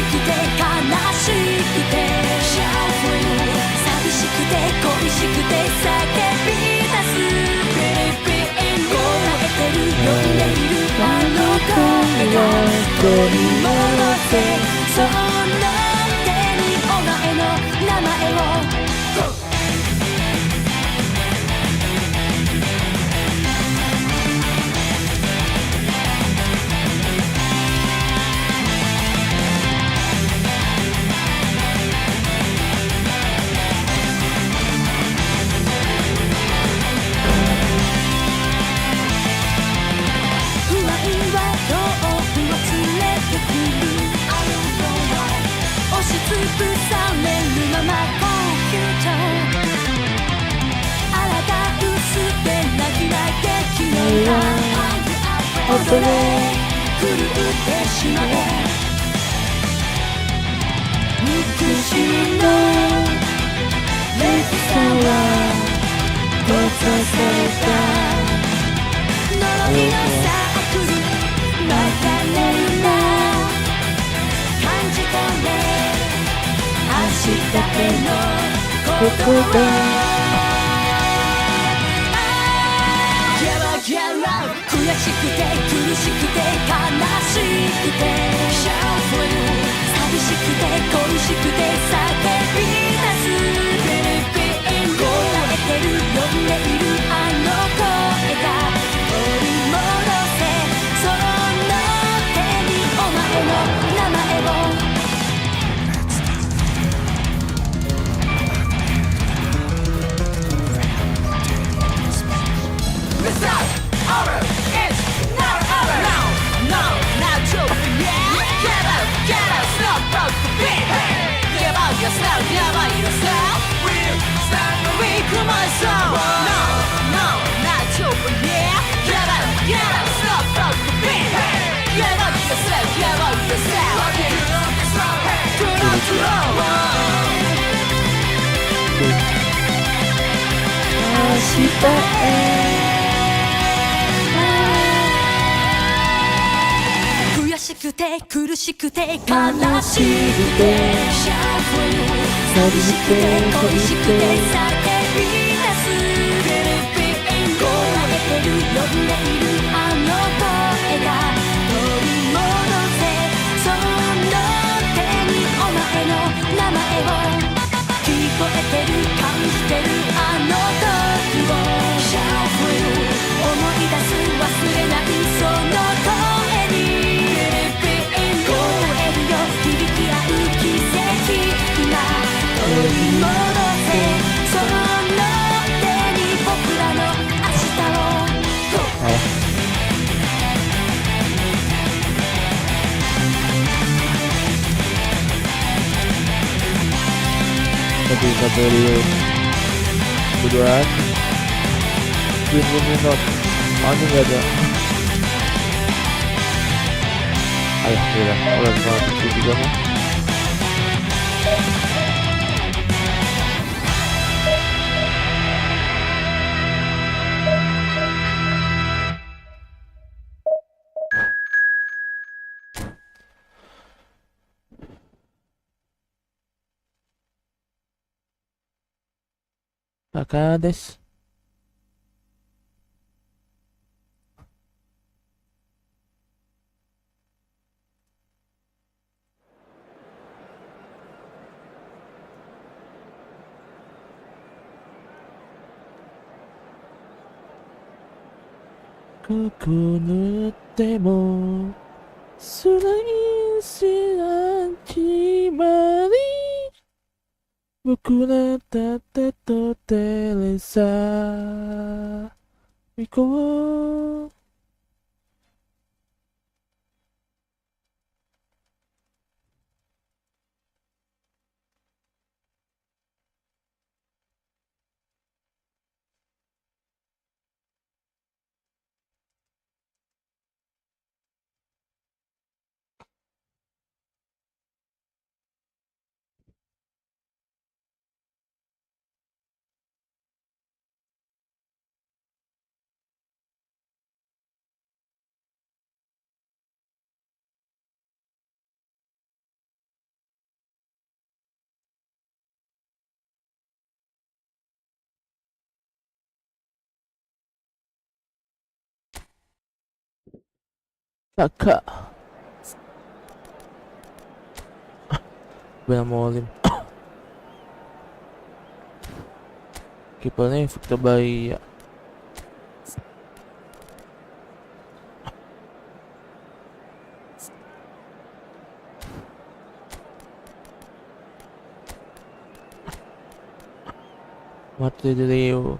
しくて悲しくて寂しくて恋しくて叫び出すこらえてる呼んでいるあの声が取り戻せその手にお前の名前をつぶされるままコンフュージョンあらが薄で泣き泣き昨日が踊れ狂ってしまえ憎しみのレプサは閉ざされた呪いのサークルまたねるな感じ取れ明日だけの言葉ギャラギャラ悔しくて苦しくて悲しくて寂しくて恋しくて叫び出すこらえてる呼んでいるあの声が取り戻せその手にお前の名前をIt's not over, it's not over No, no, not over yet Get up, stop, stop the beat Give up yourself, give up yourself We'll stand the weak of my soul No, no, not over yet Get up, stop, stop the beat Give up yourself, give up yourself Turn up to low 明日へ悔しくて苦しくて悲しくて寂しくて恋しくて叫び出すこらえてる呼んでいるあの声が取り戻せその手にお前の名前を聞こえてる感じてるあの時を思い出す忘れないその声に響き合う奇跡今取り戻せその手に僕らの明日をTapi satu Rio Berduaan Win not Ini gak ada Alhamdulillah Orang mati juga mah Pacarですここ塗ってもスライスランチマリ僕らだってとテレサ行こう Pacar. Benamolim. Kipernya Victor Bahia. Mati Leo.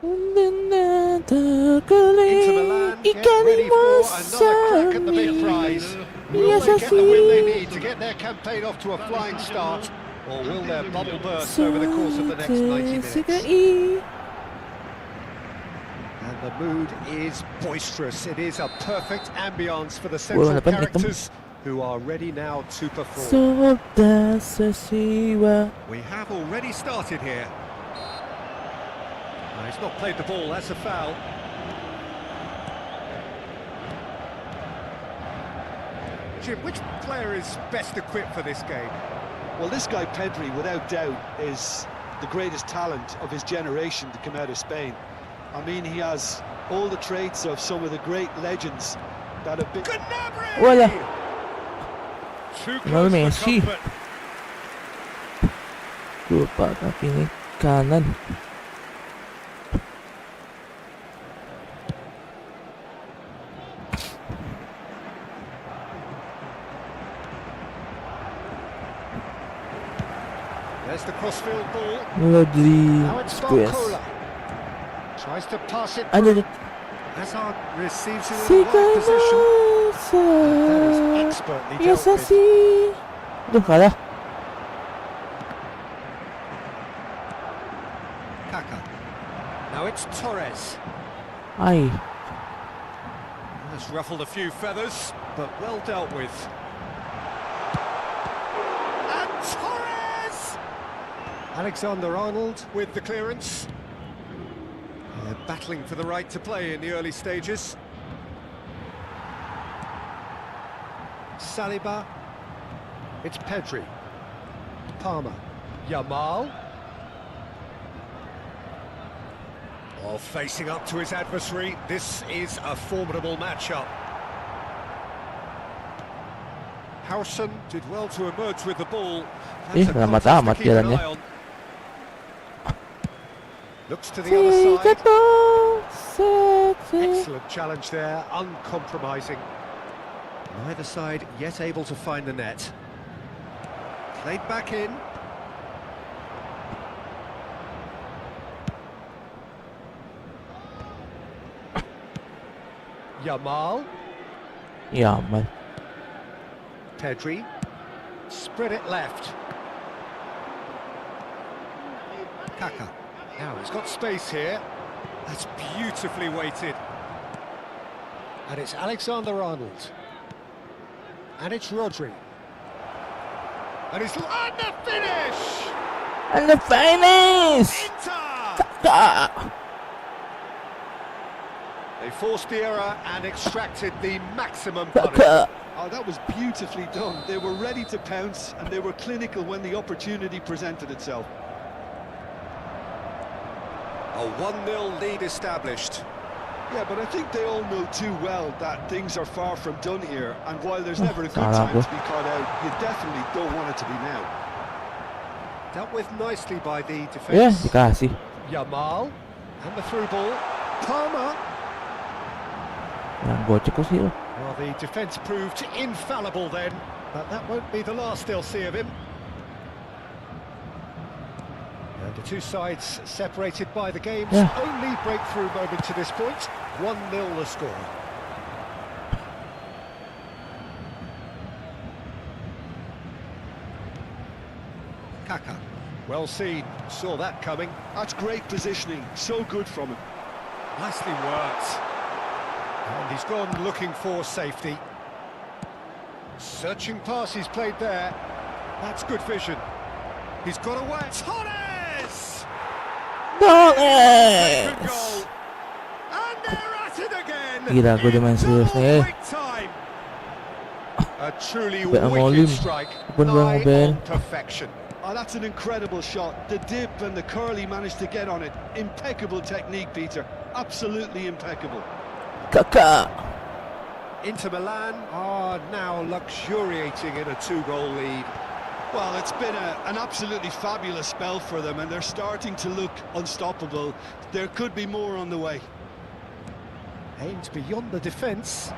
Inter Milan get ready for another crack at the big prize. Will they get the win they need to get their campaign off to a flying start, or will their bubble burst over the course of the next 90 minutes? And the mood is boisterous. It is a perfect ambience for the central characters who are ready now to perform. We have already started here. He's not played the ball, that's a foul. Jim, which player is best equipped for this game? Well, this guy Pedri, without doubt, is the greatest talent of his generation to come out of Spain. I mean, he has all the traits of some of the great legends that have been... Wala. Too close for Messi. comfort. Lupa kakinig kanan. There's the crossfield ball. Rodri Now it's Squares. Barcola. Tries to pass it Ano through. dito? Hazard receives it in the right position. That is expertly dealt Yes, I with. see. Doon ka na. Kaka. Now it's Torres. Ay. That's ruffled a few feathers, but well dealt with. And Torres! Alexander-Arnold with the clearance. They're battling for the right to play in the early stages. Saliba. It's Pedri. Palmer. Yamal. Oh, facing up to his adversary. This is a formidable matchup. Howson did well to emerge with the ball. That's a contest amat-amat to keep an jalannya. eye on. Looks to the other side. Excellent challenge there, uncompromising. Neither side yet able to find the net. Played back in. Yamal. Yeah, man. Pedri. Spread it left. Kaka. Now he's got space here. That's beautifully weighted. And it's Alexander-Arnold. And it's Rodri. And it's... And the finish! And the finish! Inter! They forced the error and extracted the maximum punishment. Oh, that was beautifully done. They were ready to pounce, and they were clinical when the opportunity presented itself. A 1-0 lead established. Yeah, but I think they all know too well that things are far from done here, and while there's never a good time to be caught out, you definitely don't want it to be now. Dealt with nicely by the defence. Yeah, dikasih. Yamal. And the through ball. Palmer. Yang bocek ko sih. Well, the defence proved infallible then, but that won't be the last they'll see of him. And And the two sides separated by the game's Yeah. only breakthrough moment to this point. 1-0 the score. Kaka. Well seen, saw that coming. That's great positioning, so good from him. Nicely worked. And he's gone looking for safety. Searching pass he's played there. That's good vision. He's got away. Torres! Good goal. And they're at it again. Gila, gue udah main serius nih. Big time. A truly Sampai wicked ngolim. strike. Pun bang Nigh Ben. on perfection. Oh, that's an incredible shot. The dip and the curl he managed to get on it. Impeccable technique, Peter. Absolutely impeccable. Kakak. Inter Milan are now luxuriating in a 2-goal lead. Well, it's been an absolutely fabulous spell for them, and they're starting to look unstoppable. There could be more on the way. Aimed beyond the defence.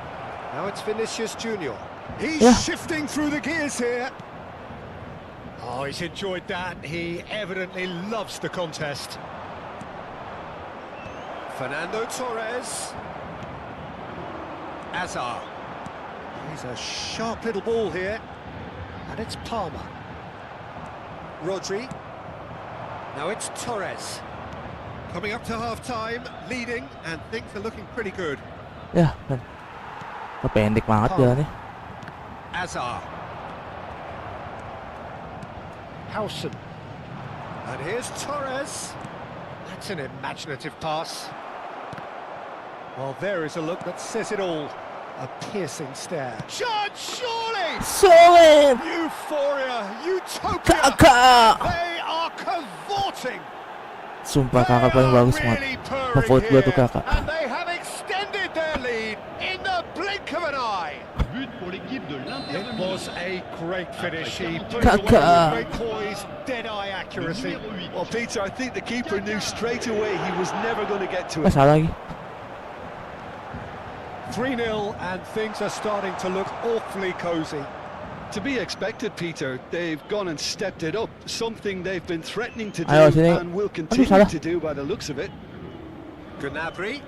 Now it's Vinicius Junior. He's Yeah. shifting through the gears here. Oh, he's enjoyed that. He evidently loves the contest. Fernando Torres. Azar. He's a sharp little ball here. And it's Palmer. Rodri. Now it's Torres. Coming up to half-time, leading, and things are looking pretty good. Ya, kan. Kependek banget jalannya. Azar. Howson. And here's Torres. That's an imaginative pass. Well, there is a look that says it all. A piercing stare. Shot, surely! Solid. Euphoria, utopia! Kakak. They are cavorting! Sumpah kakak paling bagus banget. Really purring Favorit gue tuh here, kakak. and they have extended their lead in the blink of an eye. It was a great finish. He put it away with Kaka. great poise, dead-eye accuracy. Well, Peter, I think the keeper knew straight away he was never going to get to it. Salah lagi. 3-0, and things are starting to look awfully cosy. To be expected, Peter. They've gone and stepped it up. Something they've been threatening to do Ayo, sini. and will Aduh, continue salah. to do by the looks of it. Gnabry.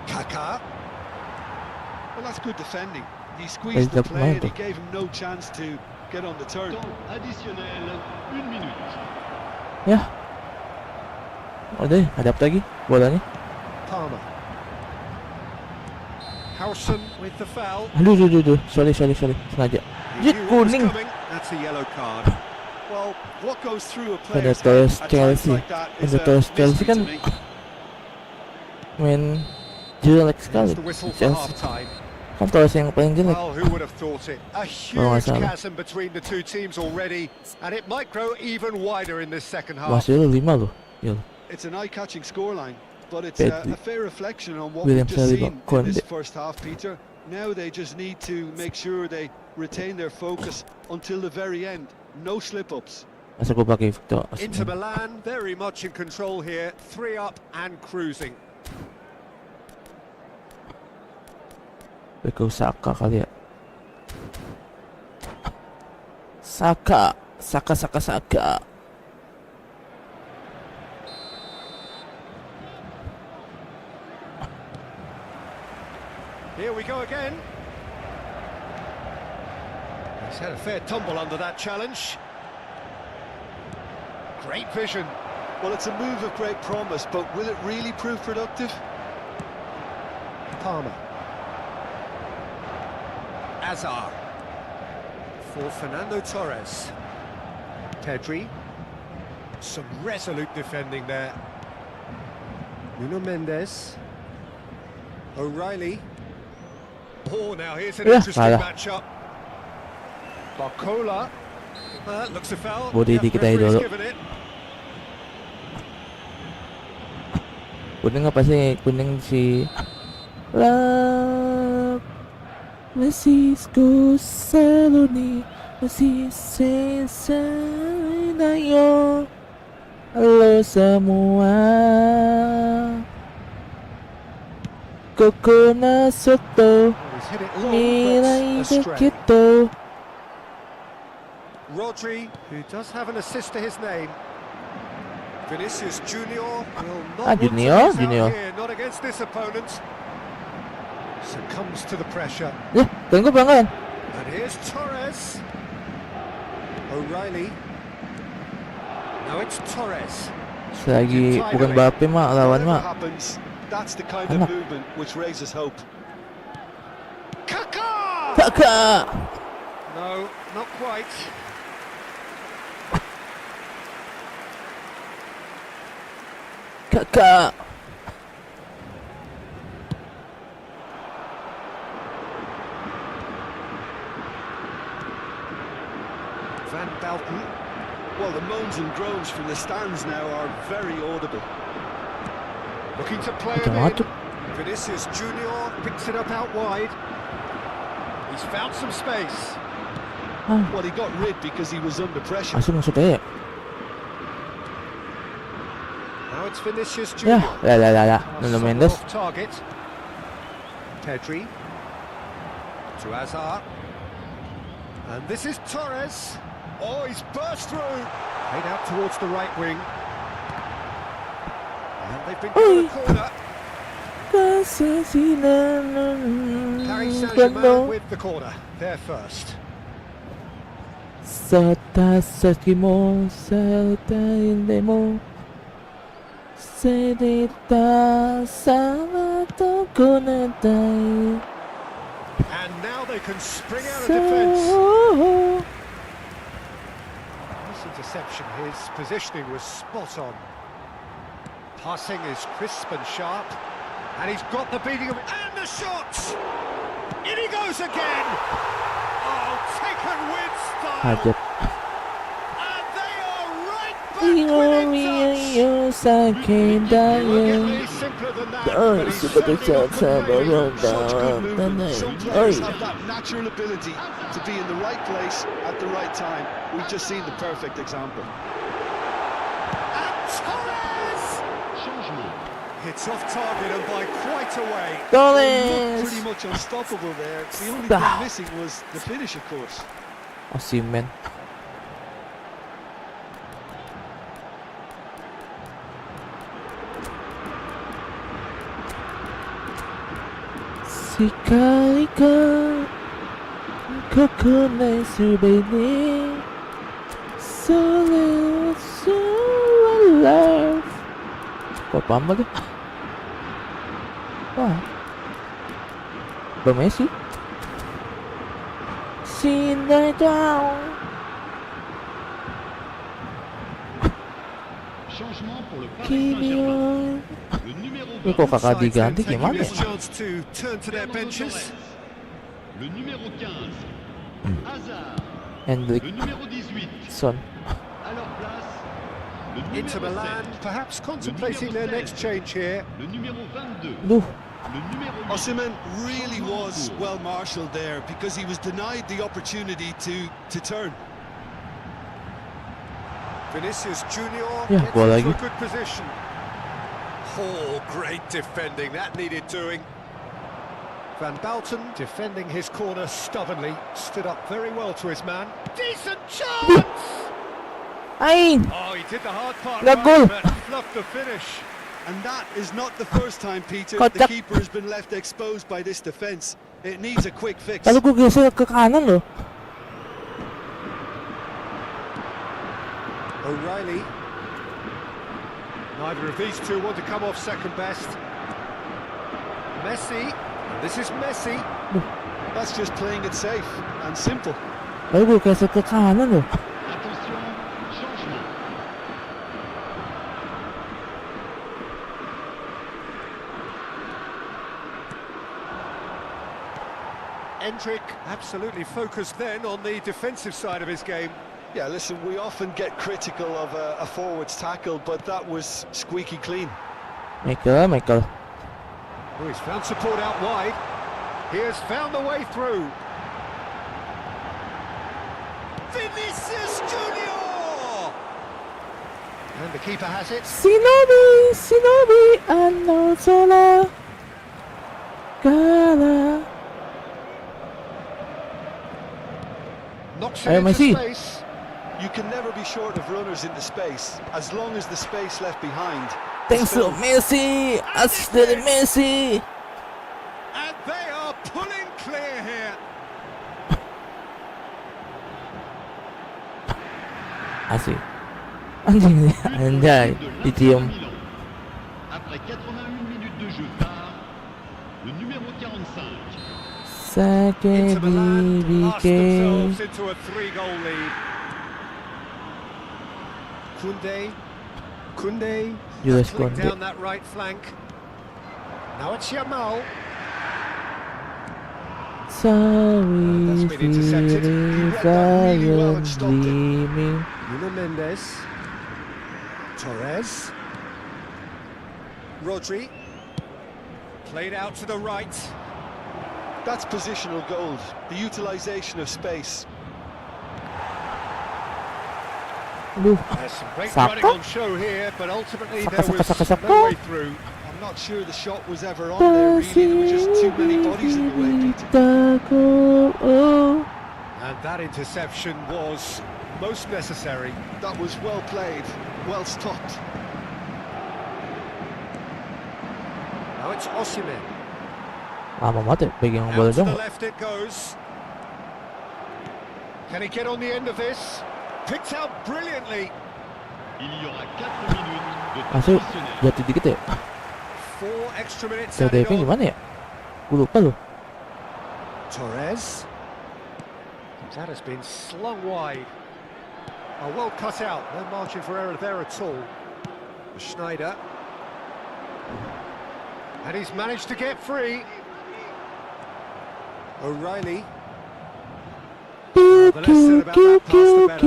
Kaka. Well, that's good defending. He squeezed the play and he gave him no chance to get on the turn. Ya. Udah, hadap lagi bolanya. Palmer. Howson with the foul. Aduh. Sorry. Sengaja. He Jit knew what was kuning. coming. That's a yellow card. Well, what goes through a Pada player's Torres head at times Chelsea. like that is Pada a Torres Chelsea mystery kan to me. main jelek sekali. Here's the whistle for Chelsea. half-time. Kan Torres yang paling jelek. Well, who would have thought it? A Kalau nggak huge salah. chasm between the two teams already, and it might grow even wider in this second half. Masih 5 loh. Gila. It's an eye-catching scoreline, but it's Pedri. a fair reflection on what William we've just Saliba, seen in Conde. this first half, Peter. Now they just need to make sure they retain their focus until the very end. No slip-ups. Masa gue pakai Victor Inter Osimhen. Milan very much in control here, 3 up and cruising. Beko Saka kali ya. Saka. Here we go again. He's had a fair tumble under that challenge. Great vision. Well, it's a move of great promise, but will it really prove productive? Palmer. Azar. For Fernando Torres. Pedri. Some resolute defending there. Nuno Mendes. O'Reilly. Oh, now here's an Yeah, interesting salah. matchup. Barcola. That looks a foul. Body dikit aja referee's dulu. given it. Kuning apa sih? Kuning si Love Messi go Saloni Messi Senayo. Halo semua, Kokona Soto He's hit it long, Nilai but astray. begitu. Rodri, who does have an assist to his name. Vinicius Junior will not want to Junior, miss out Junior. here, not against this opponent. Succumbs to the pressure. Ya, pelanggan. And here's Torres. O'Reilly. Now it's Torres. Selagi bukan Mbappe mah lawan Whatever mah. happens, that's the kind Anak. of movement which raises hope. Kaká! Kakak. No, not quite. Kakak. Van Belten. Well, the moans and groans from the stands now are very audible. Looking to play Macam him mana tu? in. Vinicius Junior picks it up out wide. He's found some space. Ah, Well, he got rid because he was under pressure. masuk eh. Now it's Vinicius Ya, Junior. lah. Nuno Mendes. Off target. Pedri. To Hazard. And this is Torres. Oh, he's burst through. Played out towards the right wing. And they've been given a corner. Paris Saint-Germain with the corner. They're first. Sota sakimo, sota indemo. Sedita samato konatai. And now they can spring out of defence. So, This interception, his positioning was spot on. Passing is crisp and sharp. And he's got the beating of it. And the shot! In he goes again! Oh, taken with style! hajat. And they are right back within touch! Yo sakin Won't daya. get any simpler than that, Oh, but he's super certainly got the sabar beating. Such good movement. Some players Oi. have that natural ability to be in the right place at the right time. We've just seen the perfect example. And Torres! Hits off target and by quite a way. They looked Torres. pretty much unstoppable there. The only Ah. thing missing was the finish, of course. Osimhen. Sekali kau kenal sebenarnya Love. Kok paham tu? Wah. Messi. Sinai down. Changement pour le Paris Kini Saint-Germain. Le numéro Ini kok 20, kakak diganti Taking gimana this ya? chance to turn to their benches. le numéro 15, Hazard. Hendrik Le numéro 18, Son. à leur place, le Inter numéro Milan 7, perhaps contemplating their next change here. le numéro 22, Duh. le numéro 8. Osimhen really was well marshalled there because he was denied the opportunity to turn. Vinicius Junior Ya, gets gol into lagi. a good position. Oh, great defending. That needed doing. Van Belten defending his corner stubbornly. Stood up very well to his man. Decent chance! Ain. Oh, he did the hard part Lag right, goal. but fluffed the finish. And that is not the first time, Peter, Kocak. the keeper has been left exposed by this defence. It needs a quick fix. Lalu gue geser ke kanan loh. O'Reilly. Neither of these two want to come off second best. Messi. This is Messi. That's just playing it safe and simple. Lalu gue geser ke kanan loh. Attention, changement. Endrick absolutely focused then on the defensive side of his game. Yeah, listen, we often get critical of a forward's tackle, but that was squeaky clean. Michael. Oh, he's found support out wide. He has found the way through. Vinicius Junior! And the keeper has it. Shinobi, ano sola. Kara. Knocks it Ayo, into Messi. space. You can never be short of runners into space, as long as the space left behind. Thanks to Messi, assist dari Messi. And they are pulling clear here. Asik. Anjing, anjay, dicium. Après 81 minutes de jeu par le numéro 45. Inter Milan lost Sakit themselves into a 3-goal lead. Kunde US tackling Conde. down that right flank. Now it's Yamal. Sorry, That's been intercepted. He feeling read that really well and stopped it. dreaming. Nuno Mendes. Torres. Rodri. Played out to the right. That's positional gold, the utilisation of space. Aduh, There's some great Saka? running on show here, but ultimately Saka, there was Saka, Saka, no way Saka. through. I'm not sure the shot was ever on there, really. There were just too many bodies in the way, Peter. Oh. And that interception was most necessary. That was well played, well stopped. Now it's Osimhen. Lama banget ya, pegang Out bola to the dong. left it goes. Can he get on the end of this? Picked out brilliantly. Il y aura 4 minutes de temps Masuk, additionnel. jatuh dikit ya. 4 extra minutes CDP added on. gimana ya? Gue lupa loh. Torres. That has been slung wide. Oh, well cut out. No margin for error there at all. Schneider. And he's managed to get free. O'Reilly. The less said about that pass, the better.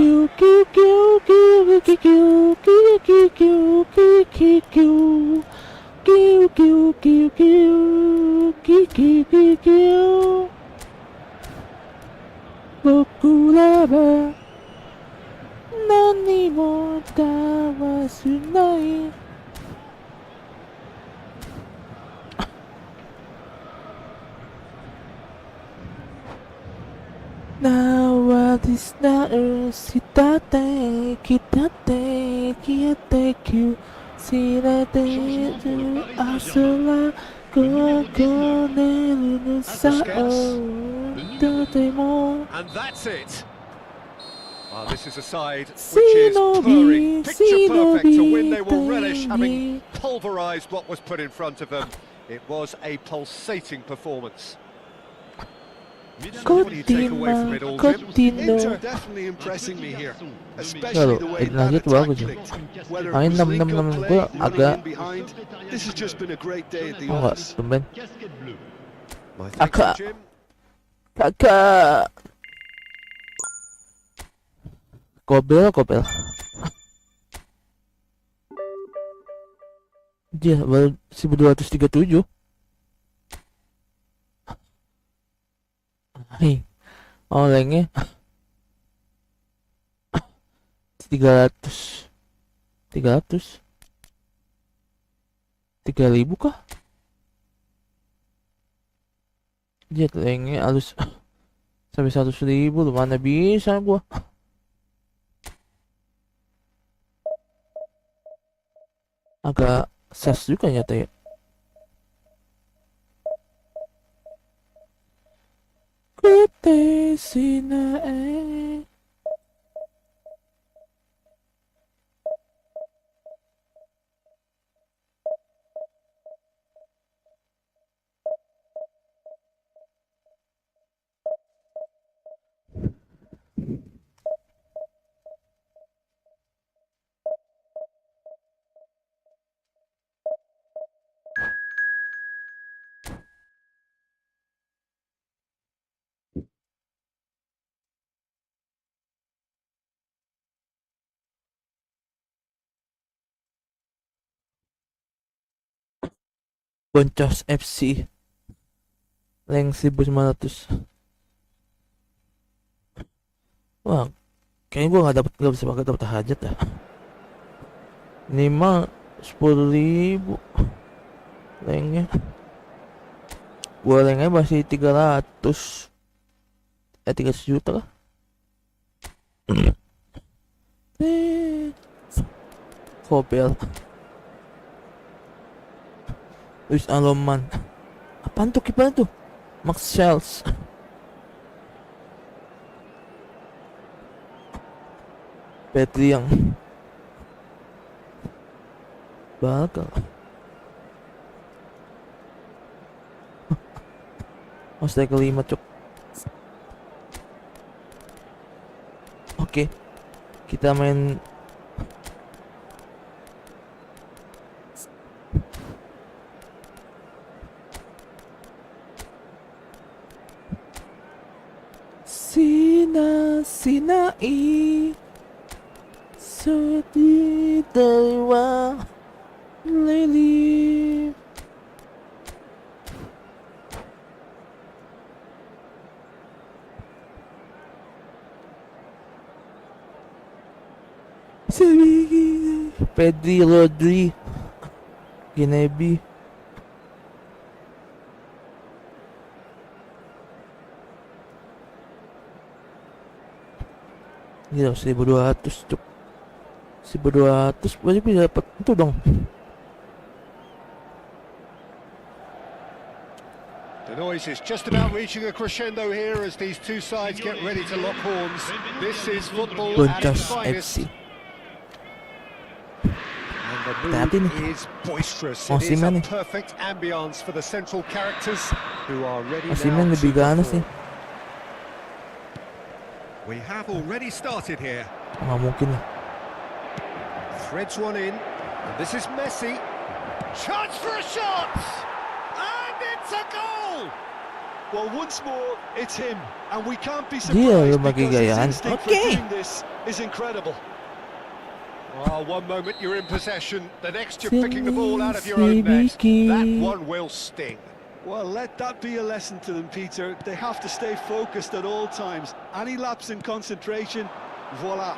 Bokuraba nani mo tawasunai. Now this na sitate kitate kiateku sirate asala kokoneru sao tatemo. And that's it. Well, this is a side which is purring, picture perfect, a win they will relish, having pulverised what was put in front of them. It was a pulsating performance. What do you take away from it all, Jim? Inter definitely impressing me here, especially Kalau the way lanjut that attack bagus ya. clicked. Whether Main it was 6-6 link-up gue play, agak running in behind, this has just been a great day at the enggak office. tumben. Casquette bleue. My thanks Aka. to Jim. Kakak. Kobel. Dia baru 1237. Hei, olengnya 300 3.000 kah? Dia olengnya halus sampai 100.000 lu mana bisa gua. Agak sas juga nyata ya. Kete sinae. Boncos FC rank 1900. Wah, kayaknya gua nggak bisa dapat hajat dah. Ini mah 10.000 ranknya. Gua ranknya masih 300 300 juta lah. Kopel. Luis Aloman. Apaan tuh kiper tuh? Max Shells. Petri yang bakal. Masih kelima cuk. Oke, kita main Sinai sedih dewa lili. Pedri, Rodri, Ginebi. Gila 1.200 cuk. 1.200 berarti bisa dapat itu dong. The noise is just about reaching a crescendo here as these two sides get ready to lock horns. This is football at its finest. FC. And the mood is boisterous. It is a perfect ambience for the central characters who are ready now lebih to ganas nih. We have already started here. Nggak mungkin lah. Threads one in, and this is Messi. Chance for a shot! And it's a goal! Well, once more, it's him, and we can't be Dia surprised because his instinct for Okay. doing this is incredible. Well, one moment you're in possession, the next you're picking the ball out of your own net. That one will sting. Well, let that be a lesson to them, Peter. They have to stay focused at all times. Any lapse in concentration, voila.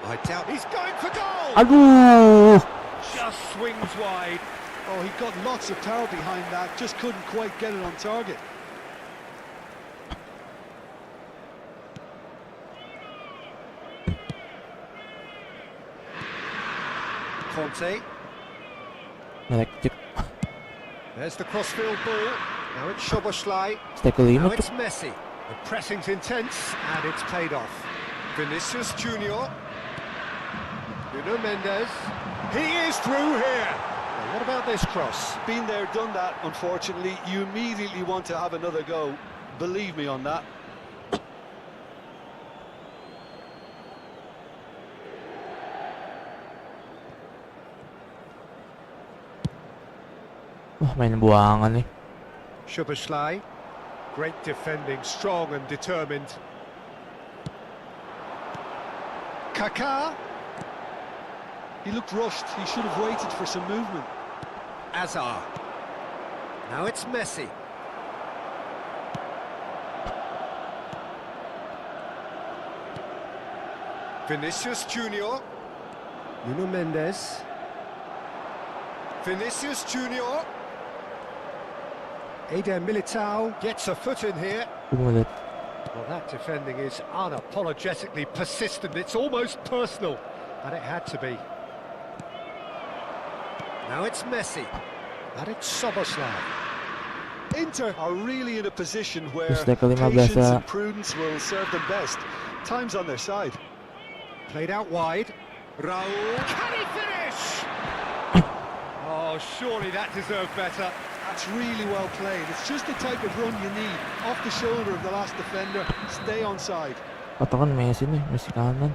I doubt he's going for goal! Aduh. Just swings wide. Oh, he got lots of power behind that, just couldn't quite get it on target. Conte. Electric. There's the crossfield ball. Now it's Szoboszlai. Stay kelima Now cuk. it's Messi. The pressing's intense, and it's paid off. Vinicius Junior. Nuno Mendes. He is through here. Now, what about this cross? Been there, done that, unfortunately. You immediately want to have another go. Believe me on that. Wah, main buangan nih. Szoboszlai. Great defending, strong and determined. Kaká. He looked rushed. He should have waited for some movement. Azar. Now it's Messi. Vinicius Junior. Nuno Mendes. Vinicius Junior. Eder Militao gets a foot in here. Umulit. Well, that defending is unapologetically persistent. It's almost personal, and it had to be. Now it's Messi, and it's Szoboszlai. Inter are really in a position where Terus dia ke-15 patience ya. and prudence will serve them best. Time's on their side. Played out wide. Raul. Can he finish? Oh, surely that deserved better. That's really well played. It's just the type of run you need. Off the shoulder of the last defender. Stay onside. Patokan Messi nih, Messi kanan.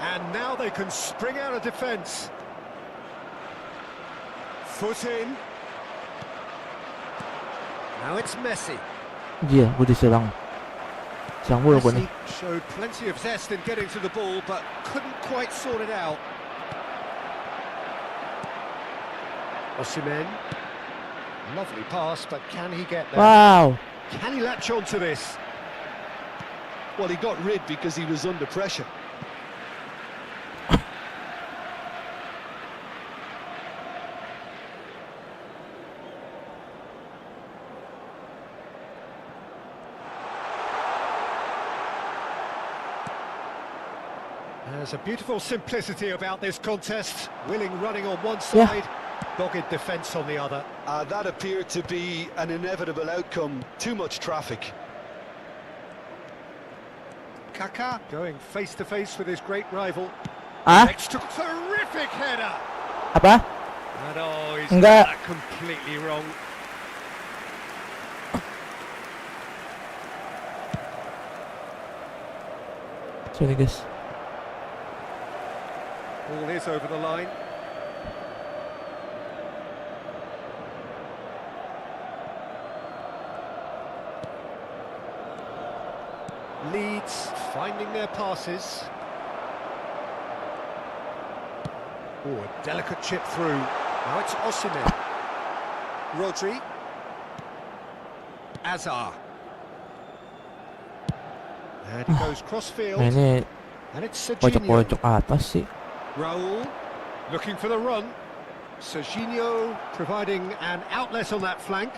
And now they can spring out of defence. Foot in. Now it's Messi. Iya, gue diserang. Serang mulu gue nih. Messi showed plenty of zest in getting to the ball, but couldn't quite sort it out. Osimhen. Lovely pass, but can he get there? Wow. Can he latch on to this? Well, he got rid because he was under pressure. There's a beautiful simplicity about this contest. Willing running on one Yeah. side, dogged defence on the other. That appeared to be an inevitable outcome. Too much traffic. Kaká going face to face with his great rival. Ah, Next to terrific header. apa? And oh, he's Enggak. got that completely wrong. Sorry guys. Ball is over the line. Leeds finding their passes. Oh, a delicate chip through. Now it's Osimhen. Rodri. Azar. And he goes cross-field. Ini And it's Serginho. pojok-pojok atas sih. Raul looking for the run. Serginho providing an outlet on that flank.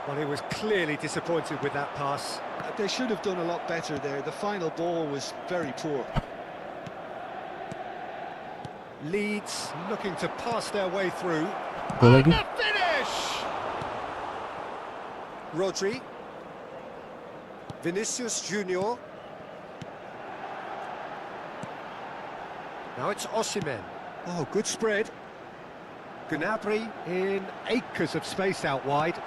Well, he was clearly disappointed with that pass. They should have done a lot better there. The final ball was very poor. Leeds looking to pass their way through. Gol lagi. The finish! Rodri. Vinicius Junior. Now it's Osimhen. Oh, good spread. Gnabry in acres of space out wide.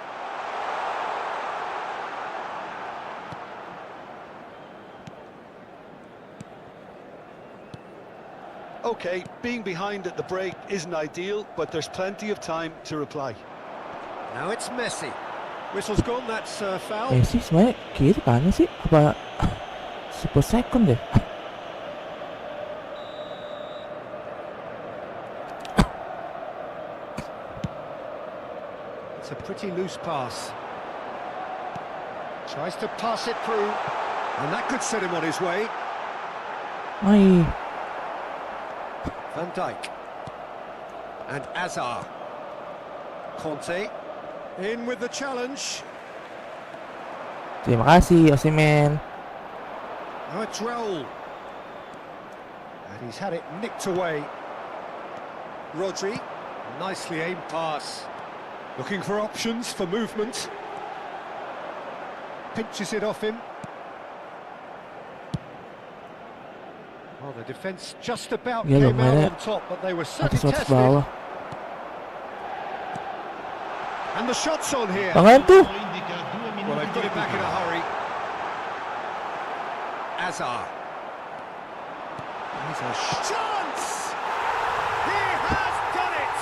Okay, being behind at the break isn't ideal, but there's plenty of time to reply. Now it's Messi. Whistle's gone, that's foul. Messi sebenarnya kiri kanan sih? Apa 10 second deh? It's a pretty loose pass. Tries to pass it through, and that could set him on his way. Ay, Van Dijk. And Azar. Conte. In with the challenge. terima kasih Osimhen. Now it's Raul. And he's had it nicked away. Rodri. Nicely aimed pass. Looking for options for movement. Pinches it off him. Well, the defence just about Dia came out mainnya on top, but they were atas certainly atas tested. bawah. And the shot's on here. Tangan tuh. Well, they've got it back in a hurry. Azar. Here's a chance! He has done it!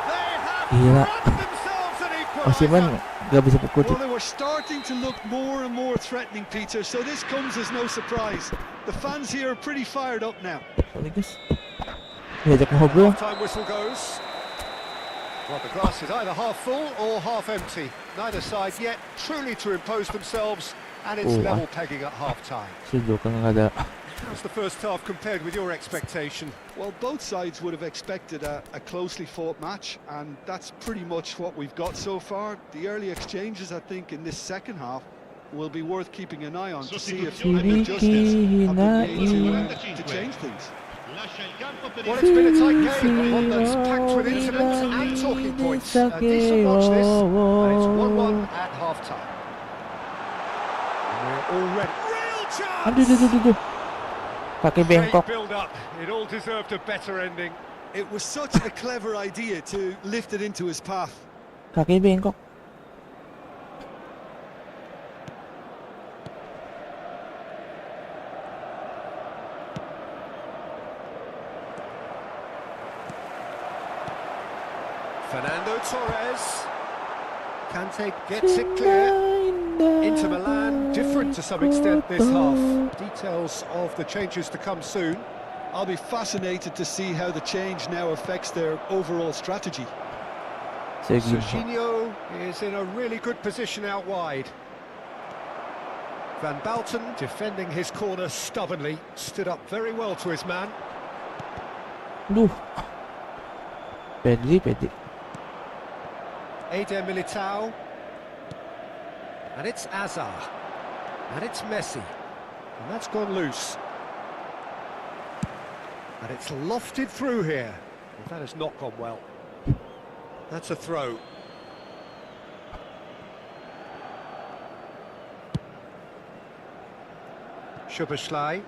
They have Gila. grabbed themselves an Osimhen equaliser. gak bisa pukul Well, tuh. they were starting to look more and more threatening, Peter, so this comes as no surprise. The fans here are pretty fired up now. Sorry guys. Diajak ngobrol. Half-time whistle goes. Well, the glass is either half full or half empty. Neither side yet truly to impose themselves, and it's Oh, level pegging at half-time. Sejuk kan nggak ada. How's the first half compared with your expectation? Well, both sides would have expected a closely fought match, and that's pretty much what we've got so far. The early exchanges, I think, in this second half will be worth keeping an eye on to see if any adjustments have been made to change things. Well, it's been a tight game, one that's packed with incidents and talking points. A decent watch this, and it's 1-1 at half-time. And we're already... Real chance! Aduh. Kaki bengkok. Great build-up. It all deserved a better ending. It was such a clever idea to lift it into his path. Kaki bengkok. Fernando Torres. Kante gets it clear. Inter Milan, different to some extent this half. Details of the changes to come soon. I'll be fascinated to see how the change now affects their overall strategy. Serginho is in a really good position out wide. Van Balten defending his corner stubbornly, stood up very well to his man. Duh. Pedri. Eder Militao. And it's Azar. And it's Messi. And that's gone loose. And it's lofted through here. Well, that has not gone well. That's a throw. Szoboszlai.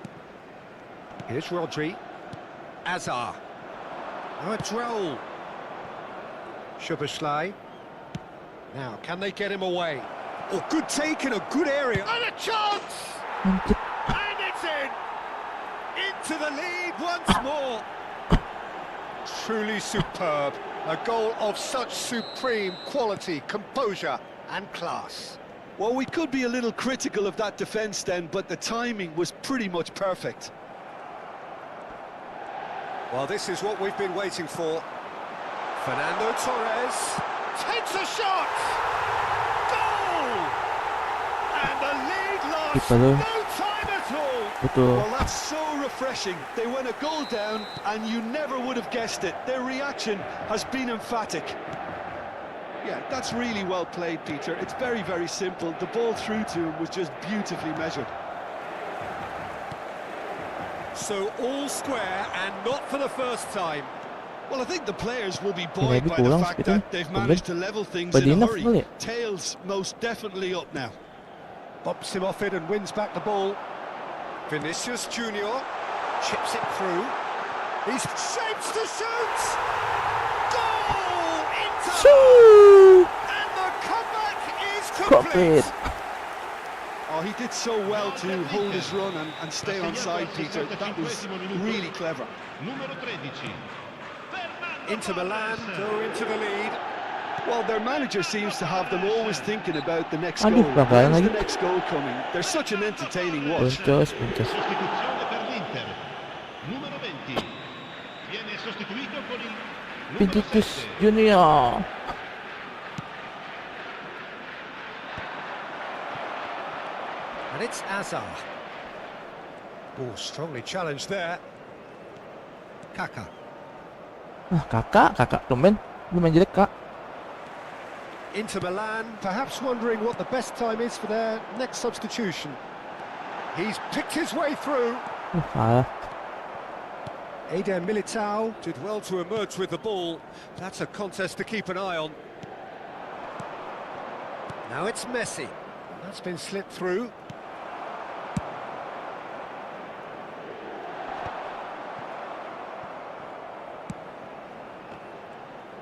Here's Rodri. Azar. Now it's Raul. Szoboszlai. Now, can they get him away? Oh, good take in a good area. And a chance! And it's in! Into the lead once more. Truly superb. A goal of such supreme quality, composure and class. Well, we could be a little critical of that defence then, but the timing was pretty much perfect. Well, this is what we've been waiting for. Fernando Torres takes a shot! Goal! And the lead lost no time at all. Betul. Well, that's so refreshing. They went a goal down and you never would have guessed it. Their reaction has been emphatic. Yeah, that's really well played, Peter. It's very, very simple. The ball through to him was just beautifully measured. So all square and not for the first time. Well, I think the players will be buoyed by the fact that they've managed to level things in a hurry. Tails most definitely up now. Bumps him off it and wins back the ball. Vinicius Junior chips it through. He's shapes to shoot! Goal! Into and the comeback is complete! Oh, he did so well to hold his run and stay on side, Peter. That was really clever. Inter Milan go into the lead. Well, their manager seems to have them always thinking about the next goal. When's the next goal coming? They're such an entertaining watch. Vinicius Junior. And it's Azar. Oh, strongly challenged there. Kaka. Kakak tumben. Lu main jelek, Kak. Inter Milan, perhaps wondering what the best time is for their next substitution. He's picked his way through. Eder Militao did well to emerge with the ball. That's a contest to keep an eye on. Now it's Messi. That's been slipped through.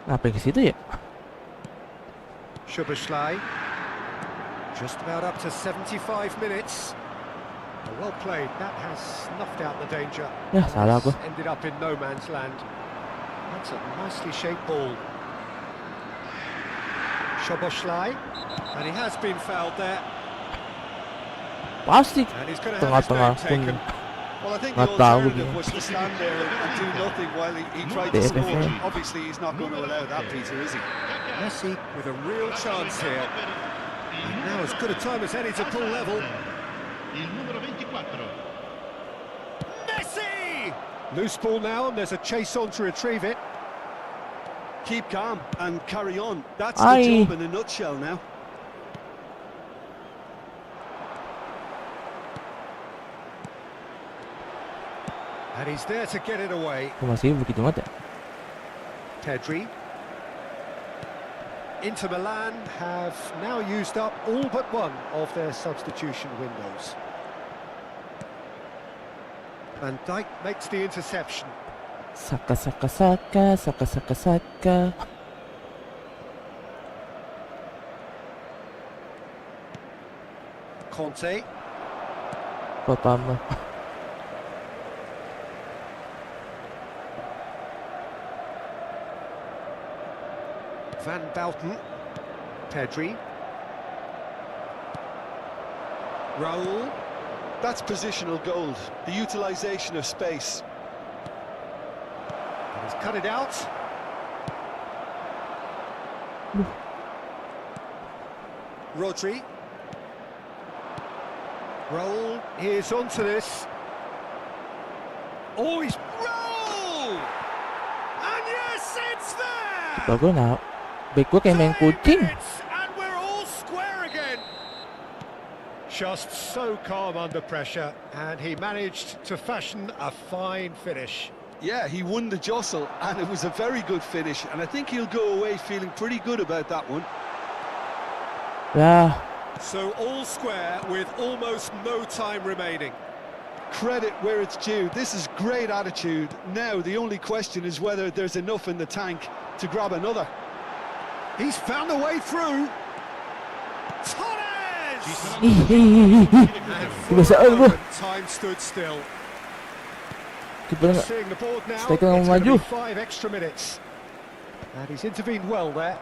Apa ke situ ya? Szoboszlai. Just about up to 75 minutes. Well played. That has snuffed out the danger. Ya, salah aku. Ended up in no man's land. That's a nicely shaped ball. Szoboszlai. And he has been fouled there. Pasti And he's going to have his name taken. Well, I think the alternative was to stand there and do nothing while he tried to score. Obviously, he's not going to allow that, Peter, is he? Messi with a real chance here. And now as good a time as any to pull level. Messi! Loose ball now, and there's a chase on to retrieve it. Keep calm and carry on. That's the job in a nutshell now. And he's there to get it away. Masih begitu mata. Pedri. Inter Milan have now used up all but one of their substitution windows. Van Dijk makes the interception. Saka. Conte. Pertama. Van Bouten. Pedri. Raul. That's positional gold, the utilisation of space. And he's cut it out. Rodri. Raul, here's onto this. Oh, he's Raul! And yes, it's there! Bagus nak. Baik gua kayak main kucing. And we're all square again. Just so calm under pressure, and he managed to fashion a fine finish. Yeah, he won the jostle, and it was a very good finish, and I think he'll go away feeling pretty good about that one. Ya, So all square with almost no time remaining. Credit where it's due. This is great attitude. Now the only question is whether there's enough in the tank to grab another. He's found a way through. Torres! kebiasaan bro. Time stood still. Kiper nggak. Seeing the board now, Striker nggak it's mau going to maju. be 5 extra minutes. And he's intervened well there.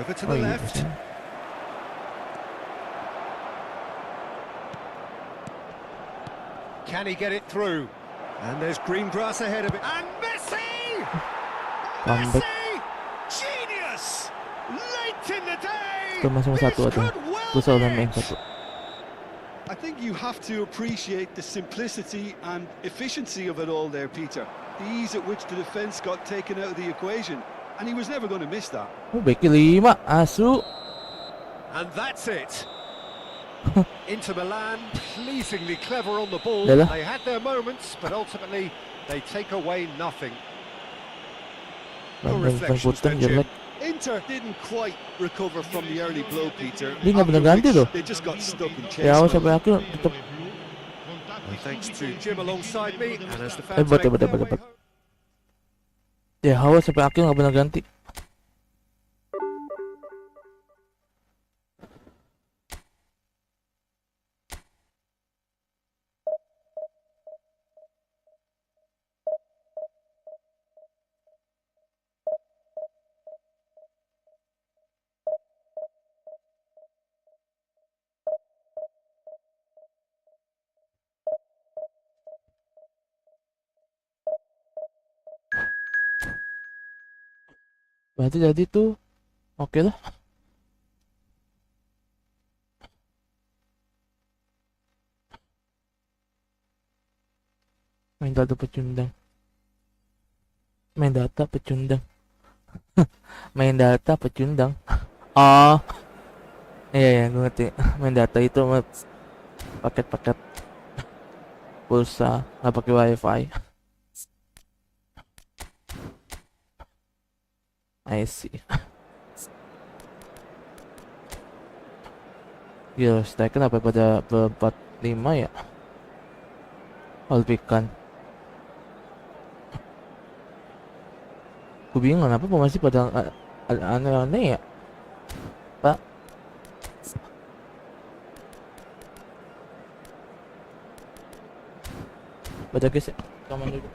Over to Oh the iya, left. bisa. Can he get it through? And there's green grass ahead of it. And Messi! Comeback. Messi! Genius! Late in the day! Itu masih This satu atau could well Kusel be dan main it. satu. I think you have to appreciate the simplicity and efficiency of it all there, Peter. The ease at which the defence got taken out of the equation, and he was never going to miss that. Oh, beki 5, asu. And that's it. Inter Milan, pleasingly clever on the ball. Yalah. They had their moments, but ultimately they take away nothing. Your Dan reflections putang then, Jim. jelek. Inter didn't quite recover from the early blow, Peter. Dia nggak bener after ganti which loh. They just got stuck in chase Ya, awal mode. sampai akhir tetap. And thanks to Jim alongside me, and as the fans Hebat, make hebat, their hebat, way hebat. home. Ya, awal sampai akhir nggak bener ganti. Berarti jadi tuh oke lah. Main data pecundang. Main data pecundang. Main data pecundang. Oh. Iya, gue ngerti. Main data itu paket-paket pulsa, nggak pakai wifi. I see. Gila, stack kenapa pada berempat 5 ya? Alpikan. Gue bingung kenapa masih pada aneh-aneh ya, Pak. Baca guys ya, kamu dulu.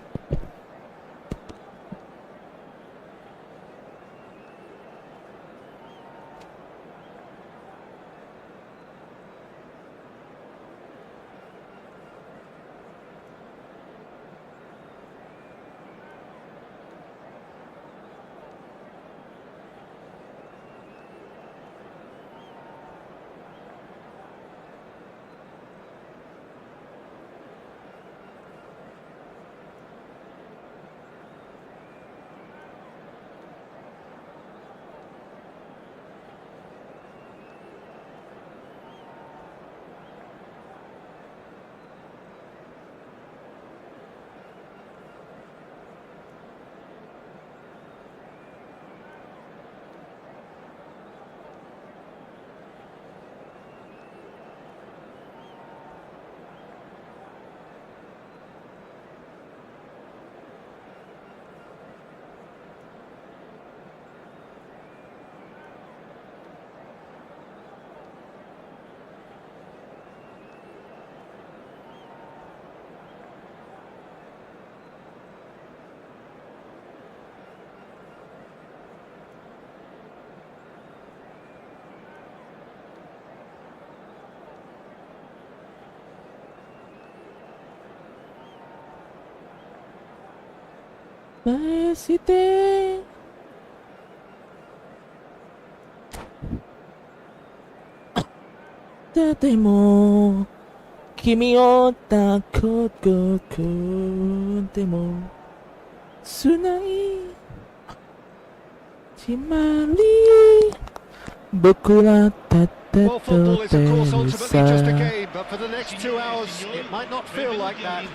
Messi te. Tatemo Kimi o takoto konte mo Sunai Chimari Boku wa Well, football is, of course, ultimately just a game, but for the next 2 hours, it might not feel like that.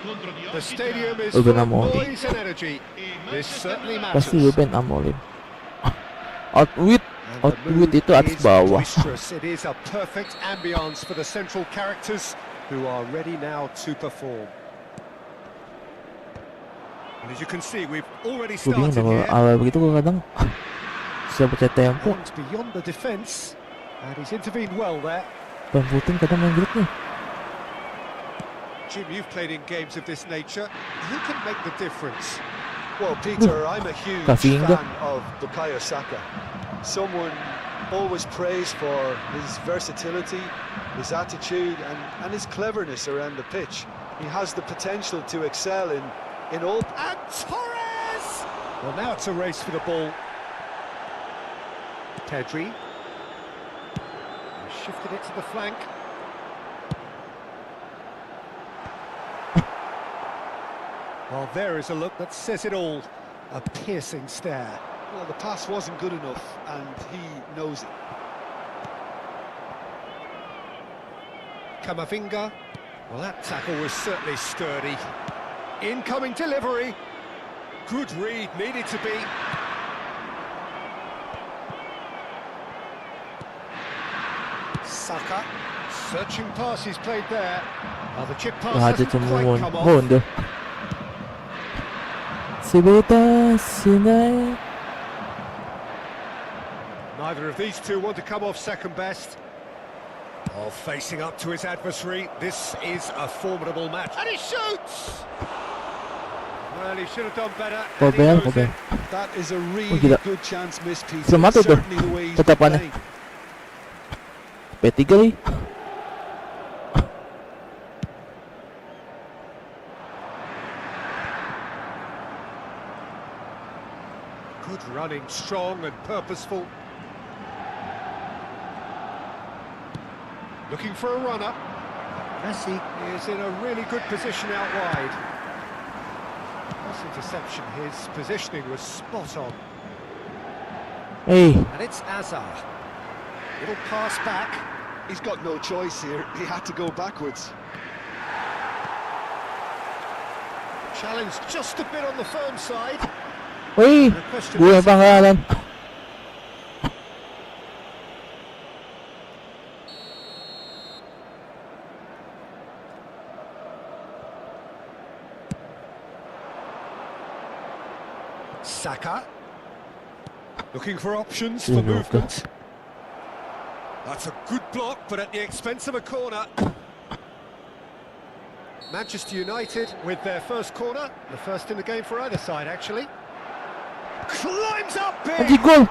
The stadium is full of noise and energy. This certainly matters. Pasti Ruben Amorim. Outwit itu atas bawah. It is a perfect ambience for the central characters who are ready now to perform. And as you can see, we've already Gue bingung started kalau here. awal begitu gue kadang susah baca tempo. And beyond the defence, and he's intervened well there. Ban Putin kadang main jelek nih. Jim, you've played in games of this nature. Who can make the difference? Well, Peter, I'm a huge Kafinga. fan of Bukayo Saka. Someone always praised for his versatility, his attitude and his cleverness around the pitch. He has the potential to excel in all... And Torres! Well, now it's a race for the ball. Pedri. He shifted it to the flank. Well, there is a look that says it all. A piercing stare. Well, the pass wasn't good enough, and he knows it. Camavinga. Well, that tackle was certainly sturdy. Incoming delivery. Good read, needed to be. Saka. Searching pass he's played there. Well, the chip pass Hadi doesn't quite tumuhon. come off. Mundo. Si Beta, Sinay. Neither of these two want to come off second best. Oh, facing up to his adversary. This is a formidable match. And he shoots! Well, he should have done better. and he knows it. That is a really gila. good chance missed, Peter. Belum mati tuh Certainly the way he's been tetapannya. playing. P3 kali. Good running, strong and purposeful. Looking for a runner. Messi is in a really good position out wide. This interception, his positioning was spot on. Hey, And it's Azar. Little pass back. He's got no choice here. He had to go backwards. Challenge just a bit on the firm side. woi, The question gue is, bakalan. Saka. Looking for options Yeah, for okay. movement. That's a good block, but at the expense of a corner. Manchester United with their first corner, the first in the game for either side, actually. Climbs up Anjing big! gol.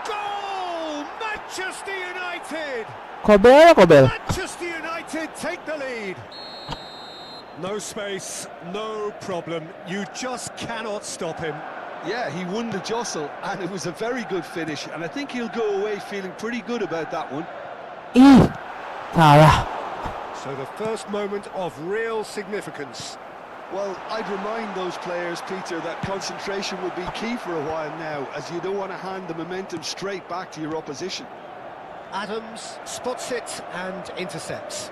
Goal! Manchester United! Kobel. Manchester United take the lead. No space, no problem. You just cannot stop him. Yeah, he won the jostle, and it was a very good finish, and I think he'll go away feeling pretty good about that one. Ih, salah. So the first moment of real significance. Well, I'd remind those players, Peter, that concentration will be key for a while now, as you don't want to hand the momentum straight back to your opposition. Adams spots it and intercepts.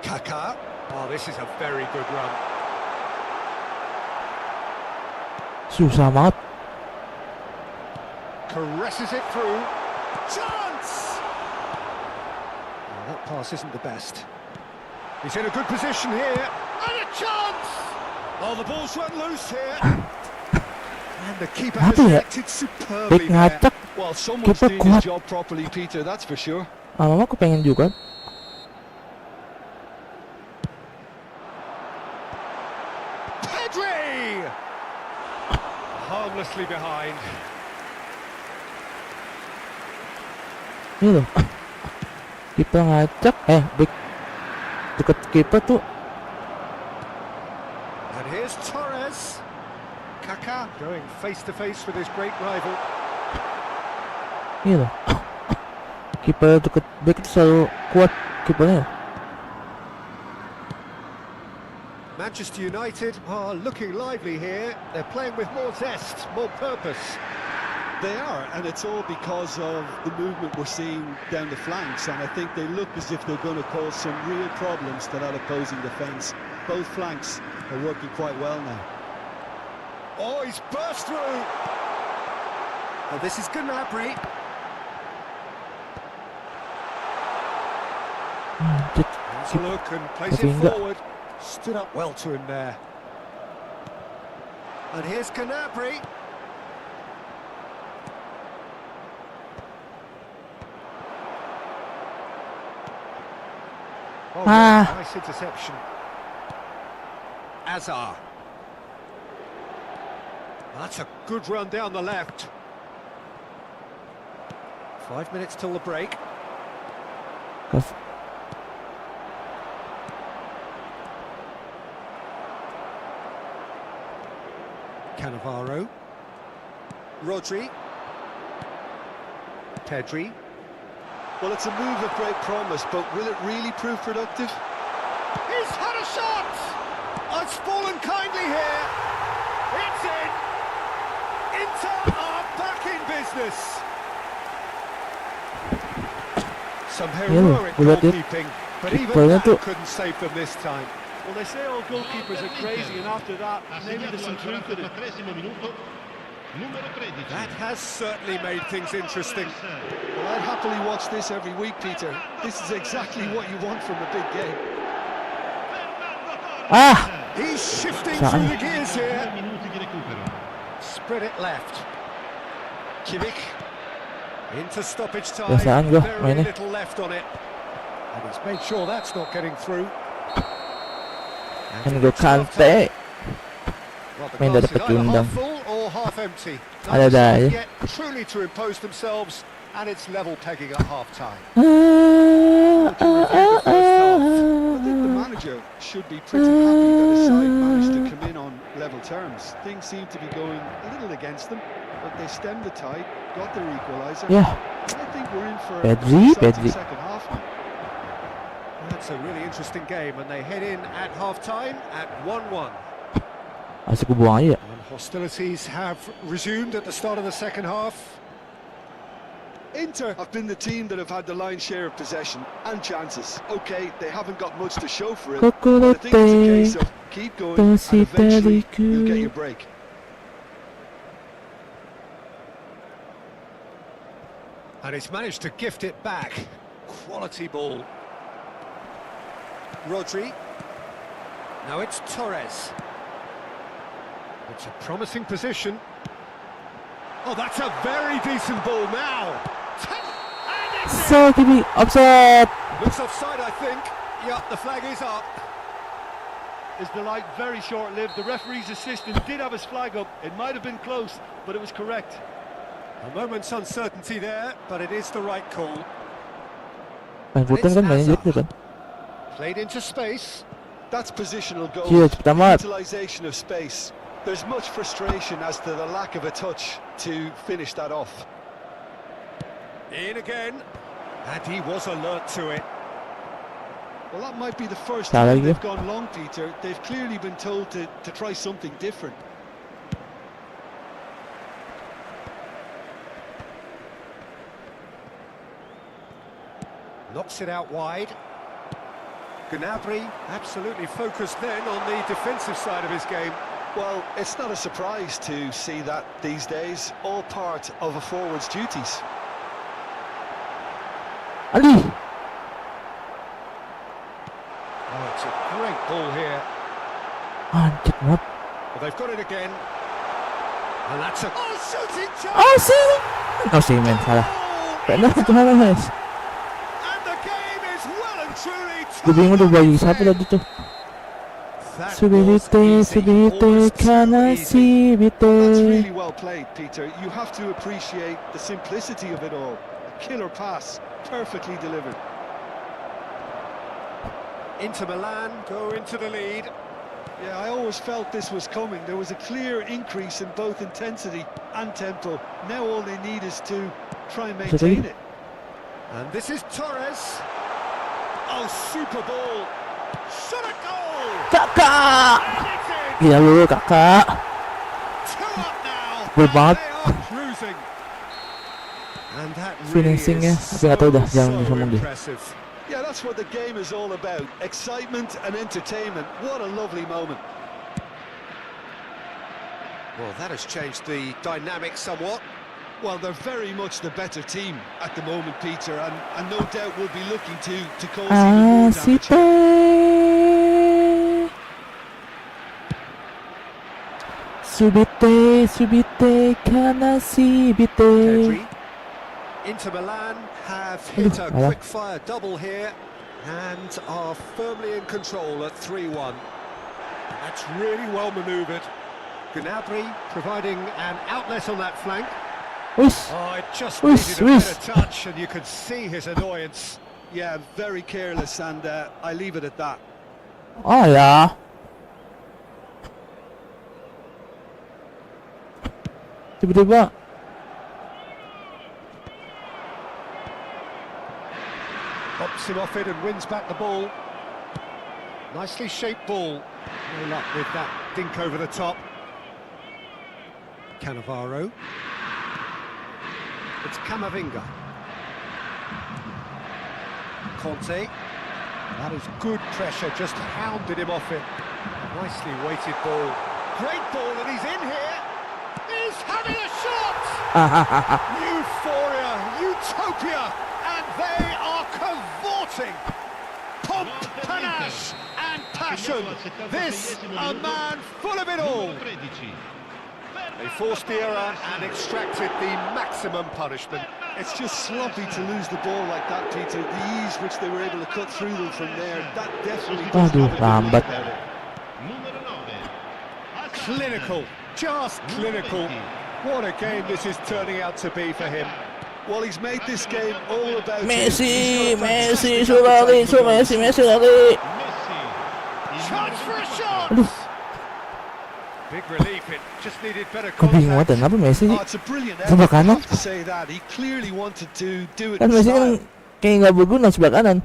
Kaká. Oh, this is a very good run. Susah banget. Caresses it through. Chance! Oh, that pass isn't the best. He's in a good position here. And a chance! Oh, the ball's run loose here. And the keeper has Apa ya? reacted superbly Back there. ngacak. Well, someone's Keeper doing his kuat. job properly, Peter, that's for sure. Lama-lama aku pengen juga. Pedri! Harmlessly behind. Ini loh. Kiper ngacak. Back deket kiper tuh. And here's Torres. Kaká going face to face with his great rival. Ini loh. Kiper deket back itu selalu kuat kipernya. Manchester United are looking lively here. They're playing with more zest, more purpose. They are, and it's all because of the movement we're seeing down the flanks, and I think they look as if they're going to cause some real problems to that opposing defence. Both flanks are working quite well now. Oh, he's burst through. Oh, this is Gnabry. Has a look and plays it forward. Stood up well to him there. And here's Gnabry. Oh, nice interception. Azar. That's a good run down the left. 5 minutes till the break. Cannavaro. Rodri. Pedri. Well, it's a move of great promise, but will it really prove productive? He's had a shot! Oh, it's fallen kindly here. It's in. Inter are back in business. Some heroic goalkeeping, but even that couldn't save them this time. Well, they say all goalkeepers are crazy, and after that, maybe there's some truth in it. That has certainly made things interesting. Well, I'd happily watch this every week, Peter. This is exactly what you want from a big game. He's shifting through the gears here. Spread it left. Kimmich into stoppage time. Very little left on it. And he's made sure that's not getting through. Kan gue kante. Main dari pecundang. Ada dah ya. Truly to impose themselves, and it's level pegging at half time. I think the manager should be pretty happy that his side managed to come in on level terms. Things seem to be going a little against them, but they stemmed the tide, got their equaliser. Yeah. I think we're in for Pedri. a second half now. That's a really interesting game, and they head in at half-time at 1-1. Asik gue buang aja. And hostilities have resumed at the start of the second half. Inter have been the team that have had the lion's share of possession and chances. Okay, they haven't got much to show for it, but I think it's a case of keep going and eventually you'll get your break. And he's managed to gift it back. Quality ball. Rodri. Now it's Torres. It's a promising position. Oh, that's a very decent ball now. So TV offside. Looks offside, I think. Yep, the flag is up. Is the light very short-lived? The referee's assistant did have his flag up. It might have been close, but it was correct. A moment's uncertainty there, but it is the right call. Main Putin kan mainnya jelek tuh kan. Played into space. That's positional goal. Iya, cepet amat. Utilization of space. There's much frustration as to the lack of a touch to finish that off. In again. And he was alert to it. Well, that might be the first Salah time gitu. they've gone long, Peter. They've clearly been told to try something different. Knocks it out wide. Gnabry absolutely focused then on the defensive side of his game. Well, it's not a surprise to see that these days, all part of a forward's duties. Ali. Oh, it's a great ball here. Anjir banget. Well, they've got it again. And that's a... Oh, shooting chance! Oh sih. Oh sih men salah. Benar itu salah guys. And the game is well and truly Gue bingung tuh bagi siapa tadi tuh. Subite, kanasi, bite. That's really well played, Peter. You have to appreciate the simplicity of it all. A killer pass, perfectly delivered. Inter Milan go into the lead. Yeah, I always felt this was coming. There was a clear increase in both intensity and tempo. Now all they need is to try and maintain it. And this is Torres. Oh, super ball. Shot a goal. Kakak. Gila lu kakak. Two up now. Gol banget. They are cruising. And that really finishingnya, is tapi nggak tahu dah, jangan so ngomong deh. impressive. Yeah, that's what the game is all about. Excitement and entertainment. What a lovely moment. Well, that has changed the dynamic somewhat. Well, they're very much the better team at the moment, Peter, and no doubt will be looking to cause even more damage. Subite, kanashibite. Pedri. Inter Milan have hit a Aduh, quick-fire double here and are firmly in control at 3-1. That's really well manoeuvred. Gnabry providing an outlet on that flank. Uish, Oh, it just Uish, needed a uish. better touch, and you could see his annoyance. Yeah, very careless, and I leave it at that. oh ya. Tiba-tiba Bumps him off it and wins back the ball. Nicely shaped ball. No luck with that dink over the top. Cannavaro. It's Camavinga. Conte. That is good pressure, just hounded him off it. Nicely weighted ball. Great ball, and he's in here. He's having a shot! Euphoria, utopia, and they are cavorting. Pomp, panache, and passion. This, a man full of it all. They forced the error and extracted the maximum punishment. It's just sloppy to lose the ball like that, Peter. The ease which they were able to cut through them from there, that definitely does Aduh, have a good lambat. about it. Clinical, just clinical. What a game this is turning out to be for him. Well, he's made this game all about Messi, him. Messi, He's got a Sulali, fantastic appetite for Messi goals. lagi. Chance for a shot! Aduh, Big relief, it just needed better kebingungan contact. kenapa Messi Oh, sih? it's a brilliant Sebelah effort, I kanan. have to say that. He clearly wanted to do it Kan in Messi kan style. kayak nggak berguna sebelah kanan.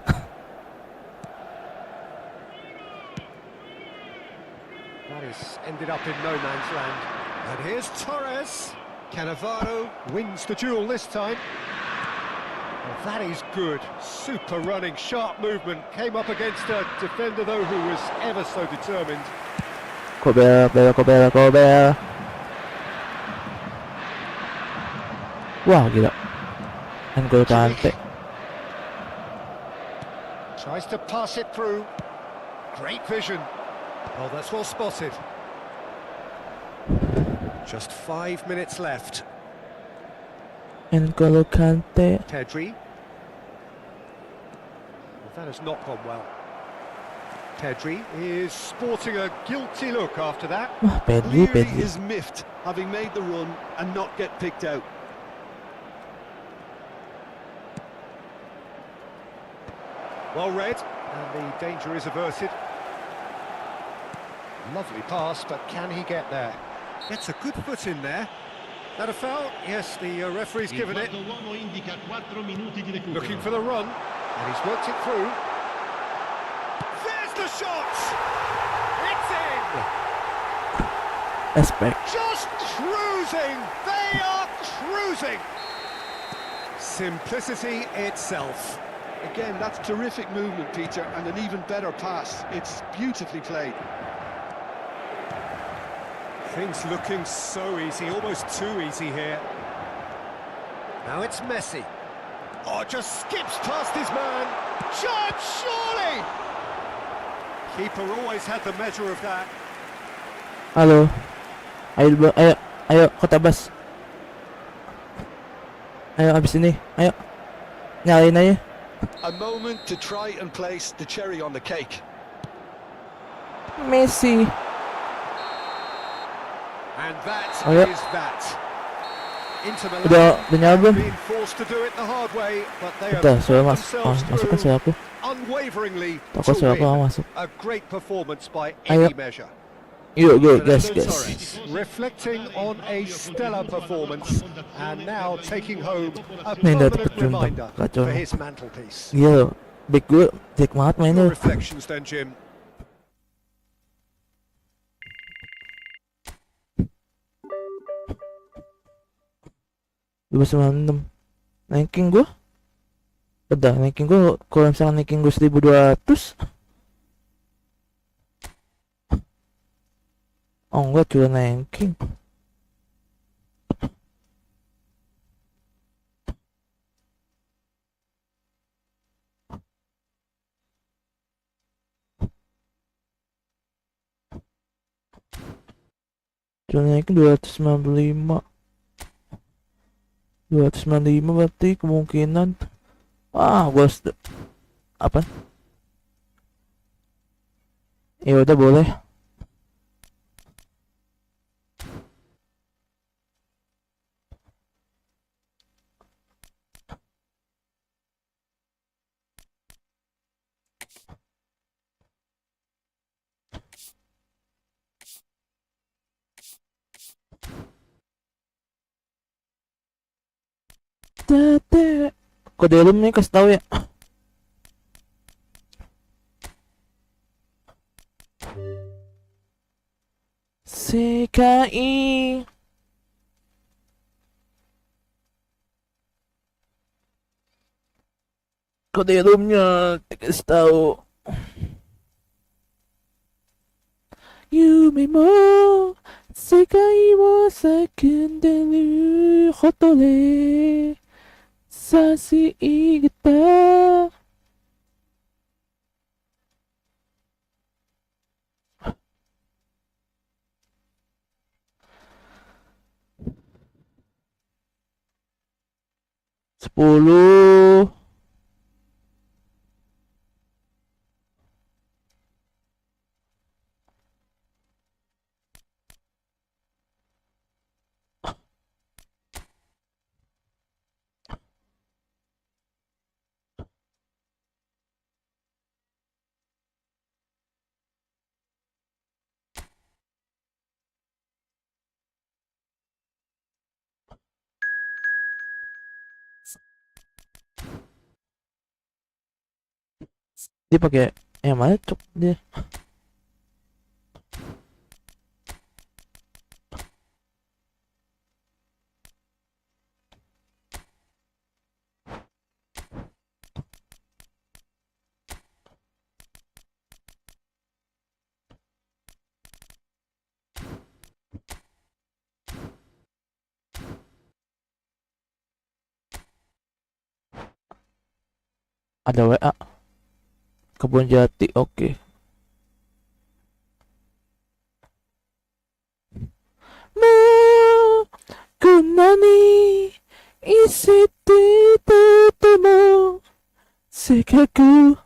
That has ended up in no man's land. And here's Torres. Cannavaro wins the duel this time. Well, that is good. Super running, sharp movement. Came up against a defender, though, who was ever so determined. Kobel. Wah, gila. N'Golo Kante. Tries to pass it through. Great vision. Oh, that's well spotted. Just 5 minutes left. N'Golo Kante. Pedri. Well, that has not gone well. Pedri is sporting a guilty look after that. Wah, Pedri. Clearly is miffed, having made the run and not get picked out. Well read, and the danger is averted. Lovely pass, but can he get there? Gets a good foot in there. That a foul? Yes, the referee's given it. Looking for the run, and he's worked it through. There's the shot! It's in! Spek. Just cruising! They are cruising! Simplicity itself. Again, that's terrific movement, Peter, and an even better pass. It's beautifully played. Things looking so easy, almost too easy here. Now it's Messi. Oh, just skips past his man. Chance, surely! Keeper always had the measure of that. Halo. Ayo, ketabas. Ayo, abis ini. Ayo. Nyalain aja. A moment to try and place the cherry on the cake. Messi. And that Oh, yeah. is that. Inter Udah nyala belum? being forced to do it the hard way, but they Udah, have sudah put masuk. Oh, themselves masuk kan through sudah aku. unwaveringly Takut to sudah aku win. masuk. A great performance by Ayo. any measure. Yuk, gas. Reflecting on a stellar performance and now taking home a Main dah permanent dapat jumpa. reminder Kacau. for his mantelpiece. Iya, back gue jelek banget Your mainnya. reflections then, Jim. Ranking gue udah, ranking gue kalau misalkan ranking gue 1200. Oh enggak, cuma ranking. Cuma ranking 295. 295 berarti kemungkinan gue apa? Ya udah boleh. Tete. Kode helm nih kasih tahu ya. Sekai. Kode helmnya kasih tahu. Yume mo sekai wo sekenderu hotore sasi igata. Sepuluh. Dia pakai yang mana cok dia? Ada WA. Kebun Jati, oke. Ma, kunani isete totemo sekaku.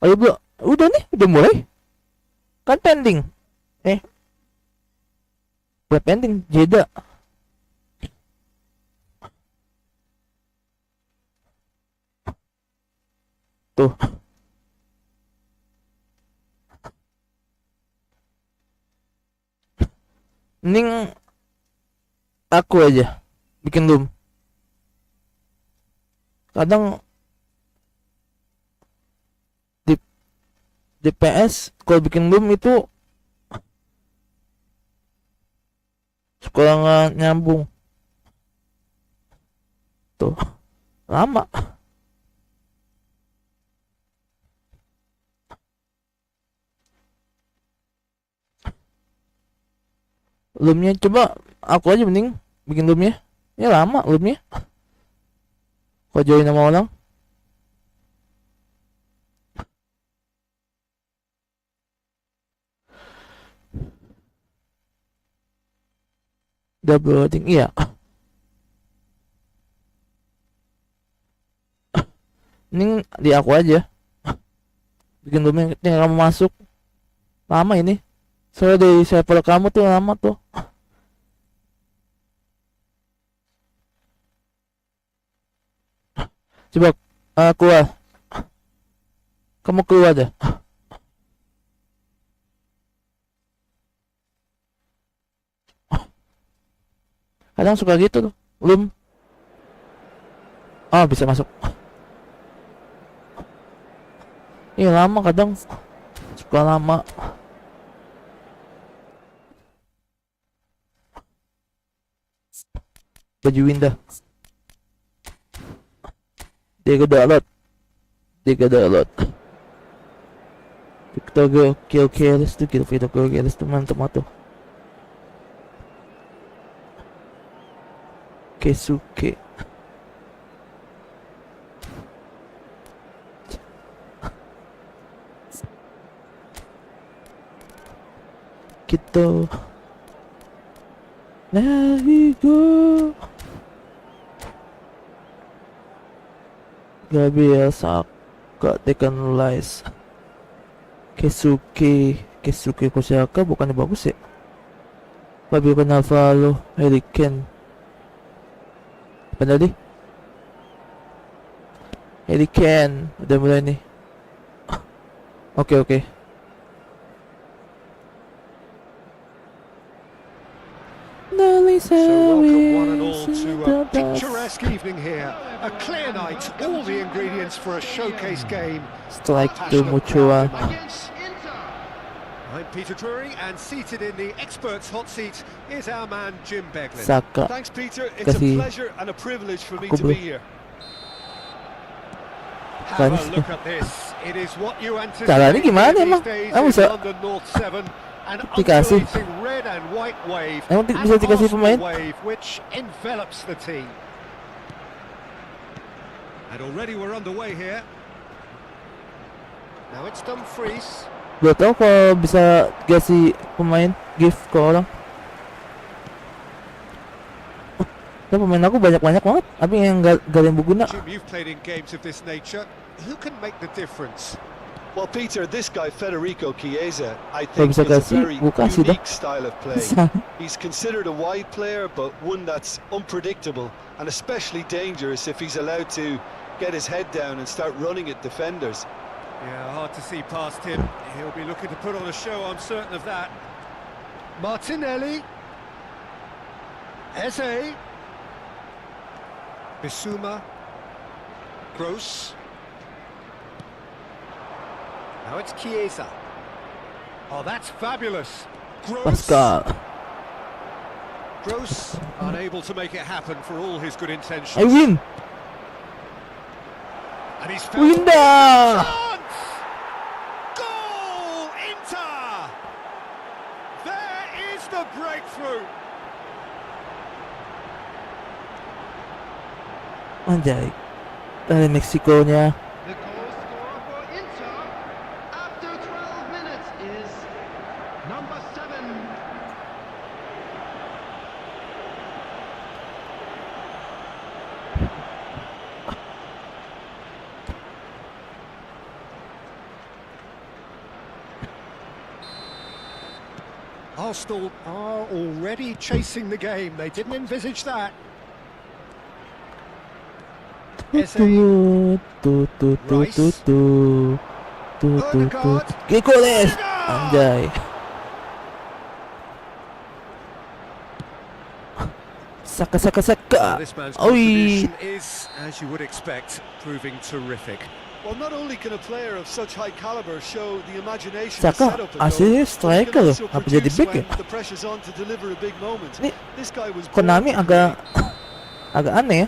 Ayo bro, udah nih, udah mulai. Kan pending. Buat pending, jeda. Tuh. Mending aku aja bikin loom. Kadang di PS kalau bikin loom itu suka nggak nyambung. Tuh, lama. Loomnya coba aku aja mending bikin loomnya. Ya lama loomnya. Kau join sama orang. Double loading, iya. Mending di aku aja bikin loomnya, tinggal kamu masuk. Lama ini. Soalnya dari server kamu tuh lama tuh. Coba keluar. Kamu keluar deh. Kadang suka gitu tuh. Belum. Oh, bisa masuk. Iya lama kadang. Suka lama. Baju Winda. Diego Dalot. Victor Gyokeres tuh gitu, Victor Gyokeres tuh mantap tuh. Keisuke. Gitu. There we go. Gabriel Saka taken lies. Keisuke Kosaka bukannya bagus ya? Fabio Cannavaro, Harry Kane. Apa tadi? Harry Kane udah mulai nih. Oke. So welcome one and all to a picturesque evening here. A clear night, all the ingredients for a showcase game. Strike to Mutua. I'm Peter Drury, and seated in the experts' hot seat is our man Jim Beglin. Saka. Thanks, Peter. It's a pleasure and a privilege for me to be here. Have a look at this. It is what you Caranya anticipate gimana these emang? days Emang in bisa London North 7. An dikasih? undulating red and white wave. Emang An bisa dikasih Arsenal pemain? wave which envelops the team. And already we're underway here. Now it's Dumfries. Gak tau kalau bisa kasih pemain gift ke orang. Ya pemain aku banyak banget, tapi yang gak ada yang berguna. Jim, you've played in games of this nature. Who can make the difference? Well, Peter, this guy Federico Chiesa, I think, bisa is a kasih, very kasih unique style of play. Bisa. He's considered a wide player, but one that's unpredictable and especially dangerous if he's allowed to get his head down and start running at defenders. Yeah, hard to see past him. He'll be looking to put on a show, I'm certain of that. Martinelli. Eze. Bissouma. Gross. Now it's Chiesa. Oh, that's fabulous. Gross. Pascal. Gross unable to make it happen for all his good intentions. I win. And he's found Winda. chance! Goal! Inter! There is the breakthrough. Anjay. Dari Meksikonya. The goal scorer for Inter after 12 minutes is number 7. Arsenal are already chasing the game. They didn't envisage that. Gikoles. Anjay. Saka. This man's Oi. contribution is, as you would expect, proving terrific. Well, not only can a player of such high caliber show the imagination to Saka set up a aslinya goal, but he striker can loh. also Apa jadi produce back when ya? the pressure's on to deliver a big moment. Ini This guy was Konami born to agak aneh ya.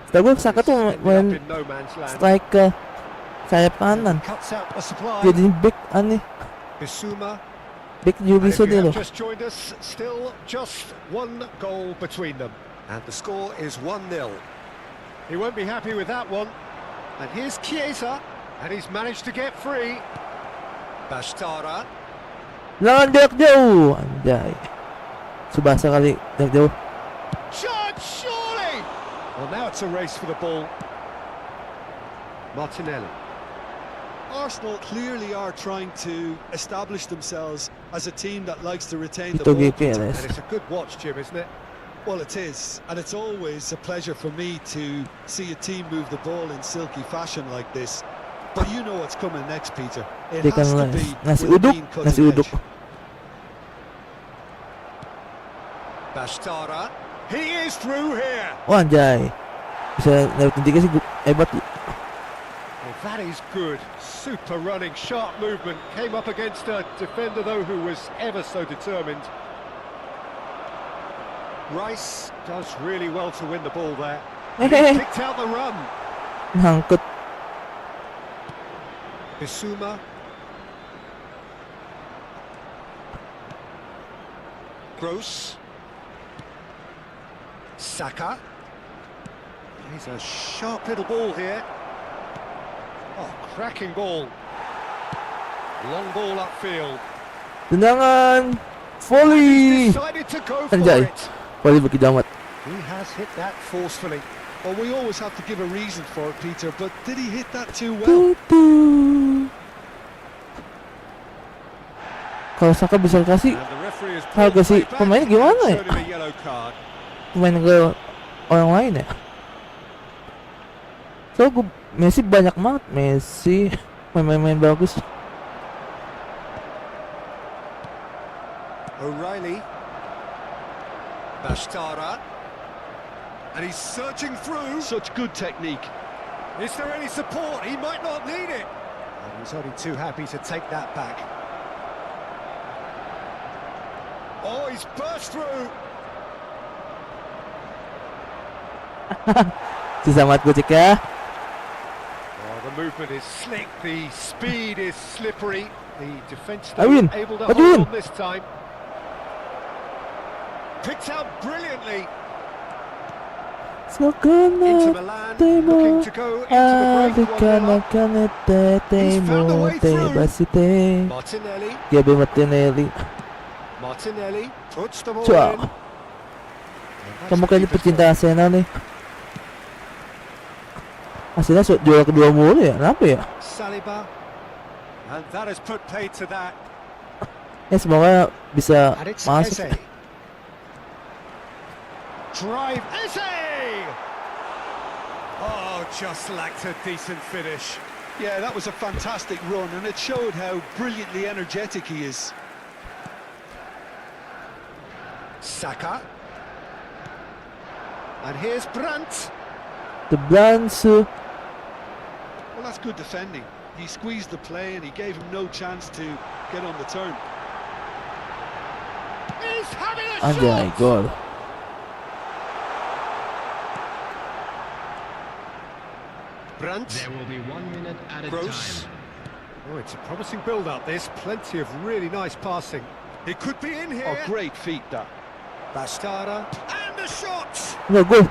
Setahu gue Saka tuh Ended up main in no man's land. striker sayap kanan. Cuts out the supply. Jadi back aneh. Bissouma. Back juga And bisa if you dia have loh. just joined us, still just one goal between them. And the score is 1-0. He won't be happy with that one. And here's Chiesa. And he's managed to get free. Bashtara. Lawan jarak jauh. Anjay. Subasa kali jarak jauh. Shot, surely! Well, now it's a race for the ball. Martinelli. Arsenal clearly are trying to establish themselves as a team that likes to retain the Itu ball. GPLS. And it's a good watch, Jim, isn't it? Well, it is, and it's always a pleasure for me to see a team move the ball in silky fashion like this. But you know what's coming next, Peter. It Dia has kan to be nasi with a uduk, mean nasi cutting uduk. edge. Bashtara. He is through here. Oh anjay. Bisa lewatin 3 sih hebat. Well, that is good. Super running, sharp movement. Came up against a defender, though, who was ever so determined. Rice does really well to win the ball there. He picked out the run. Nangkut. Bissouma. Gross. Saka. He's a sharp little ball here. Oh, cracking ball. Long ball upfield. Tendangan. Volley. Decided to go for Anjay. it. Volley berkidamat. He has hit that forcefully. Well, we always have to give a reason for it, Peter, but did he hit that too well? Tutu. Kalau Saka bisa kasih And the referee has harga pulled si the play back pemain gimana and ya? showed him a yellow card. Pemain ke orang lain ya. So Messi banyak banget, Messi main-main bagus. O'Reilly. Bashtara. And he's searching through. Such good technique. Is there any support? He might not need it. And he's only too happy to take that back. Oh, he's burst through. Selamat gue cek ya. Oh, the movement is slick. The speed is slippery. The defence Awin, able to Awin. hold on this time. Picked out brilliantly. Inter Sekarang Milan temo looking to go into the break. 1-0 up. He's found a way through. basite. Martinelli. Gabi Martinelli. Martinelli puts the ball Ciao. in. And that's Kamu the kayaknya keeper's pecinta goal. Arsenal nih. Arsenal juara kedua mulu ya, kenapa ya? Saliba. And that has put paid to that. Ya semoga bisa And it's masuk. Eze. Drive. Eze! Oh, just lacked a decent finish. Yeah, that was a fantastic run, and it showed how brilliantly energetic he is. Saka. And here's Brandt. The Blans. Well, that's good defending. He squeezed the play and he gave him no chance to get on the turn. He's having a Anjay, shot! gol. Brandt. There will be 1 minute at a Gross. time. Oh, it's a promising build-up. There's plenty of really nice passing. It could be in here. Oh, great feat that. Bastarda. And the shot! Enggak gol.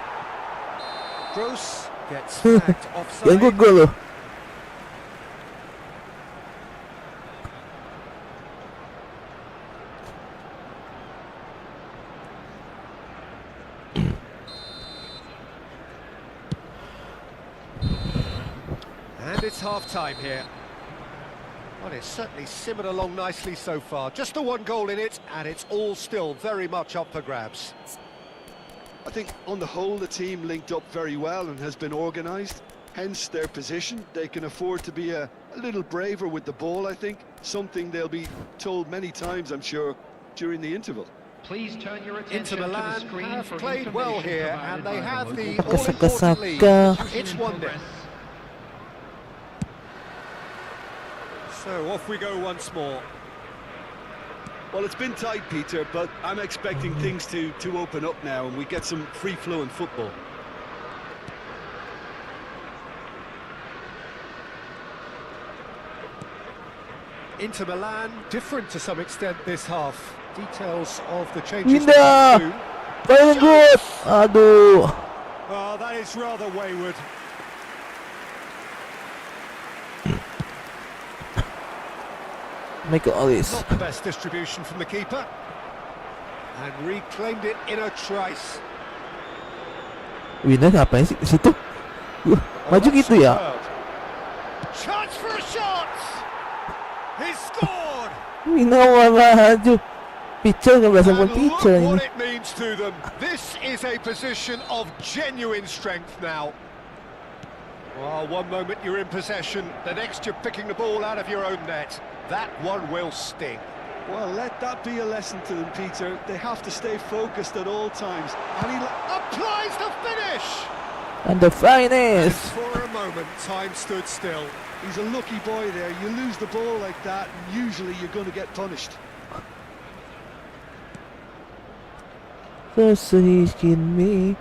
Gross gets flagged offside. Yang gol loh. And it's half-time here. Well, it's certainly simmered along nicely so far. Just the one goal in it, and it's all still very much up for grabs. I think on the whole the team linked up very well and has been organised, hence their position. They can afford to be a little braver with the ball, I think, something they'll be told many times, I'm sure, during the interval. Please turn your Inter attention to the Milan screen have for played well information here, provided and they by have the local all-important lead. Saka. It's 1-0. So off we go once more. Well, it's been tight, Peter, but I'm expecting things to open up now and we get some free-flowing football. Inter Milan, different to some extent this half. Details of the changes. Indah. soon. Paling good. Aduh. Oh, that is rather wayward. Make all this. Not the best distribution from the keeper. And reclaimed it in a trice. Winner ngapain sih di situ? Maju that's gitu ya. superb. Chance for a shot. He scored. Winner maju. Pitcher nggak biasa pun And pitcher look ini. what it means to them. This is a position of genuine strength now. Well, one moment you're in possession, the next you're picking the ball out of your own net. That one will sting. Well, let that be a lesson to them, Peter. They have to stay focused at all times. And he Applies the finish! And the And finest. for a moment, time stood still. he's a lucky boy there. You lose the ball like that, and usually you're going to get punished. Terus me.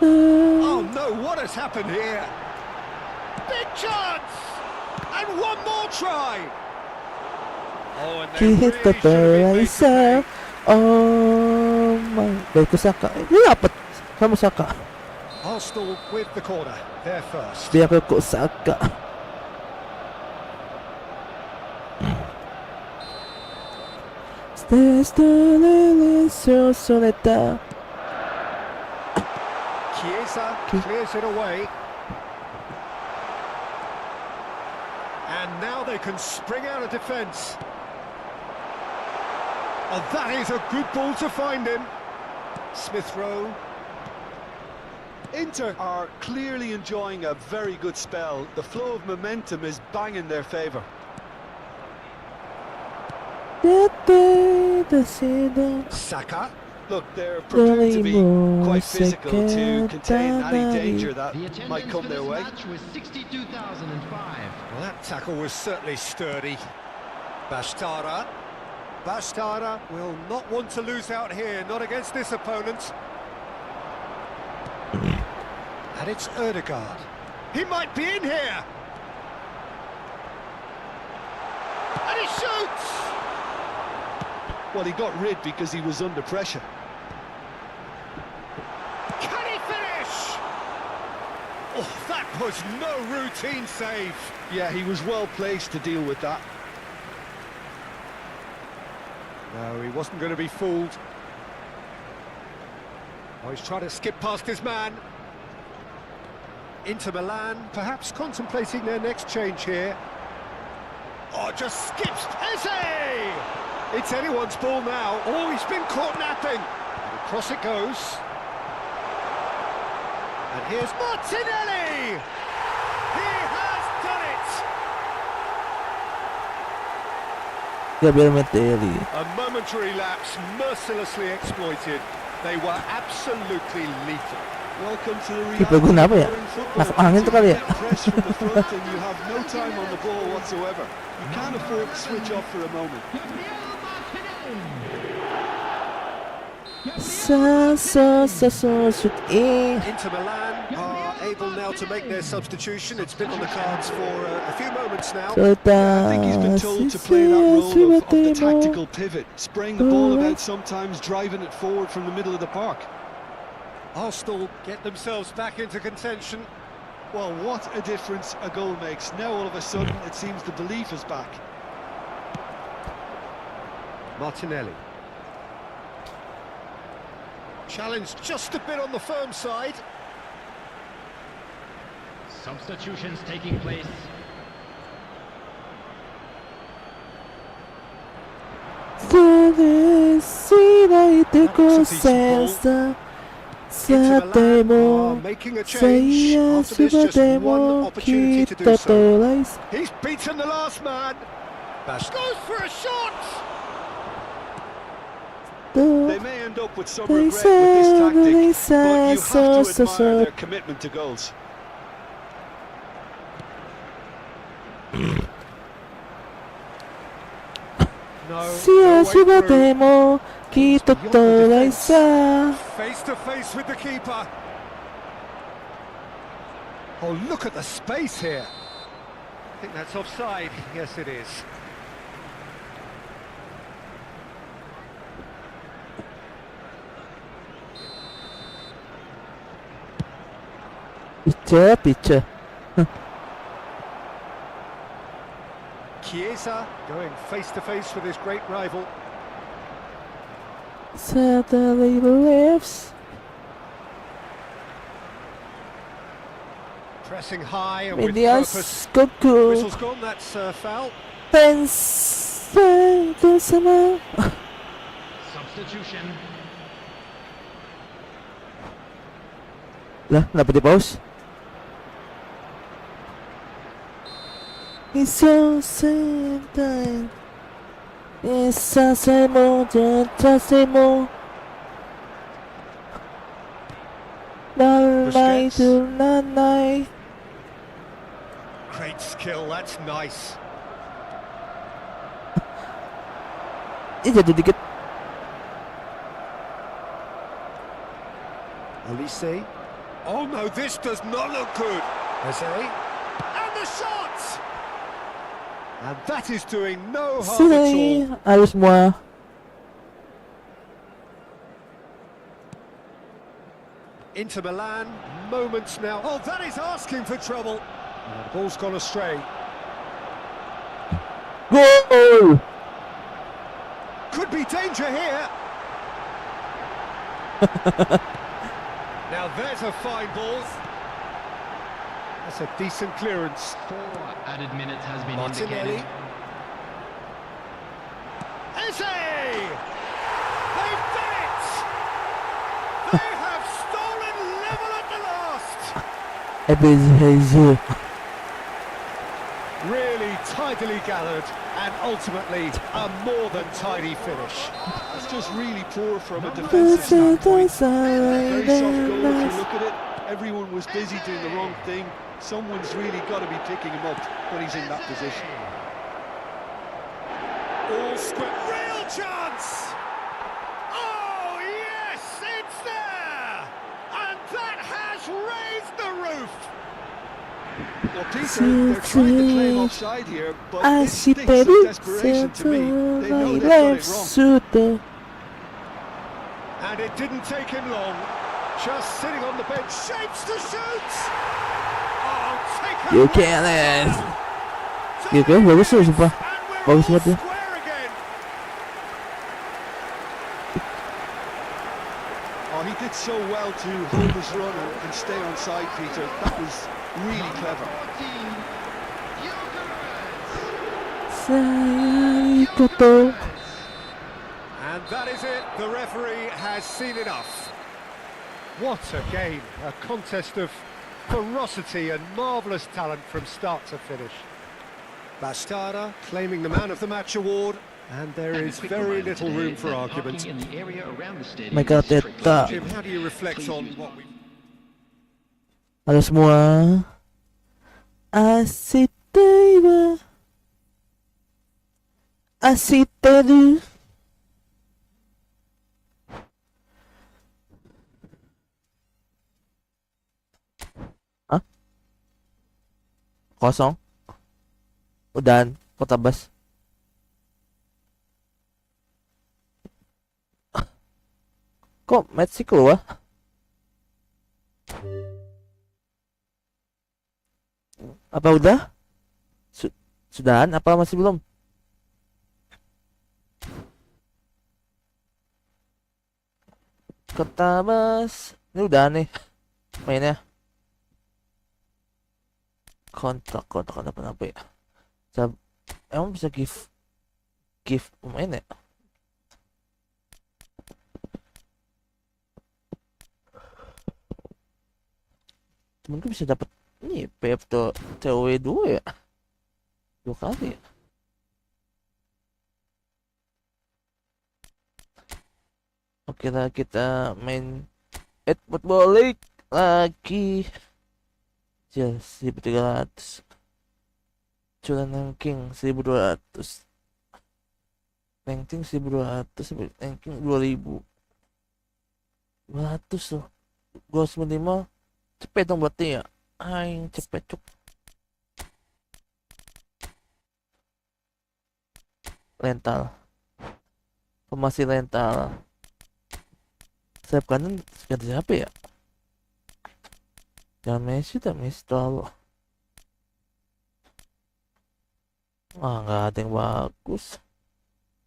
Oh no, what has happened here? Big chance! And one more try! Oh, and they really Kita should have been made to terasa. pay. Oh my. Baik ko Saka. Ini dapat sama Saka. Arsenal with the corner, they're first. Biar ko Saka. Soleta. Chiesa clears it away. And now they can spring out of defence. Oh, that is a good ball to find him. Smith Rowe. Inter are clearly enjoying a very good spell. The flow of momentum is bang in their favour. Saka. Look, they're prepared to be quite physical to contain any danger that The attendance might come for their this way. match was 62,005. Well, that tackle was certainly sturdy. Bastara. Bastara will not want to lose out here, not against this opponent. And it's Ødegaard. He might be in here. And he shoots! Well, he got rid because he was under pressure. Can he finish? Oh, that was no routine save. Yeah, he was well placed to deal with that. No, he wasn't going to be fooled. Oh, he's trying to skip past his man. Inter Milan, perhaps contemplating their next change here. Oh, just skips Messi! It's anyone's ball now. Oh, he's been caught napping. And across it goes. And here's Martinelli! He has done it! Gabriel Martinelli. A momentary lapse mercilessly exploited. They were absolutely lethal. Welcome to the Keeper gue kenapa ya? modern football. Nak angin tuh kali ya? You get press from the front and you have no time on the ball whatsoever. You can't afford to switch off for a moment. Shoot in. Inter Milan are able now to make their substitution. It's been on the cards for a few moments now. I think he's been told to play that role of the tactical pivot, spraying the ball about sometimes, driving it forward from the middle of the park. Arsenal get themselves back into contention. Well, what a difference a goal makes. Now all of a sudden it seems the belief is back. Martinelli. Challenged just a bit on the firm side. Substitutions taking place. Inter Milan are making a change after there's just one opportunity to do so. He's beaten the last man. Bash goes for a shot. They may end up with some regret with this tactic, but you have to admire their commitment to goals. No face to face with the keeper. Oh, look at the space here. I think that's offside. Yes, it is. Picture. Chiesa going face to face with his great rival. Suddenly lifts. Pressing high and with Medias purpose. Goku. Whistle's gone, that's foul. Pensando sama. Substitution. Lah, dapat di pause. It's so simple. It's so simple, just simple. Nanay to nanay. Great skill, that's nice. Ini jatuh dikit. Elise. Oh no, this does not look good. Jose. shot! And that is doing no harm at all. Say, halo semua. Inter Milan, moments now. Oh, that is asking for trouble. And the ball's gone astray. Goal! Could be danger here. Now there's a fine ball. That's a decent clearance. 4 added minutes has been Martinelli. indicated. Eze! They've done it! They have stolen level at the last! Really tidily gathered and ultimately a more than tidy finish. It's just really poor from a defensive standpoint. Very soft goal if you look at it. Everyone was busy doing the wrong thing. Someone's really got to be picking him up when he's in that position. All square. Real chance! Oh, yes, it's there! And that has raised the roof! Well, Peter, they're trying to claim offside here, but this stinks of desperation to me. They know they've got it wrong. And it didn't take him long. Just sitting on the bench, shapes to shoot! Oh, take a You look can at it. that. You can, bagus tuh, sumpah. And we're Bagus all banget ya. square again. Oh, he did so well to hold his run and stay on side, Peter. That was really clever. 14, Saya ikut. And that is it. The referee has seen enough. What a game. A contest of ferocity and marvellous talent from start to finish. Bastarda claiming the Man of the Match award, and there is very little room for argument. in the area around the stadium Michael is strictly Arteta. Jim, how do you reflect on what we... Halo semua. Asik tiba. Asik tiba. Hah? Kosong. Udahan, kota bas. Kok Messi keluar? Apa udah? Sudahan? Apa masih belum? Kota bas. Ini udah nih mainnya. Kontak apa ya? Emang bisa gift pemain ya? Mungkin bisa dapat ini PF TOW 2 ya? 2 kali ya? Oke lah, kita main eFootball League lagi. Chelsea 1300, Curan ranking 1200, ranking 1200, ranking 2200 loh. Gol 95 cepet dong berarti ya. Aing cepet cuk. Rental, formasi rental. Sayap kanan ganti siapa ya? Jangan Messi, tak Messi terlalu. Ah, nggak ada yang bagus.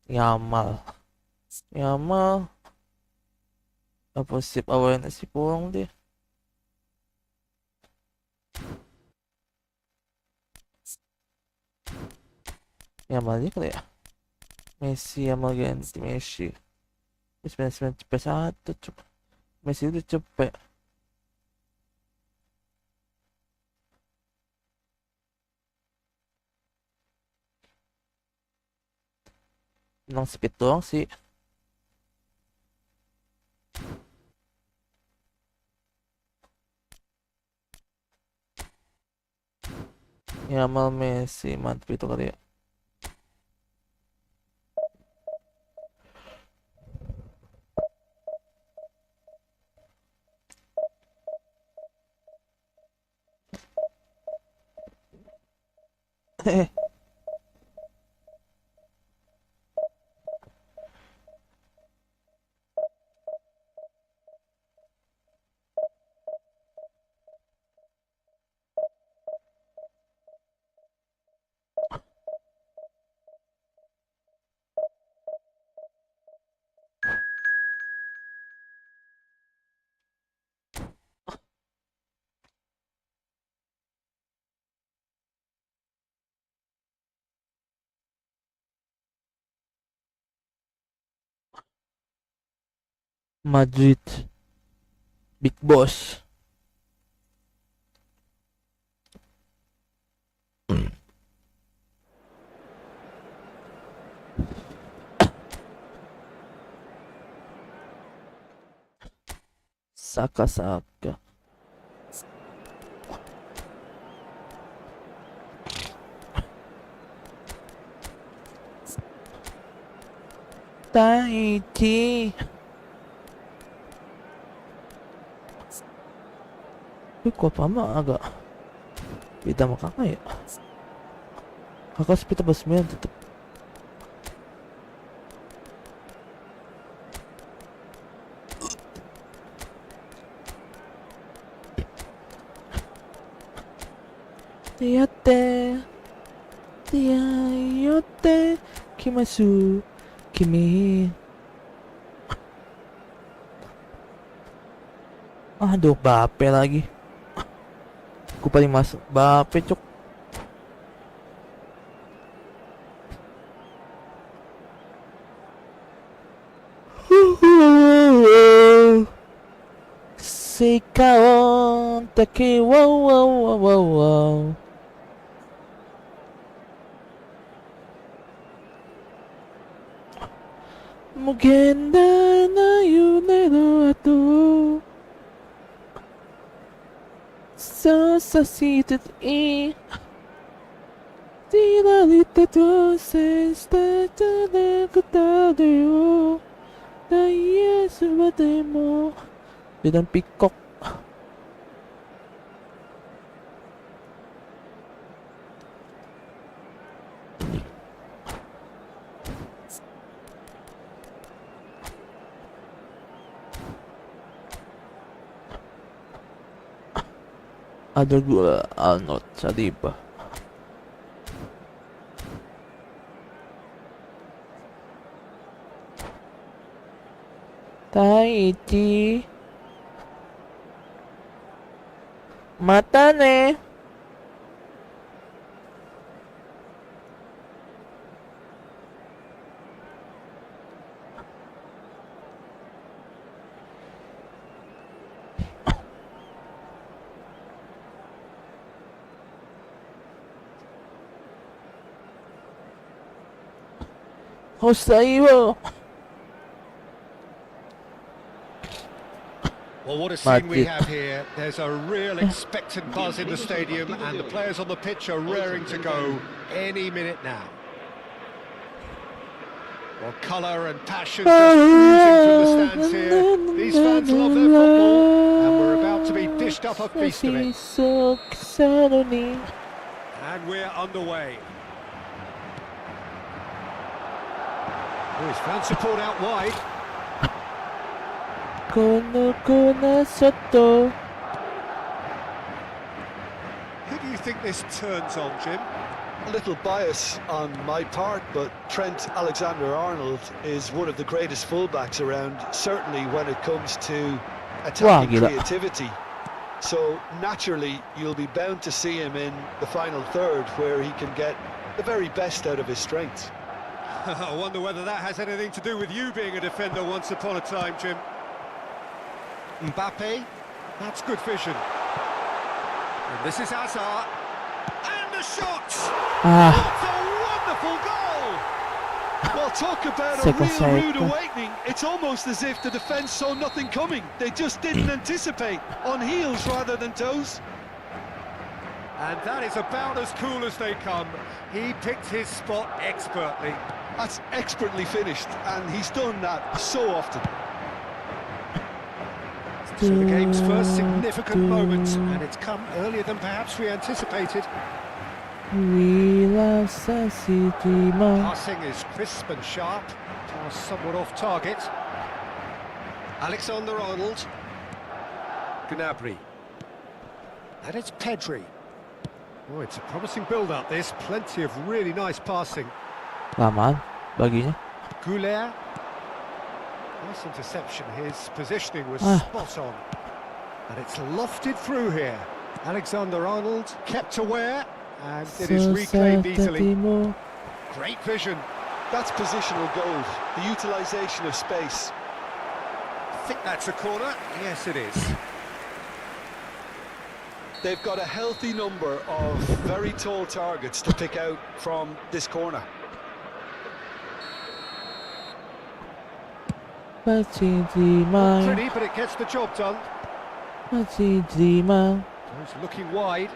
Yamal apa sip awareness sih pulang dia. Yamal aja kali ya. Messi, Yamal ganti Messi. 99 cepet satu cuk. Messi udah cepet. Menang speed doang sih. Yamal Messi mantap itu kali ya. Madrid. Big Boss. Saka. Tahiti. Kok apa agak beda sama kakak ya? Kakak speed 9 tetep. Tiyote kimasu kimi. Aduh, Bape lagi. Aku paling masuk Bape, cok. Seikaon take wow. Mugenda na yume no ato. So seated in Dinalita doses de kutayo Daya subade mo Bidang pikok. Ada gula Arnold Saliba. Tahiti. Mata ne. Hosaiwo. Well, what a scene we have here. There's a real expectant buzz in the stadium, and the players on the pitch are raring to go any minute now. Well, colour and passion just oozing from the stands here. These fans love their football, and we're about to be dished up a feast of it. And we're underway. His fan support out wide. Soto. Who do you think this turns on, Jim? A little bias on my part, but Trent Alexander-Arnold is one of the greatest fullbacks around, certainly when it comes to attacking creativity. So naturally, you'll be bound to see him in the final third, where he can get the very best out of his strengths. I wonder whether that has anything to do with you being a defender once upon a time, Jim. Mbappe, that's good vision. And this is Hazard. And the shot! It's a wonderful goal! Well, talk about a real rude awakening. It's almost as if the defence saw nothing coming. They just didn't anticipate, on heels rather than toes. And that is about as cool as they come. He picked his spot expertly. That's expertly finished, and he's done that so often. So the game's first significant moment, and it's come earlier than perhaps we anticipated. Relaxasi terima. Passing is crisp and sharp. Pass somewhat off target. Alexander-Arnold. Gnabry. And it's Pedri. Oh, it's a promising build-up, this. Plenty of really nice passing. Lamaan baginya. Goulet. Nice interception. His positioning was spot on. And it's lofted through here. Alexander-Arnold kept aware, and it is reclaimed easily. Great vision. That's positional gold, the utilisation of space. I think that's a corner. Yes, it is. They've got a healthy number of very tall targets to pick out from this corner. Masih terima. Pretty, but it gets the job done. Masih terima. He's looking wide.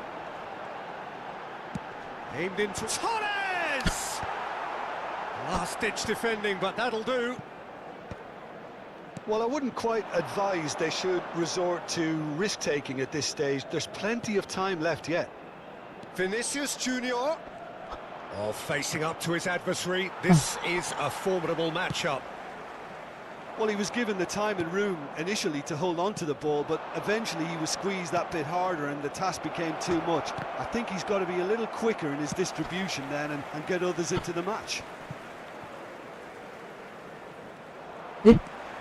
Aimed into Torres! Last-ditch defending, but that'll do. Well, I wouldn't quite advise they should resort to risk-taking at this stage. There's plenty of time left yet. Vinicius Junior. Oh, facing up to his adversary. This is a formidable matchup. Well, he was given the time and room initially to hold on to the ball, but eventually he was squeezed that bit harder and the task became too much. I think he's got to be a little quicker in his distribution then and get others into the match.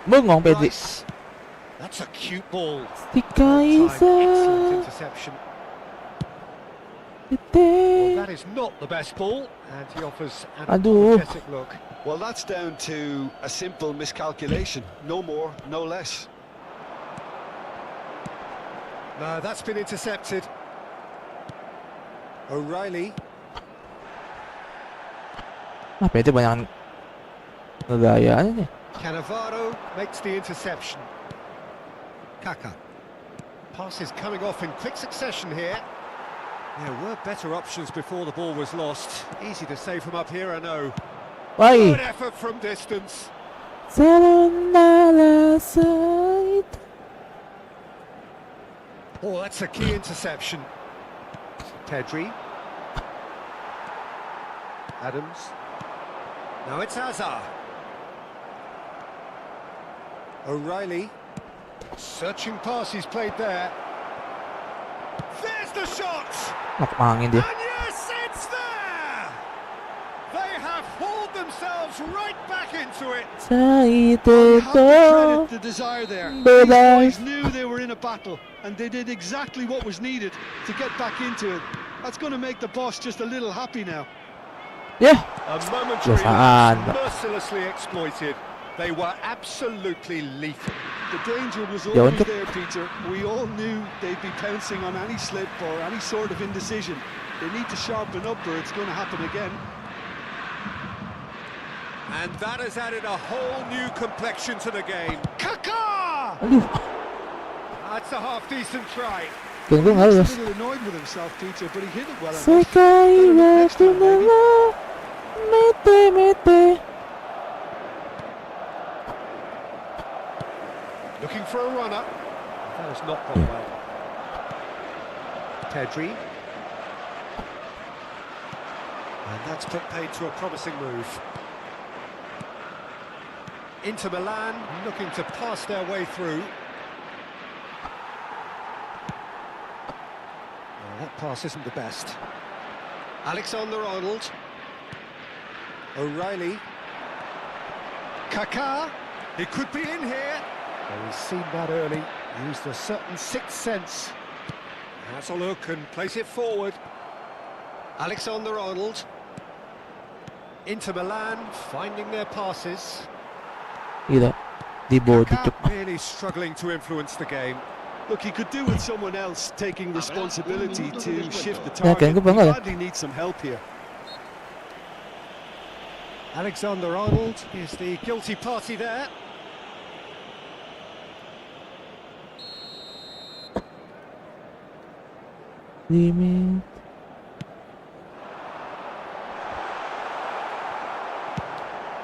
Bengong Pedri. Nice. That's a cute ball. Jika Excellent interception. Well, that is not the best ball, and he offers an apologetic look. Well, that's down to a simple miscalculation. No more, no less. No, that's been intercepted. O'Reilly. Pedri banyak ngegayanya nih. Cannavaro makes the interception. Kaka. Passes coming off in quick succession here. There were better options before the ball was lost. Easy to say from up here, I know. Why? Good effort from distance. Oh, that's a key interception. Pedri. Adams. Now it's Hazard. O'Reilly. Searching pass he's played there. There's the shot! Angin dia. And yes, it's there! They have hauled themselves right back into it. You have to credit the desire there. These boys knew they were in a battle, and they did exactly what was needed to get back into it. That's going to make the boss just a little happy now. Yeah. A momentary lapse mercilessly exploited. They were absolutely lethal. The danger was always there, Peter. We all knew they'd be pouncing on any slip or any sort of indecision. They need to sharpen up or it's going to happen again. And that has added a whole new complexion to the game. Kaká! That's a half-decent try. He's a little annoyed with himself, Peter, but he hit it well enough. Looking for a runner. That has not gone well. Pedri. And that's put paid to a promising move. Inter Milan looking to pass their way through. Well, that pass isn't the best. Alexander-Arnold. O'Reilly. Kaká. He could be in here. Well, he's seen that early. Used a certain sixth sense. Has a look and plays it forward. Alexander-Arnold. Inter Milan finding their passes. Kaká really struggling to influence the game. Look, he could do with someone else taking responsibility to shift the target. He badly needs some help here. Alexander-Arnold is the guilty party there.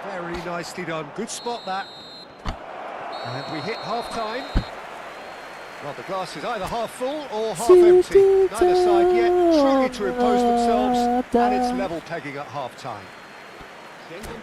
Very nicely done. Good spot that. And we hit half-time. Well, the glass is either half full or half empty. Neither side yet truly to impose themselves, and it's level pegging at half-time.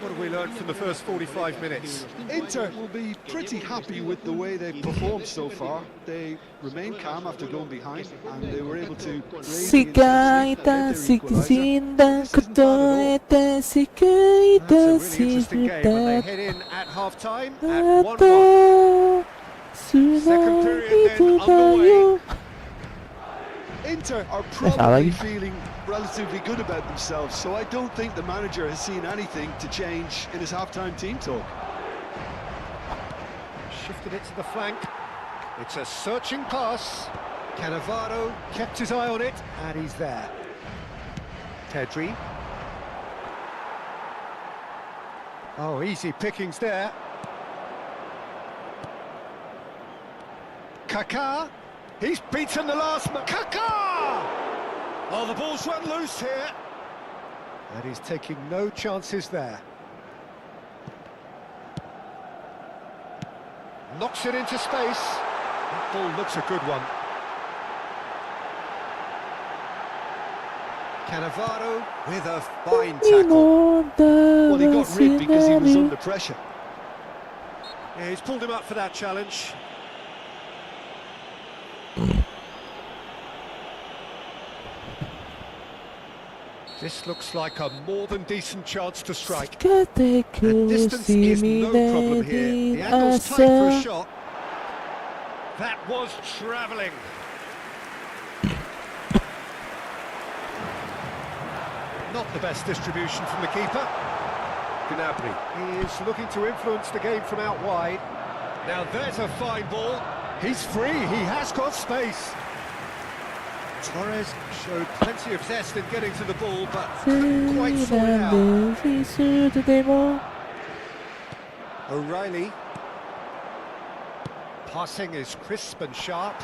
What have we learned from the first 45 minutes? Inter will be pretty happy with the way they've performed so far. They remained calm after going behind, and they were able to raise the intensity and get their equaliser. This isn't bad at all. That's a really interesting game, and they head in at half-time at 1-1. Second period then underway. Inter are salah probably lagi. feeling relatively good about themselves, so I don't think the manager has seen anything to change in his half-time team talk. Shifted it to the flank. It's a searching pass. Cannavaro kept his eye on it, and he's there. Pedri. Oh, easy pickings there. Kaká. He's beaten the last man. Kaká! Oh, the ball's run loose here. And he's taking no chances there. Knocks it into space. That ball looks a good one. Cannavaro with a fine tackle. Well, he got rigged because he was under pressure. Yeah, he's pulled him up for that challenge. This looks like a more than decent chance to strike. And distance is no problem here. The angle's tight for a shot. That was travelling. Not the best distribution from the keeper. Gnabry. He is looking to influence the game from out wide. Now there's a fine ball. He's free, he has got space. Torres showed plenty of zest in getting to the ball, but couldn't quite sort it out. O'Reilly. Passing is crisp and sharp.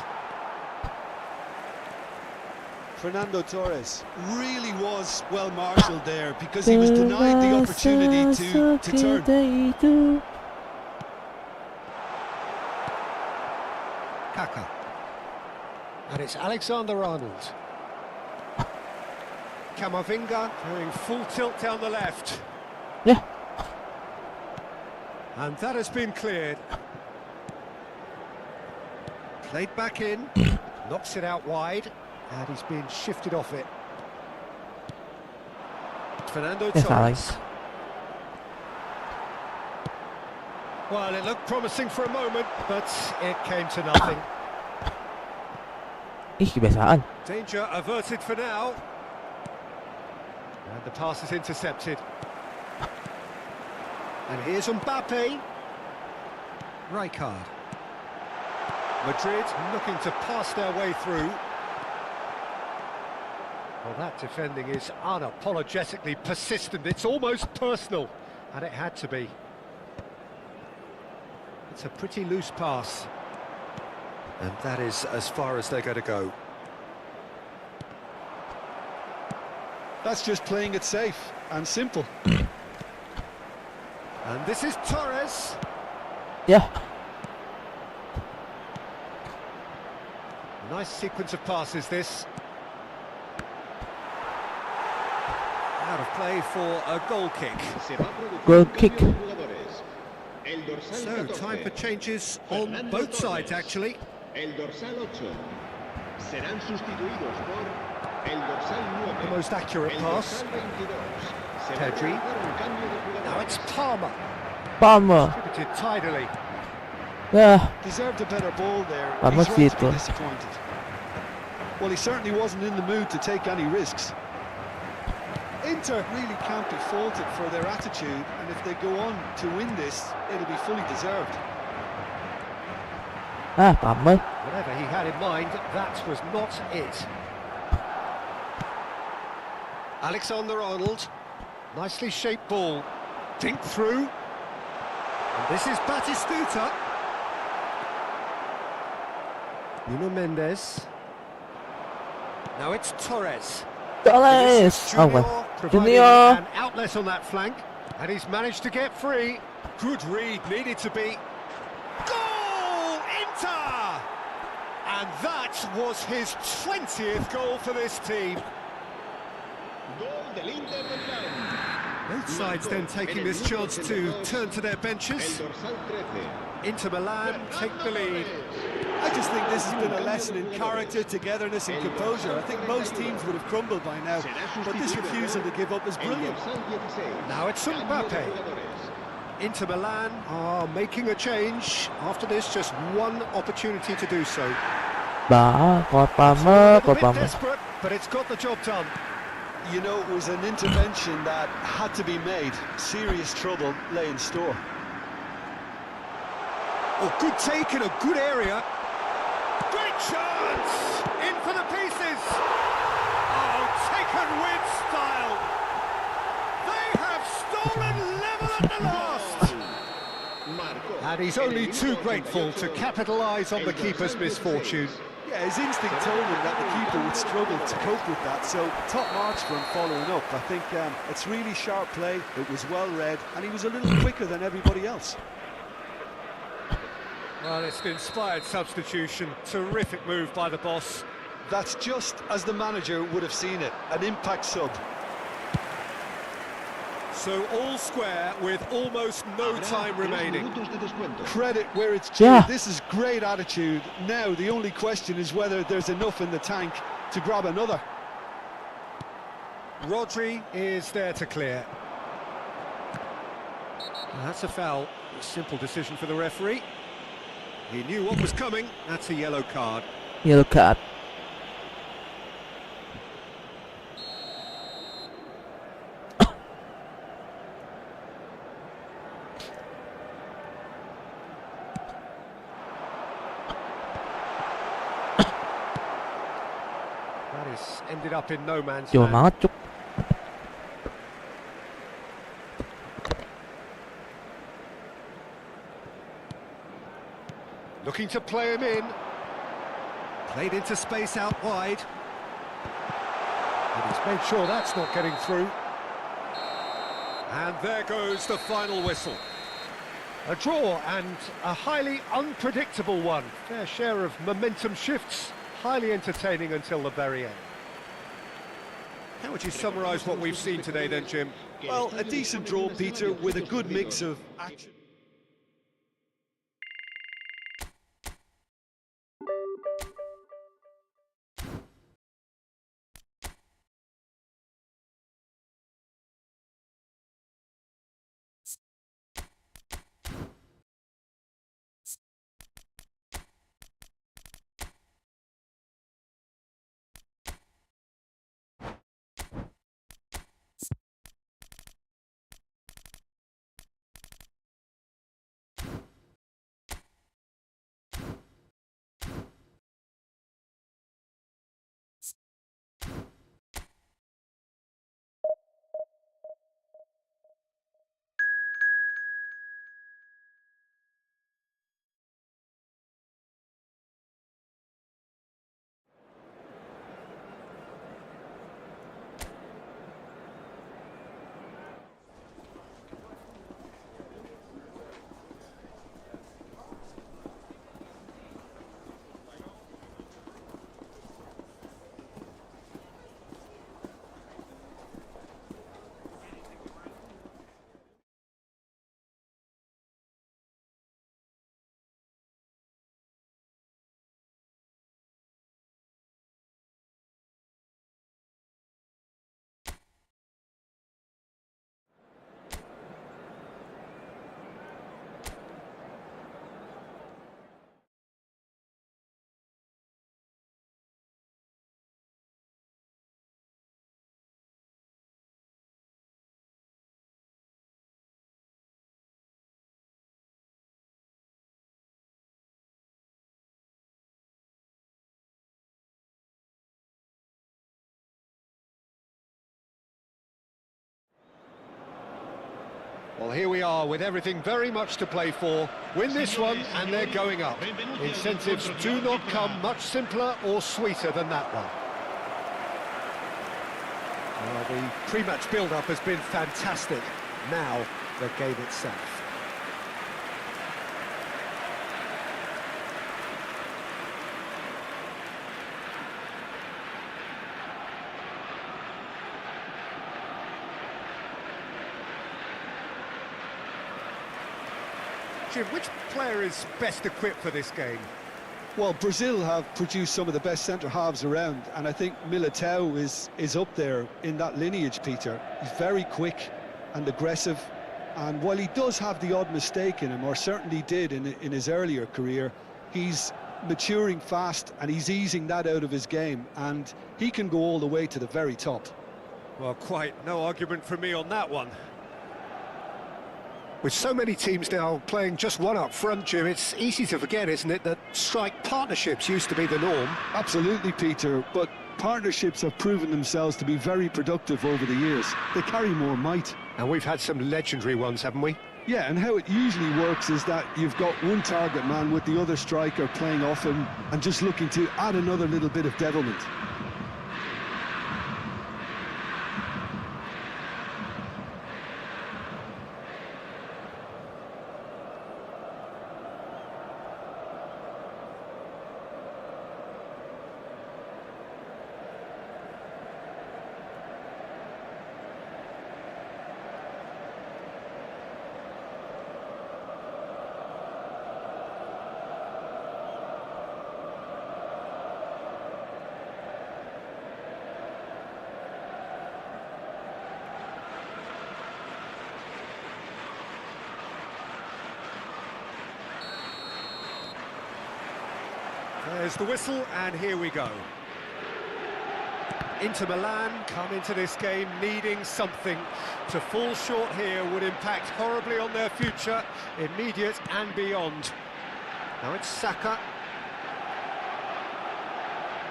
Fernando Torres really was well marshalled there because he was denied the opportunity to turn. Kaká. And it's Alexander-Arnold. Camavinga going full tilt down the left. Yeah. And that has been cleared. Played back in, knocks it out wide, and he's been shifted off it. Fernando Torres. Well, it looked promising for a moment, but it came to nothing. Ih, kebiasaan. Danger averted for now. And the pass is intercepted. And here's Mbappe. Rijkaard. Madrid looking to pass their way through. Well, that defending is unapologetically persistent. It's almost personal, and it had to be. It's a pretty loose pass. And that is as far as they're going to go. That's just playing it safe and simple. And this is Torres. Yeah. Nice sequence of passes, this. Out of play for a goal kick. Goal kick. So, time for changes on both sides, actually. El dorsal 8 serán sustituidos por el dorsal 9. The most accurate pass. Pedri. Now it's Palmer. Palmer. Distributed tidily. Yeah. Deserved a better ball there. Palmer He's right to be sito. disappointed. Well, he certainly wasn't in the mood to take any risks. Inter really can't be faulted for their attitude, and if they go on to win this, it'll be fully deserved. Ah, Palmer. Whatever he had in mind, that was not it. Alexander-Arnold. Nicely shaped ball. Dink through. And this is Batistuta. Nuno Mendes. Now it's Torres. Torres. Oh, well. Providing Junior. an outlet on that flank, and he's managed to get free. Good read, needed to be. Goal! Inter! And that was his 20th goal for this team. Both sides then taking this chance to turn to their benches. Inter Milan take the lead. I just think this has been a lesson in character, togetherness and composure. I think most teams would have crumbled by now, but this refusal to give up is brilliant. Now it's Mbappe. Inter Milan are making a change. After this, just one opportunity to do so. A bit desperate, but it's got the job done. You know, it was an intervention that had to be made. Serious trouble lay in store. Oh, good take in a good area. Great chance! In for the pieces! Oh, taken with style! They have stolen level at the last! And he's only too grateful to capitalise on the keeper's misfortune. Yeah, his instinct told him that the keeper would struggle to cope with that, so top marks for him following up. I think it's really sharp play, it was well read, and he was a little quicker than everybody else. Well, it's an inspired substitution. Terrific move by the boss. That's just as the manager would have seen it, an impact sub. So all square with almost no time remaining. Credit where it's due. Yeah. This is great attitude. Now the only question is whether there's enough in the tank to grab another. Rodri is there to clear. That's a foul. A simple decision for the referee. He knew what was coming. That's a yellow card. Yellow card. That is ended up in no man's Jauh land. banget, Cuk. Looking to play him in. Played into space out wide. And he's made sure that's not getting through. And there goes the final whistle. A draw and a highly unpredictable one. Fair share of momentum shifts. Highly entertaining until the very end. How would you summarise what we've seen today then, Jim? Well, a decent draw, Peter, with a good mix of action. Well, here we are with everything very much to play for. Win this one and they're going up. Incentives do not come much simpler or sweeter than that one. Well, the pre-match build-up has been fantastic. Now, the game itself. Jim, which player is best equipped for this game? Well, Brazil have produced some of the best centre-halves around, and I think Militao is up there in that lineage, Peter. He's very quick and aggressive, and while he does have the odd mistake in him, or certainly did in his earlier career, he's maturing fast and he's easing that out of his game, and he can go all the way to the very top. Well, quite no argument from me on that one. With so many teams now playing just one up front, Jim, it's easy to forget, isn't it, that strike partnerships used to be the norm? Absolutely, Peter, but partnerships have proven themselves to be very productive over the years. They carry more might. And we've had some legendary ones, haven't we? Yeah, and how it usually works is that you've got one target man with the other striker playing off him and just looking to add another little bit of devilment. There's the whistle, and here we go. Inter Milan come into this game needing something. To fall short here would impact horribly on their future, immediate and beyond. Now it's Saka.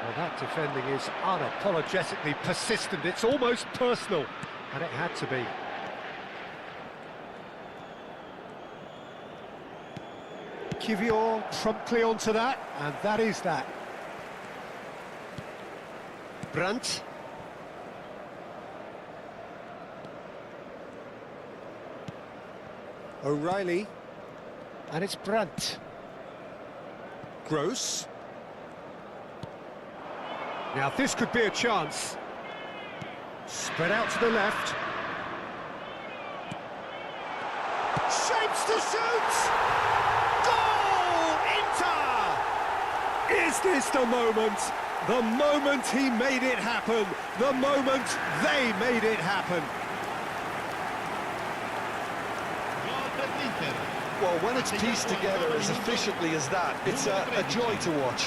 Well, that defending is unapologetically persistent. It's almost personal, and it had to be. Kivior promptly onto that, and that is that. Brandt. O'Reilly. And it's Brandt. Gross. Now this could be a chance. Spread out to the left. Shapes to shoot! Goal! Inter! Is this the moment? The moment he made it happen. The moment they made it happen. Well, when it's pieced together as efficiently as that, it's a joy to watch.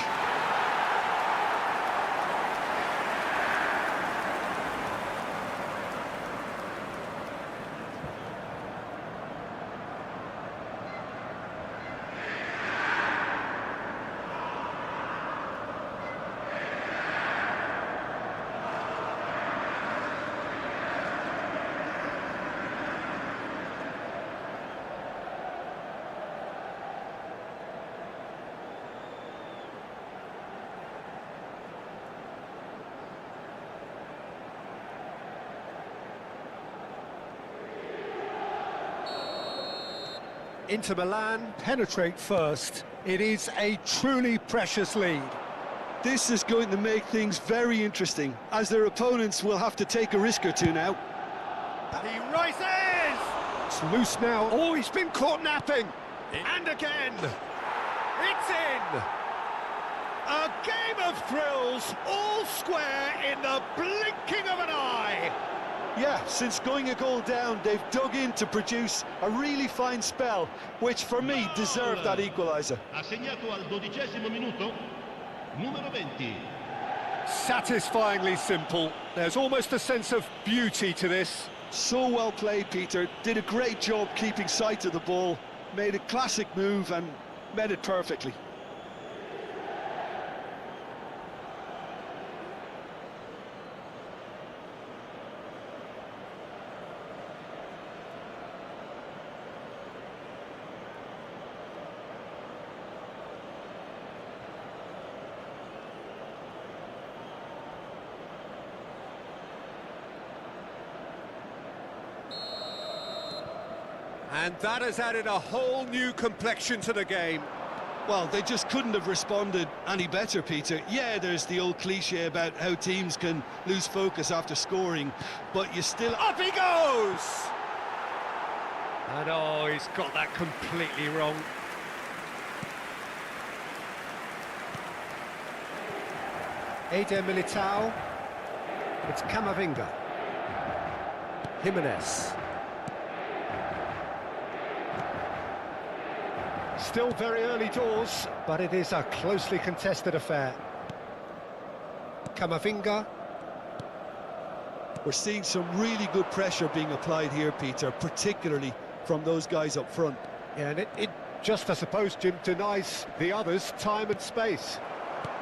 Inter Milan penetrate first. It is a truly precious lead. This is going to make things very interesting, as their opponents will have to take a risk or two now. He rises! It's loose now. Oh, he's been caught napping. And again. It's in. A game of thrills, all square in the blinking of an eye. Yeah, since going a goal down, they've dug in to produce a really fine spell, which for me deserved that equaliser. Assegnato al 12° minuto, numero 20. Satisfyingly simple. There's almost a sense of beauty to this. So well played, Peter. Did a great job keeping sight of the ball, made a classic move and met it perfectly. And that has added a whole new complexion to the game. Well, they just couldn't have responded any better, Peter. Yeah, there's the old cliche about how teams can lose focus after scoring, but you still... Up he goes! And oh, he's got that completely wrong. Eder Militao. It's Camavinga. Jimenez. Still very early doors, but it is a closely contested affair. Camavinga. We're seeing some really good pressure being applied here, Peter, particularly from those guys up front. Yeah, and it just, I suppose, Jim, denies the others time and space.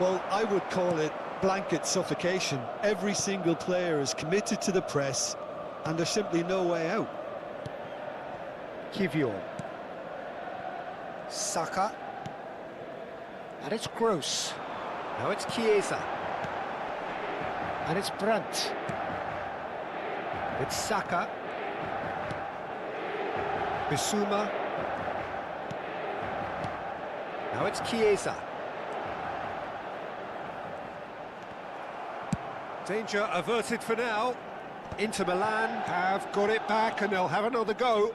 Well, I would call it blanket suffocation. Every single player is committed to the press, and there's simply no way out. Kivior. Saka. And it's Gross. Now it's Chiesa. And it's Brandt. It's Saka. Bissouma. Now it's Chiesa. Danger averted for now. Inter Milan have got it back and they'll have another go.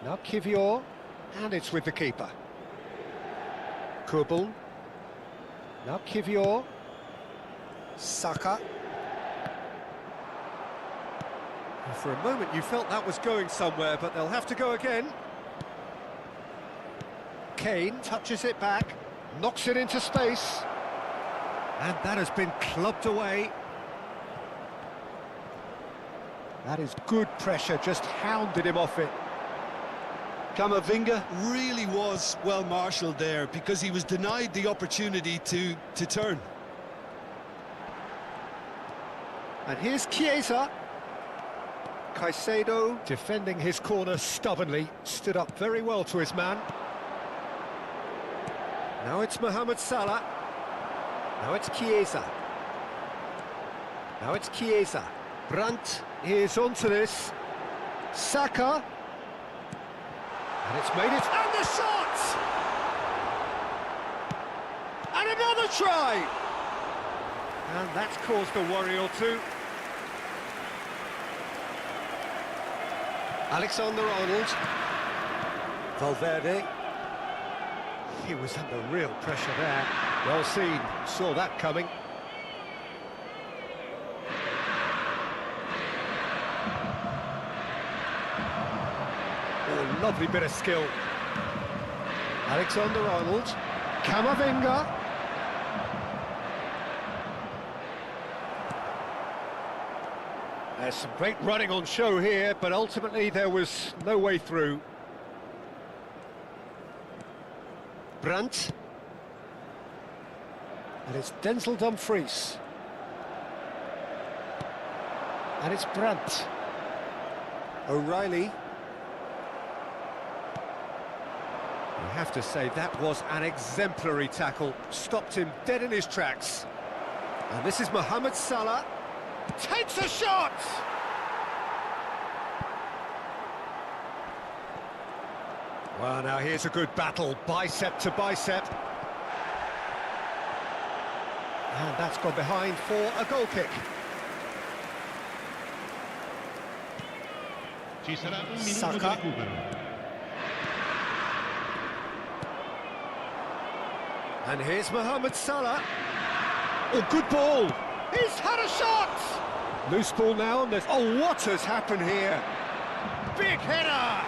Now Kivior. And it's with the keeper. Kubel. Now Kivior. Saka. And for a moment you felt that was going somewhere, but they'll have to go again. Kane touches it back, knocks it into space. And that has been clubbed away. That is good pressure, just hounded him off it. Camavinga really was well marshalled there because he was denied the opportunity to turn. And here's Chiesa. Caicedo defending his corner stubbornly, stood up very well to his man. Now it's Mohamed Salah. Now it's Chiesa. Now it's Chiesa. Brandt is onto this. Saka. And it's made it. And the shot! And another try! And that's caused a worry or two. Alexander-Arnold. Valverde. He was under real pressure there. Well seen, saw that coming. Oh, lovely bit of skill. Alexander-Arnold. Camavinga. There's some great running on show here, but ultimately there was no way through. Brandt. And it's Denzel Dumfries. And it's Brandt. O'Reilly. I have to say that was an exemplary tackle. Stopped him dead in his tracks. And this is Mohamed Salah. Takes a shot! Well, now here's a good battle, bicep to bicep. And that's gone behind for a goal kick. Ci sarà un minuto di Saka. recupero. And here's Mohamed Salah. Oh, good ball! He's had a shot! Loose ball now, and there's... Oh, what has happened here? Big header!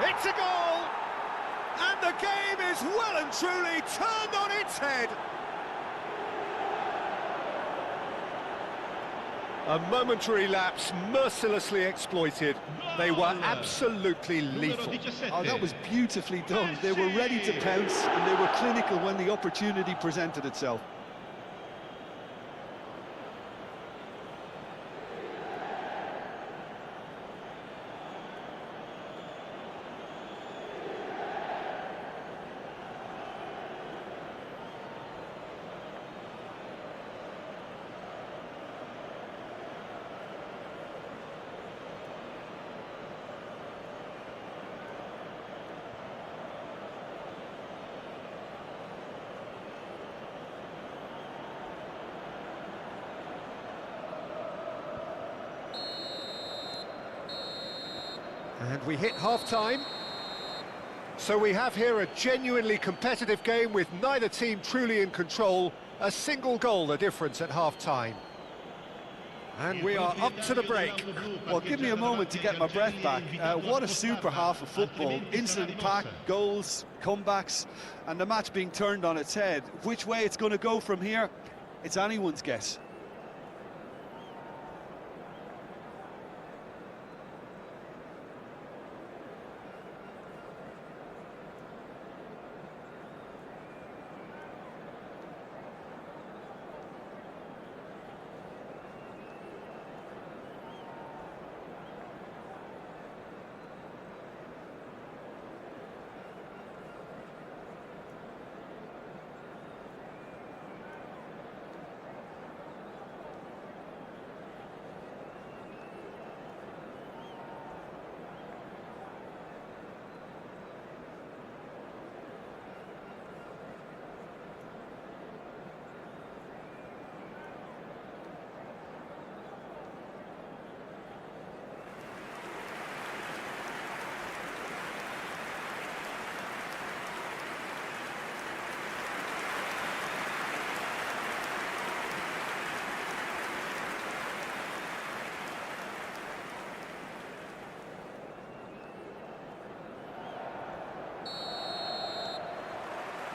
It's a goal! And the game is well and truly turned on its head! A momentary lapse, mercilessly exploited. They were absolutely lethal. Oh, that was beautifully done. They were ready to pounce, and they were clinical when the opportunity presented itself. And we hit half-time. So we have here a genuinely competitive game with neither team truly in control. A single goal the difference at half-time. And we are up to the break. Well, give me a moment to get my breath back. What a super half of football. Instant pack, goals, comebacks, and the match being turned on its head. Which way it's going to go from here, it's anyone's guess.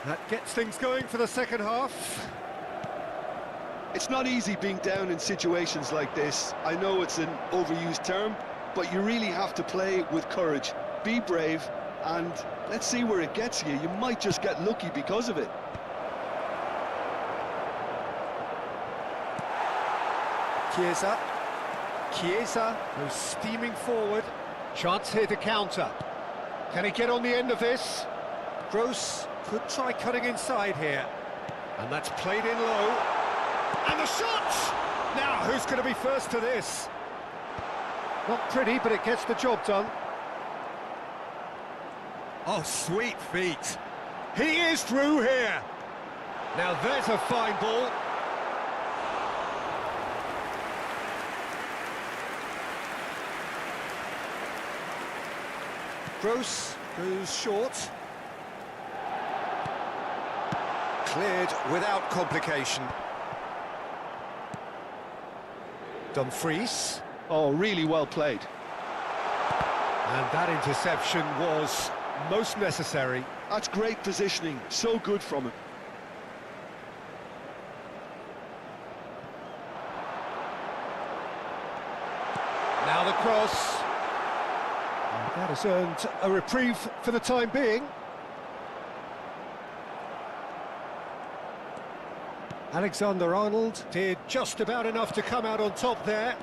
That gets things going for the second half. It's not easy being down in situations like this. I know it's an overused term, but you really have to play with courage. Be brave, and let's see where it gets you. You might just get lucky because of it. Chiesa goes steaming forward. Chance here to counter. Can he get on the end of this? Gross could try cutting inside here. And that's played in low. And the shot! Now, who's going to be first to this? Not pretty, but it gets the job done. Oh, sweet feet. He is through here. Now, there's a fine ball. Gross goes short. Cleared without complication. Dumfries. Oh, really well played. And that interception was most necessary. That's great positioning, so good from him. Now the cross. And that has earned a reprieve for the time being. Alexander-Arnold did just about enough to come out on top there.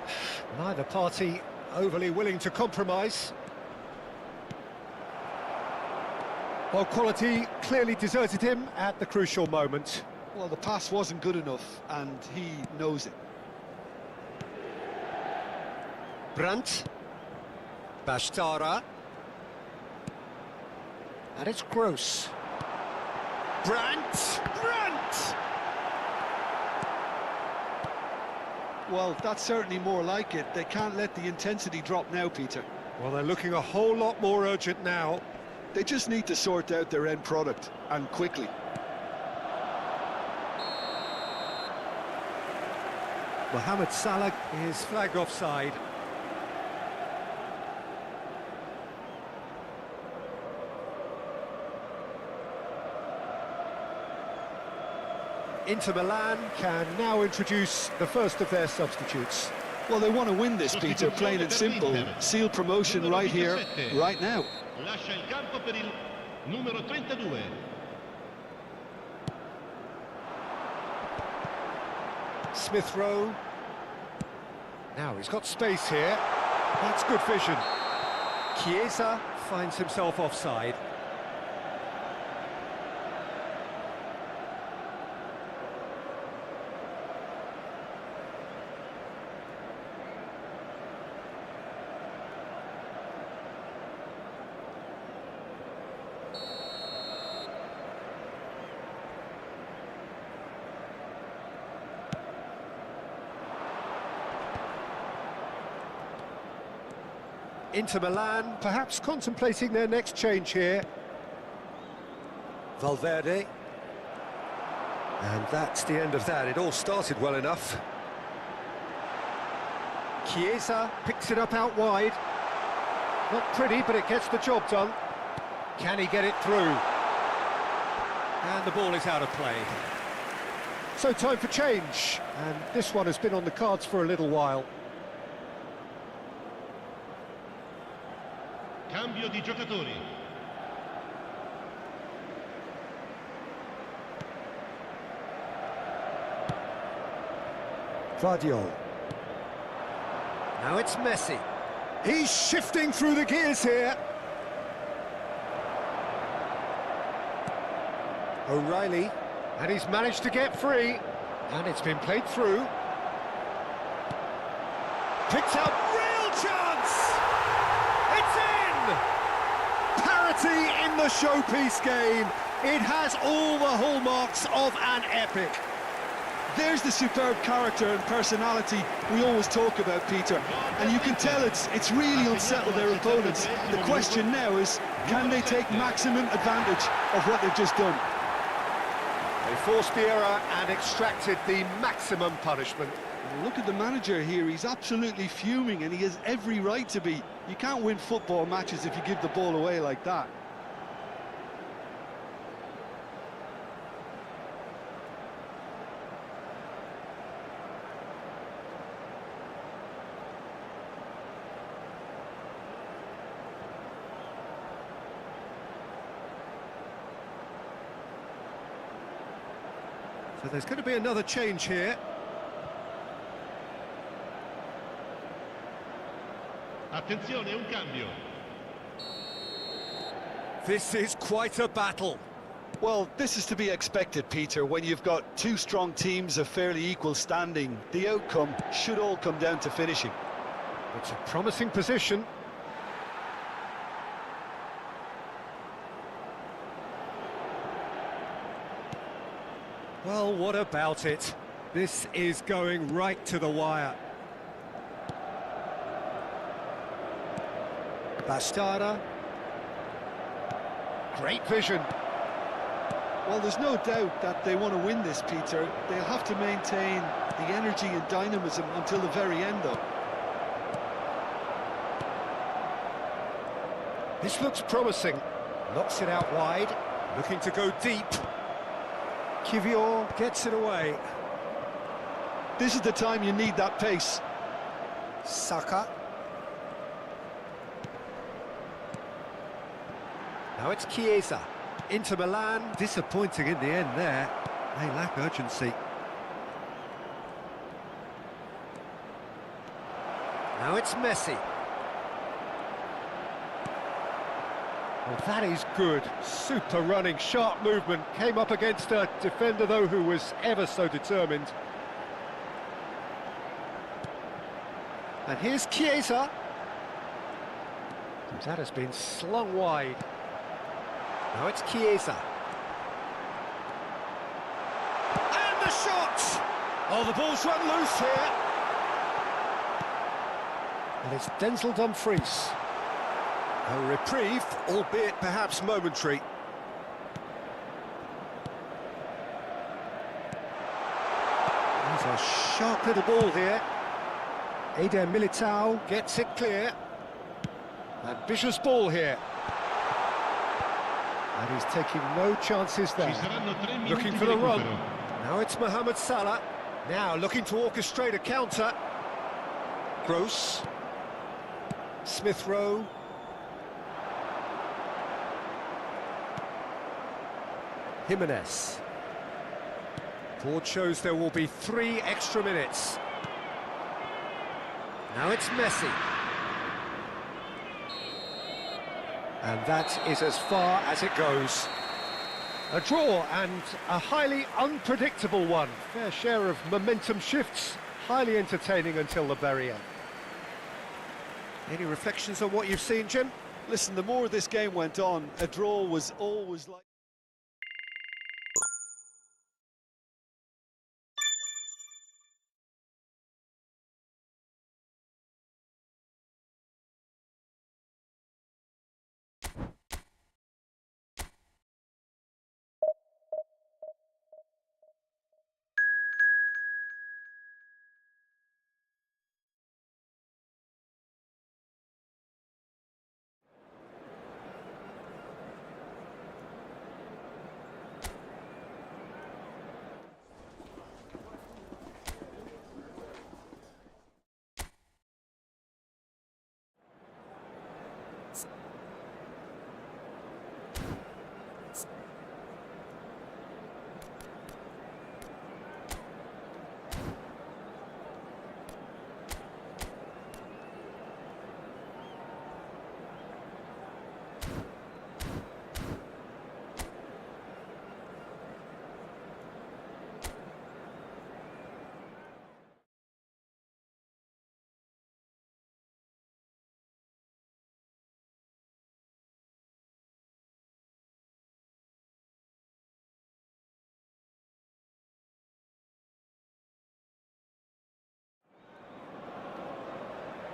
Neither party overly willing to compromise. Well, quality clearly deserted him at the crucial moment. Well, the pass wasn't good enough, and he knows it. Brandt. Bastara. And it's Gross. Brandt! Brandt! Well, that's certainly more like it. They can't let the intensity drop now, Peter. Well, they're looking a whole lot more urgent now. They just need to sort out their end product, and quickly. Mohamed Salah is flagged offside. Inter Milan can now introduce the first of their substitutes. Well, they want to win this, Peter, plain and simple. Seal promotion right here, right now. Lascia il campo per il numero 32. Smith Rowe. Now he's got space here. That's good vision. Chiesa finds himself offside. Inter Milan, perhaps contemplating their next change here. Valverde. And that's the end of that. It all started well enough. Chiesa picks it up out wide. Not pretty, but it gets the job done. Can he get it through? And the ball is out of play. So time for change, and this one has been on the cards for a little while. Cambio di giocatori. Vardiol. Now it's Messi. He's shifting through the gears here. O'Reilly, and he's managed to get free, and it's been played through. Picked up, real chance! It's in! Parity in the showpiece game. It has all the hallmarks of an epic. There's the superb character and personality we always talk about, Peter, and you can tell it's really unsettled their opponents. The question now is, can they take maximum advantage of what they've just done? They forced the error and extracted the maximum punishment. Look at the manager here, he's absolutely fuming, and he has every right to be. You can't win football matches if you give the ball away like that. So there's going to be another change here. Attenzione, un cambio. This is quite a battle. Well, this is to be expected, Peter, when you've got two strong teams of fairly equal standing. The outcome should all come down to finishing. It's a promising position. Well, what about it? This is going right to the wire. Bastarda. Great vision. Well, there's no doubt that they want to win this, Peter. They'll have to maintain the energy and dynamism until the very end, though. This looks promising. Knocks it out wide. Looking to go deep. Kivior gets it away. This is the time you need that pace. Saka. Now it's Chiesa. Inter Milan, disappointing in the end there. They lack urgency. Now it's Messi. Well, that is good. Super running, sharp movement. Came up against a defender, though, who was ever so determined. And here's Chiesa. That has been slung wide. Now it's Chiesa. And the shot! Oh, the ball's run loose here. And it's Denzel Dumfries. A reprieve, albeit perhaps momentary. There's a sharp little ball here. Eder Militao gets it clear. Ambitious ball here. And he's taking no chances there. Looking for the run. Now it's Mohamed Salah. Now looking to orchestrate a counter. Gross. Smith Rowe. Jimenez. Board shows there will be 3 extra minutes. Now it's Messi. And that is as far as it goes. A draw, and a highly unpredictable one. Fair share of momentum shifts, highly entertaining until the very end. Any reflections on what you've seen, Jim? Listen, the more this game went on, a draw was always like...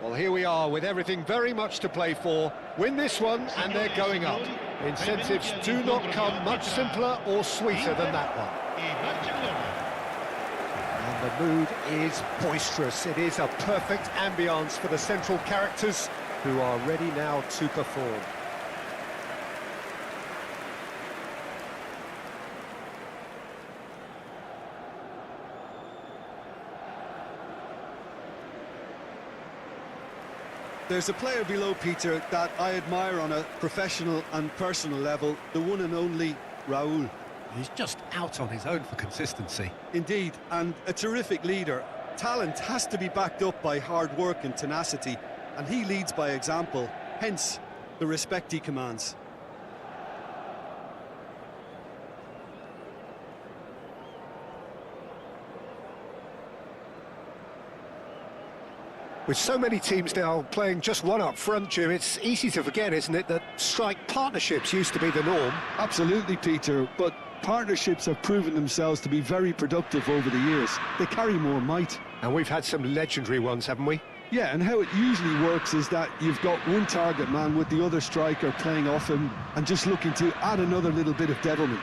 Well, here we are with everything very much to play for. Win this one and they're going up. Incentives do not come much simpler or sweeter than that one. And the mood is boisterous. It is a perfect ambience for the central characters who are ready now to perform. There's a player below, Peter, that I admire on a professional and personal level, the one and only Raul. He's just out on his own for consistency. Indeed, and a terrific leader. Talent has to be backed up by hard work and tenacity, and he leads by example, hence the respect he commands. With so many teams now playing just one up front, Jim, it's easy to forget, isn't it, that strike partnerships used to be the norm. Absolutely, Peter, but partnerships have proven themselves to be very productive over the years. They carry more might. And we've had some legendary ones, haven't we? Yeah, and how it usually works is that you've got one target man with the other striker playing off him and just looking to add another little bit of devilment.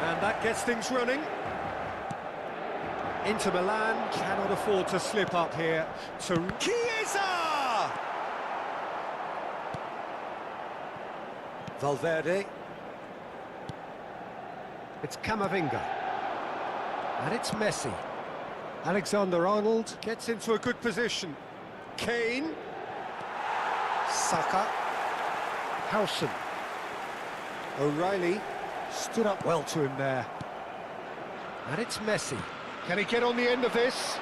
And that gets things running. Inter Milan cannot afford to slip up here. To Chiesa! Valverde. It's Camavinga. And it's Messi. Alexander-Arnold gets into a good position. Kane. Saka. Howson. O'Reilly stood up well to him there. And it's Messi. Can he get on the end of this?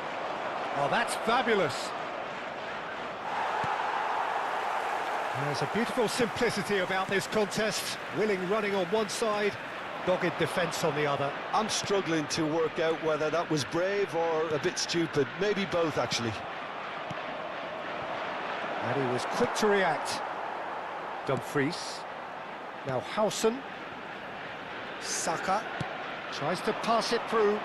Oh, that's fabulous. There's a beautiful simplicity about this contest. Willing running on one side, dogged defence on the other. I'm struggling to work out whether that was brave or a bit stupid. Maybe both, actually. And he was quick to react. Dumfries. Now Howson. Saka tries to pass it through.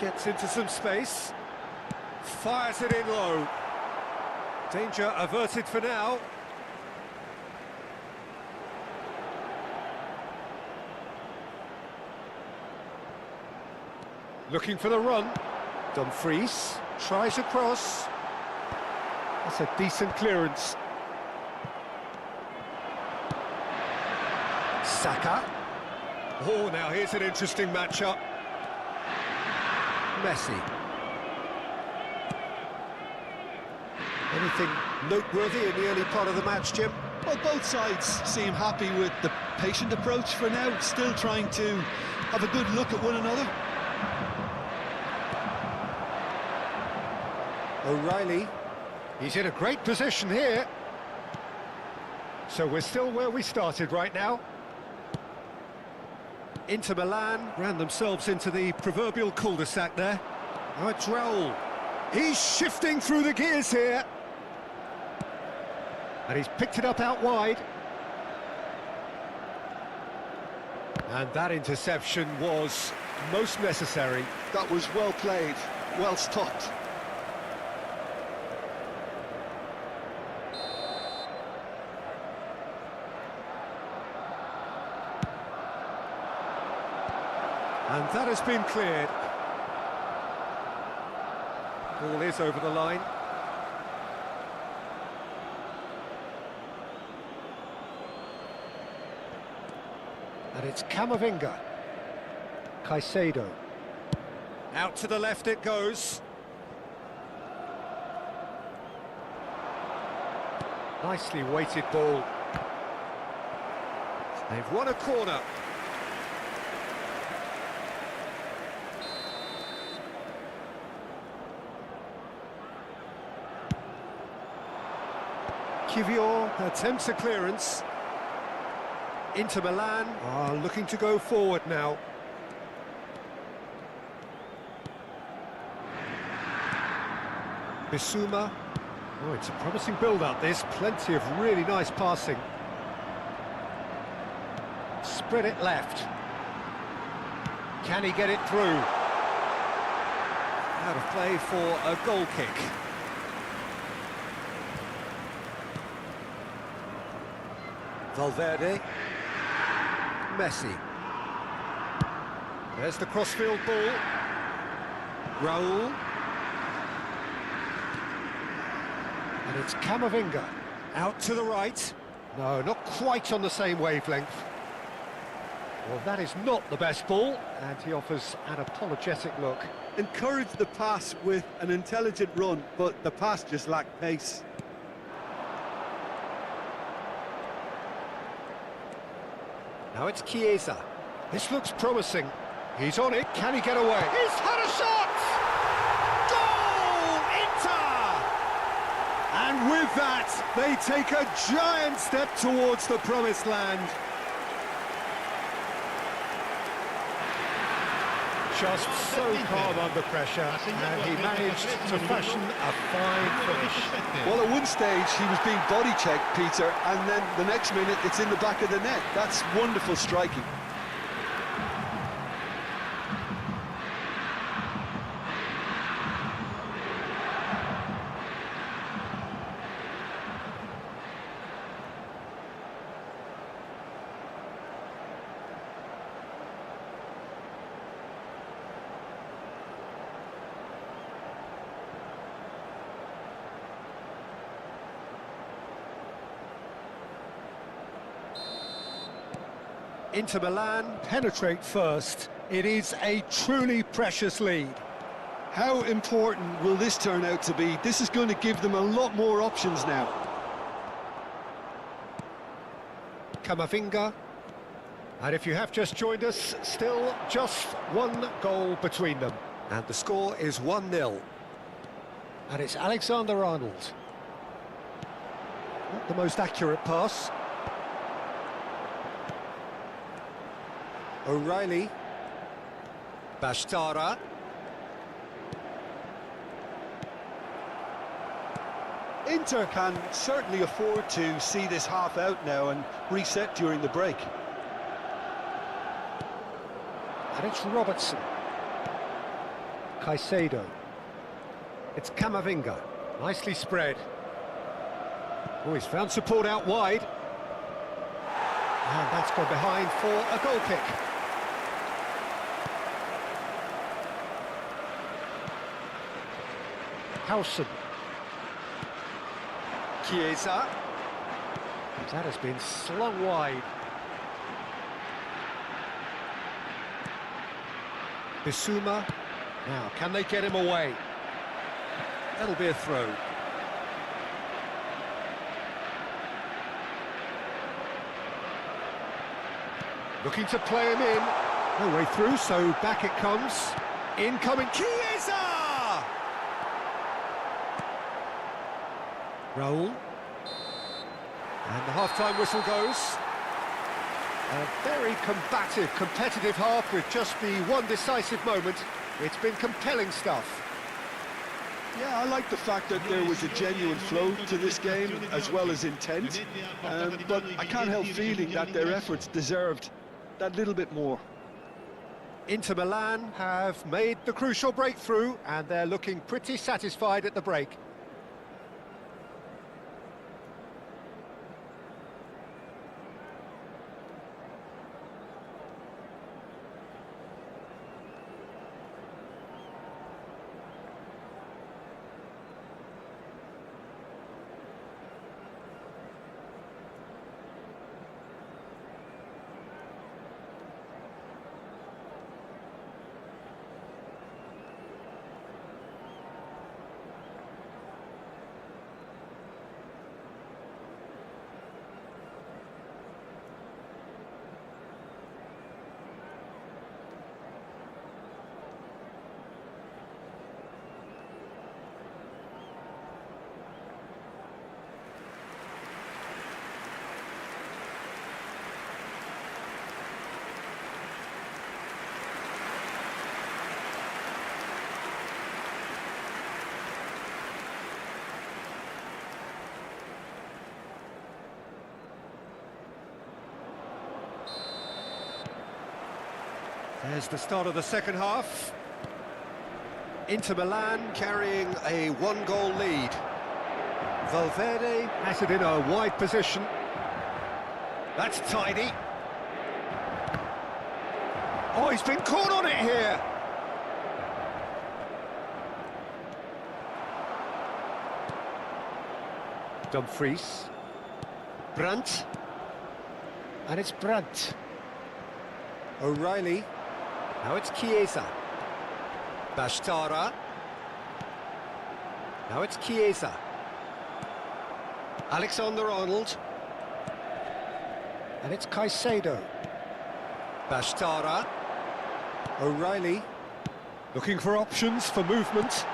Gets into some space. Fires it in low. Danger averted for now. Looking for the run. Dumfries tries across. That's a decent clearance. Saka. Oh, now here's an interesting matchup. Messi. Anything noteworthy in the early part of the match, Jim? Well, both sides seem happy with the patient approach for now, still trying to have a good look at one another. O'Reilly. He's in a great position here. So we're still where we started right now. Inter Milan ran themselves into the proverbial cul-de-sac there. Oh, it's Raul. He's shifting through the gears here. And he's picked it up out wide. And that interception was most necessary. That was well played, well stopped. And that has been cleared. Ball is over the line. And it's Camavinga. Caicedo. Out to the left it goes. Nicely weighted ball. They've won a corner. Kivior attempts a clearance. Inter Milan are looking to go forward now. Bissouma. Oh, it's a promising build-up, this. Plenty of really nice passing. Spread it left. Can he get it through? Out of play for a goal kick. Valverde. Messi. There's the crossfield ball. Raul. And it's Camavinga. Out to the right. No, not quite on the same wavelength. Well, that is not the best ball, and he offers an apologetic look. Encouraged the pass with an intelligent run, but the pass just lacked pace. Now it's Chiesa. This looks promising. He's on it. Can he get away? He's had a shot! Goal! Inter! And with that, they take a giant step towards the promised land. Just so calm under pressure, and he managed to fashion a fine finish. Well, at one stage, he was being body checked, Peter, and then the next minute, it's in the back of the net. That's wonderful striking. Inter Milan penetrate first. It is a truly precious lead. How important will this turn out to be? This is going to give them a lot more options now. Camavinga. And if you have just joined us, still just one goal between them. And the score is 1-0. And it's Alexander-Arnold. Not the most accurate pass. O'Reilly. Bashtara. Inter can certainly afford to see this half out now and reset during the break. And it's Robertson. Caicedo. It's Camavinga. Nicely spread. Oh, he's found support out wide. And that's gone behind for a goal kick. Howson. Chiesa. That has been slung wide. Bissouma. Now, can they get him away? That'll be a throw. Looking to play him in. No way through, so back it comes. Incoming Chiesa! Raul. And the half-time whistle goes. A very combative, competitive half with just the one decisive moment. It's been compelling stuff. Yeah, I like the fact that there was a genuine flow to this game as well as intent, but I can't help feeling that their efforts deserved that little bit more. Inter Milan have made the crucial breakthrough and they're looking pretty satisfied at the break. There's the start of the second half. Inter Milan carrying a one-goal lead. Valverde has it in a wide position. That's tidy. Oh, he's been caught on it here. Dumfries. Brandt. And it's Brandt. O'Reilly. Now it's Chiesa. Bashtara. Now it's Chiesa. Alexander-Arnold. And it's Caicedo. Bashtara. O'Reilly. Looking for options for movement.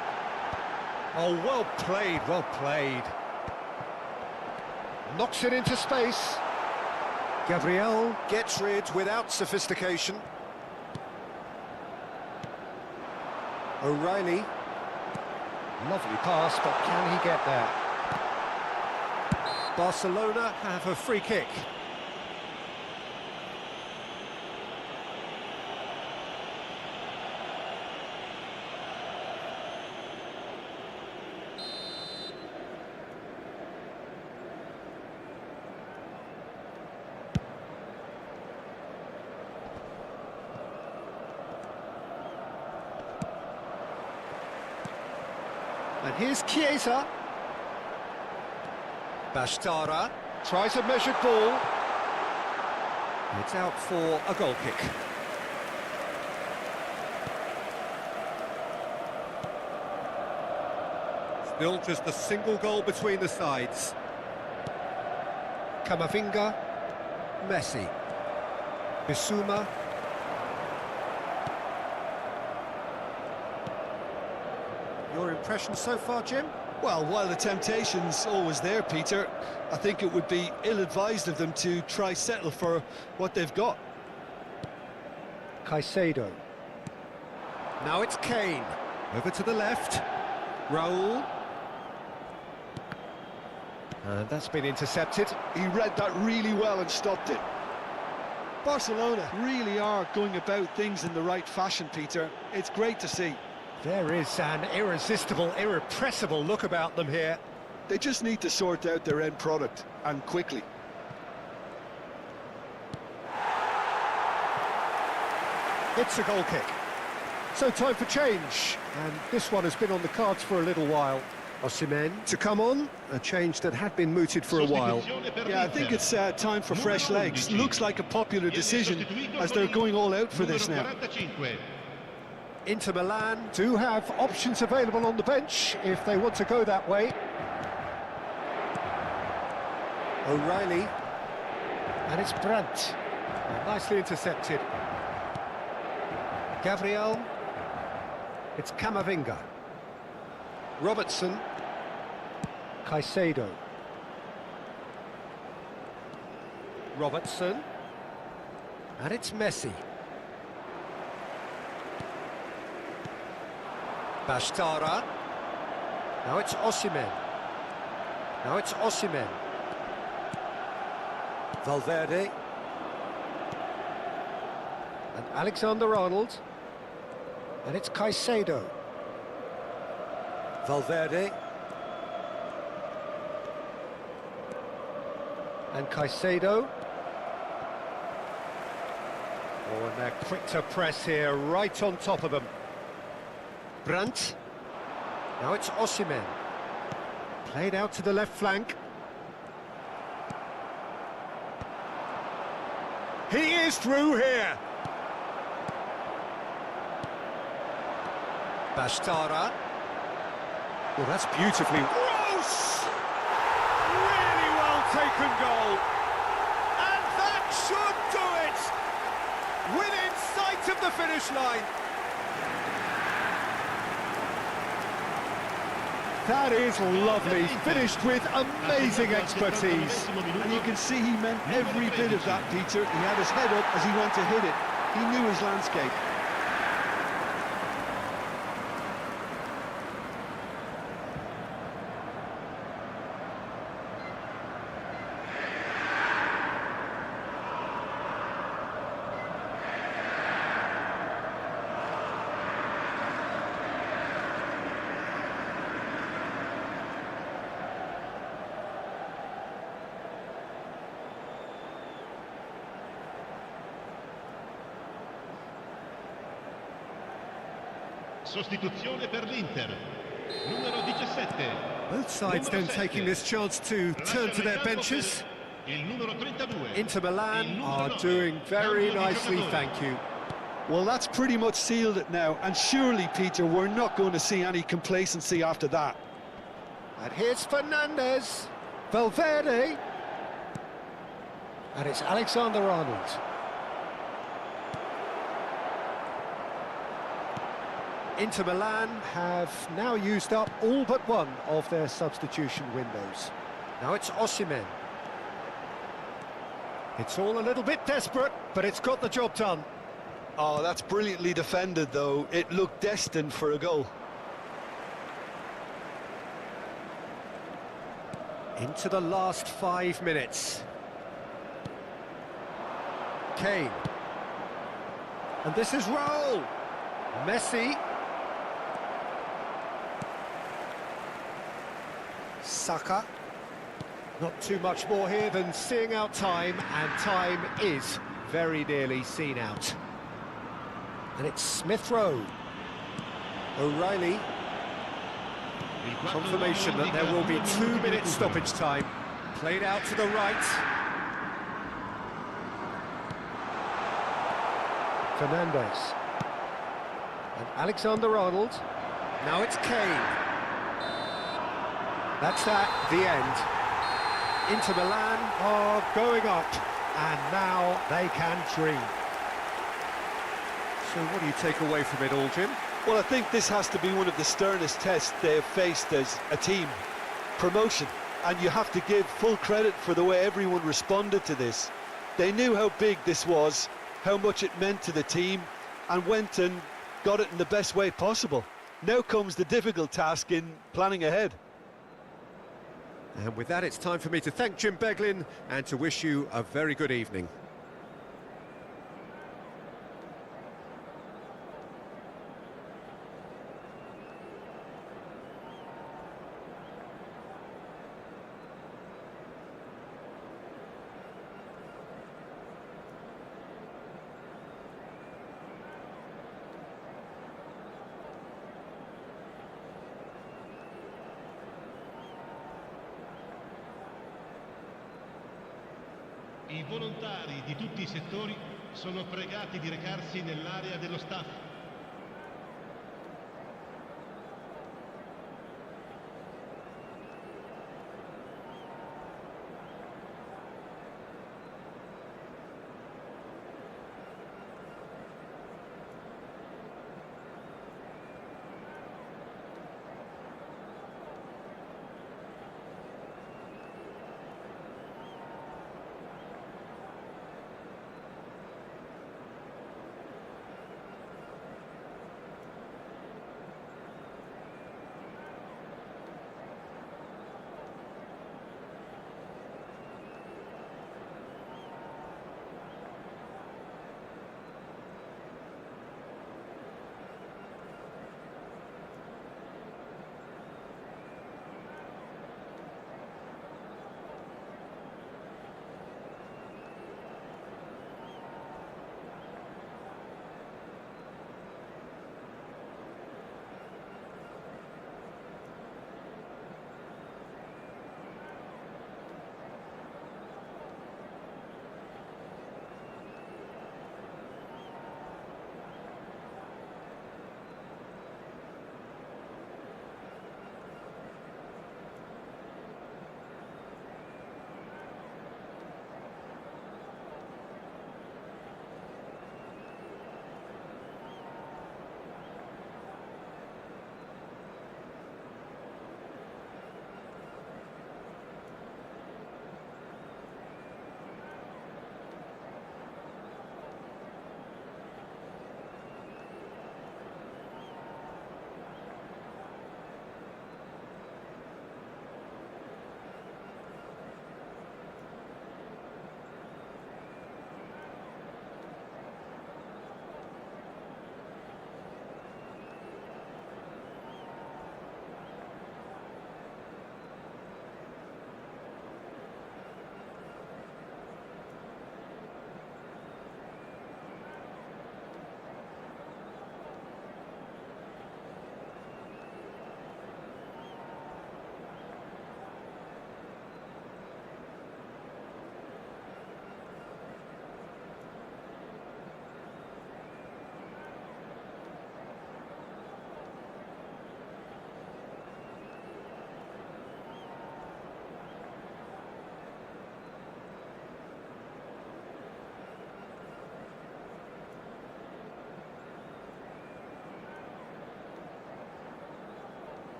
Oh, well played, well played. Knocks it into space. Gabriel gets rid without sophistication. O'Reilly. Lovely pass, but can he get there? Barcelona have a free kick. And here's Chiesa. Bashtara tries a measured ball. It's out for a goal kick. Still just a single goal between the sides. Camavinga. Messi. Bissouma. Your impression so far, Jim? Well, while the temptation's always there, Peter, I think it would be ill-advised of them to try settle for what they've got. Caicedo. Now it's Kane. Over to the left. Raul. And that's been intercepted. He read that really well and stopped it. Barcelona really are going about things in the right fashion, Peter. It's great to see. There is an irresistible, irrepressible look about them here. They just need to sort out their end product, and quickly. It's a goal kick. So time for change. And this one has been on the cards for a little while. Osimhen to come on, a change that had been mooted for a while. Yeah, I think it's time for fresh legs. Looks like a popular decision as they're going all out for this now. Inter Milan do have options available on the bench if they want to go that way. O'Reilly. And it's Brandt. Nicely intercepted. Gabriel. It's Camavinga. Robertson. Caicedo. Robertson. And it's Messi. Bashtara. Now it's Osimhen. Now it's Osimhen. Valverde. And Alexander-Arnold. And it's Caicedo. Valverde. And Caicedo. Oh, and they're quick to press here, right on top of them. Brandt. Now it's Osimhen. Played out to the left flank. He is through here. Bashtara. Well, that's beautifully... Gross! Really well taken goal. And that should do it! Within sight of the finish line. That is lovely, finished with amazing expertise. And you can see he meant every bit of that, Peter. He had his head up as he went to hit it. He knew his landscape. Sostituzione per l'Inter. Numero 17. Both sides then taking this chance to turn to their benches. Il numero 32. Inter Milan are doing very nicely, thank you. Well, that's pretty much sealed it now, and surely, Peter, we're not going to see any complacency after that. And here's Fernandez, Valverde, and it's Alexander-Arnold. Inter Milan have now used up all but one of their substitution windows. Now it's Osimhen. It's all a little bit desperate, but it's got the job done. Oh, that's brilliantly defended, though. It looked destined for a goal. Into the last 5 minutes. Kane. And this is Raul. Messi. Saka. Not too much more here than seeing out time, and time is very nearly seen out. And it's Smith Rowe. O'Reilly. Confirmation that there will be 2 minutes stoppage time. Played out to the right. Fernandez. And Alexander-Arnold. Now it's Kane. That's at the end. Inter Milan are going up, and now they can dream. So what do you take away from it all, Jim? Well, I think this has to be one of the sternest tests they have faced as a team. Promotion. And you have to give full credit for the way everyone responded to this. They knew how big this was, how much it meant to the team, and went and got it in the best way possible. Now comes the difficult task in planning ahead. And with that, it's time for me to thank Jim Beglin and to wish you a very good evening. I volontari di tutti i settori sono pregati di recarsi nell'area dello staff.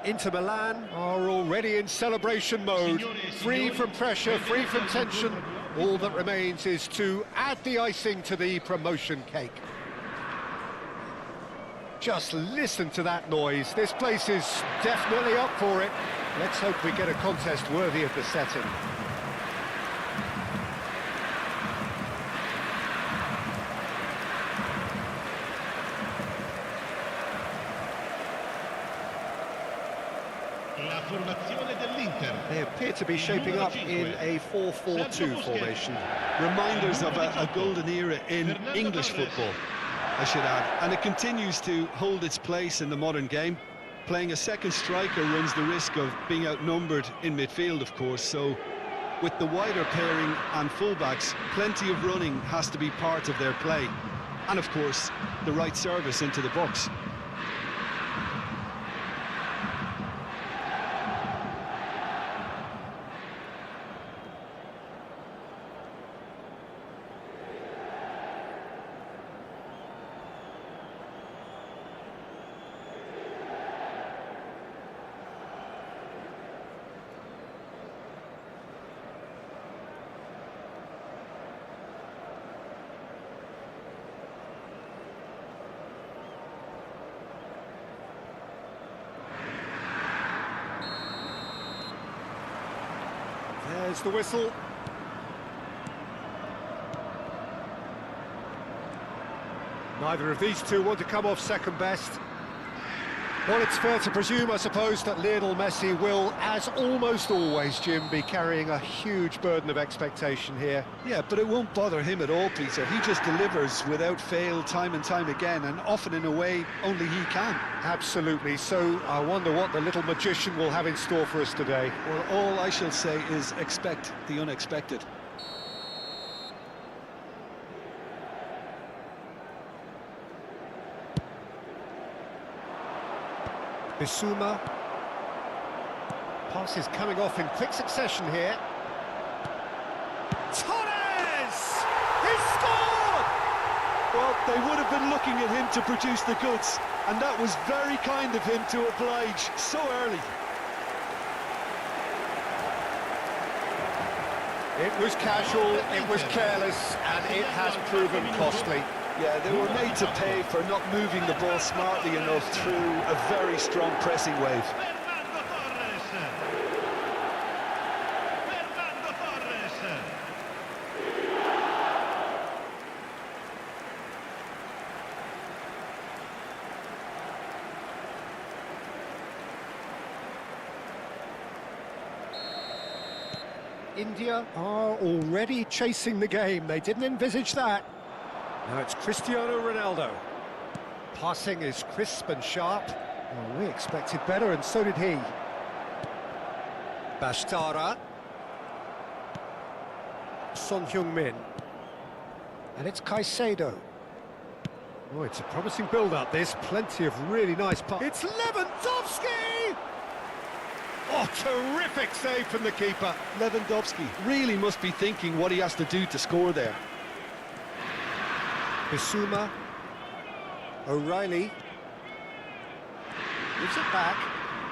Inter Milan are already in celebration mode, free from pressure, free from tension. All that remains is to add the icing to the promotion cake. Just listen to that noise. This place is definitely up for it. Let's hope we get a contest worthy of the setting. La formazione dell'Inter. They appear to be shaping up in a 4-4-2 formation. Reminders of a golden era in English football, I should add. And it continues to hold its place in the modern game. Playing a second striker runs the risk of being outnumbered in midfield, of course, so with the wider pairing and fullbacks, plenty of running has to be part of their play. And of course, the right service into the box. There's the whistle. Neither of these two want to come off second best. Well, it's fair to presume, I suppose, that Lionel Messi will, as almost always, Jim, be carrying a huge burden of expectation here. Yeah, but it won't bother him at all, Peter. He just delivers without fail time and time again, and often in a way only he can. Absolutely. So I wonder what the little magician will have in store for us today. Well, all I shall say is expect the unexpected. Bissouma. Passes coming off in quick succession here. Torres! He scored! Well, they would have been looking at him to produce the goods, and that was very kind of him to oblige so early. It was casual, it was careless, and it has proven costly. Yeah, they were made to pay for not moving the ball smartly enough through a very strong pressing wave. Membantu Torres. India are already chasing the game. They didn't envisage that. Now it's Cristiano Ronaldo. Passing is crisp and sharp. Well, we expected better, and so did he. Bashtara. Son Heung-min. And it's Caicedo. Oh, it's a promising build-up. There's plenty of really nice passes. It's Lewandowski! Oh, terrific save from the keeper. Lewandowski really must be thinking what he has to do to score there. Bissouma. O'Reilly. Gives it back.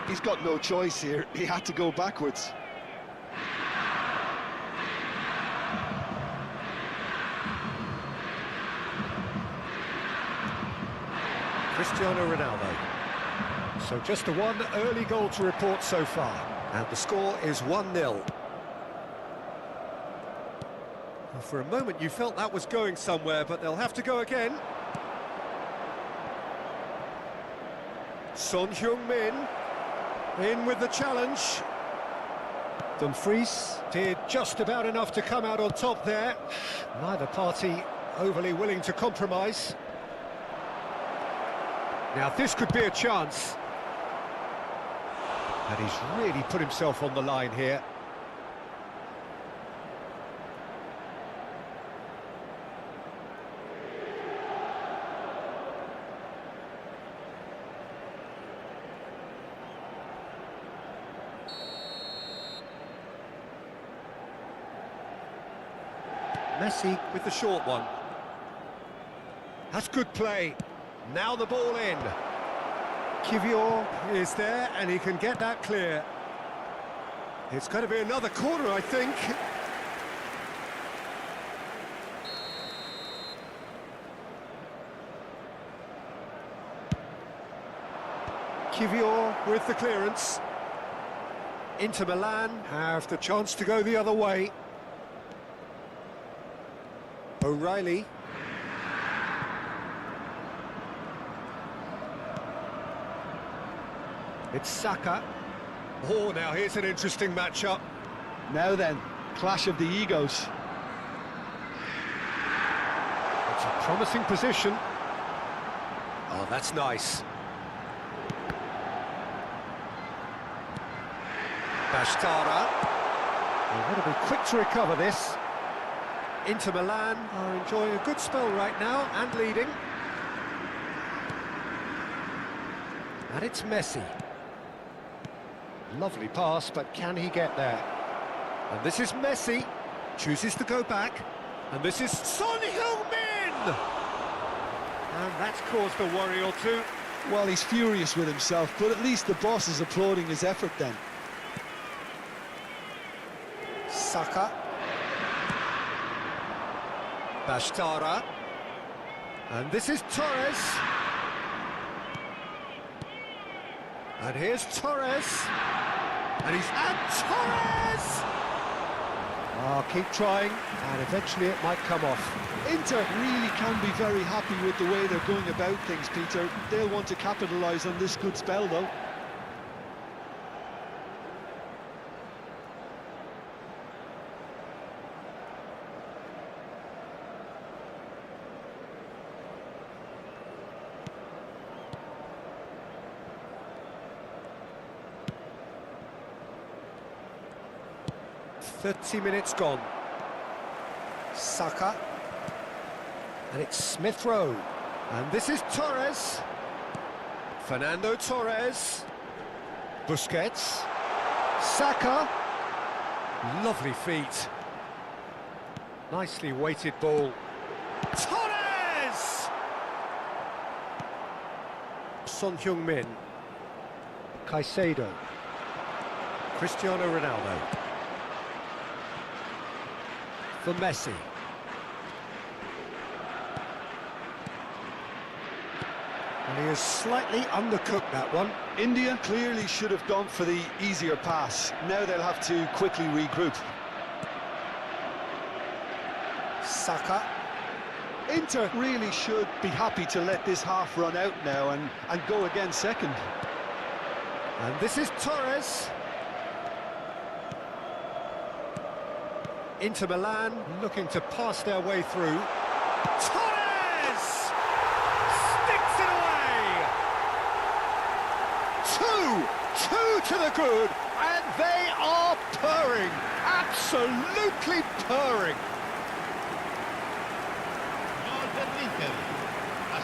He's got no choice here. He had to go backwards. Cristiano Ronaldo. So just the one early goal to report so far. And the score is 1-0. For a moment you felt that was going somewhere, but they'll have to go again. Son Heung-min in with the challenge. Dumfries did just about enough to come out on top there. Neither party overly willing to compromise. Now this could be a chance. And he's really put himself on the line here. Messi with the short one. That's good play. Now the ball in. Kivior is there, and he can get that clear. It's going to be another corner, I think. Kivior with the clearance. Inter Milan have the chance to go the other way. O'Reilly. It's Saka. Oh, now here's an interesting matchup. Now then, clash of the egos. It's a promising position. Oh, that's nice. Bashtara. They want to be quick to recover this. Inter Milan are enjoying a good spell right now and leading. And it's Messi. Lovely pass, but can he get there? And this is Messi. Chooses to go back. And this is Son Heung-min! And that's caused a worry or two. Well, he's furious with himself, but at least the boss is applauding his effort then. Saka. Bashtara. And this is Torres. And here's Torres. And Torres! Oh, keep trying, and eventually it might come off. Inter really can be very happy with the way they're going about things, Peter. They'll want to capitalise on this good spell, though. .30 minutes gone. Saka. And it's Smith Rowe. And this is Torres. Fernando Torres. Busquets. Saka. Lovely feet. Nicely weighted ball. Torres! Son Heung-min. Caicedo. Cristiano Ronaldo. For Messi. And he has slightly undercooked that one. India clearly should have gone for the easier pass. Now they'll have to quickly regroup. Saka. Inter really should be happy to let this half run out now and go again second. And this is Torres. Inter Milan looking to pass their way through. Torres! Sticks it away! Two to the good, and they are purring. Absolutely purring.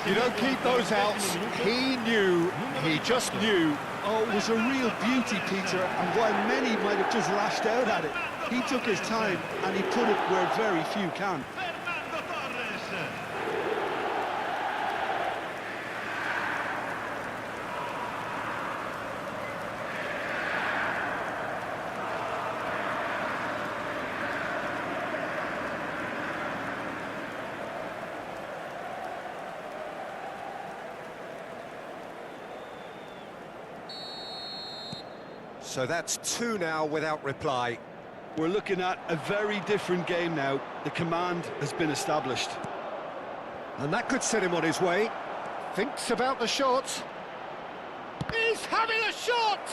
You don't keep those outs. He knew, he just knew. Oh, it was a real beauty, Peter, and while many might have just lashed out at it, he took his time and he put it where very few can. So that's two now without reply. We're looking at a very different game now. The command has been established. And that could set him on his way. Thinks about the shot. He's having a shot!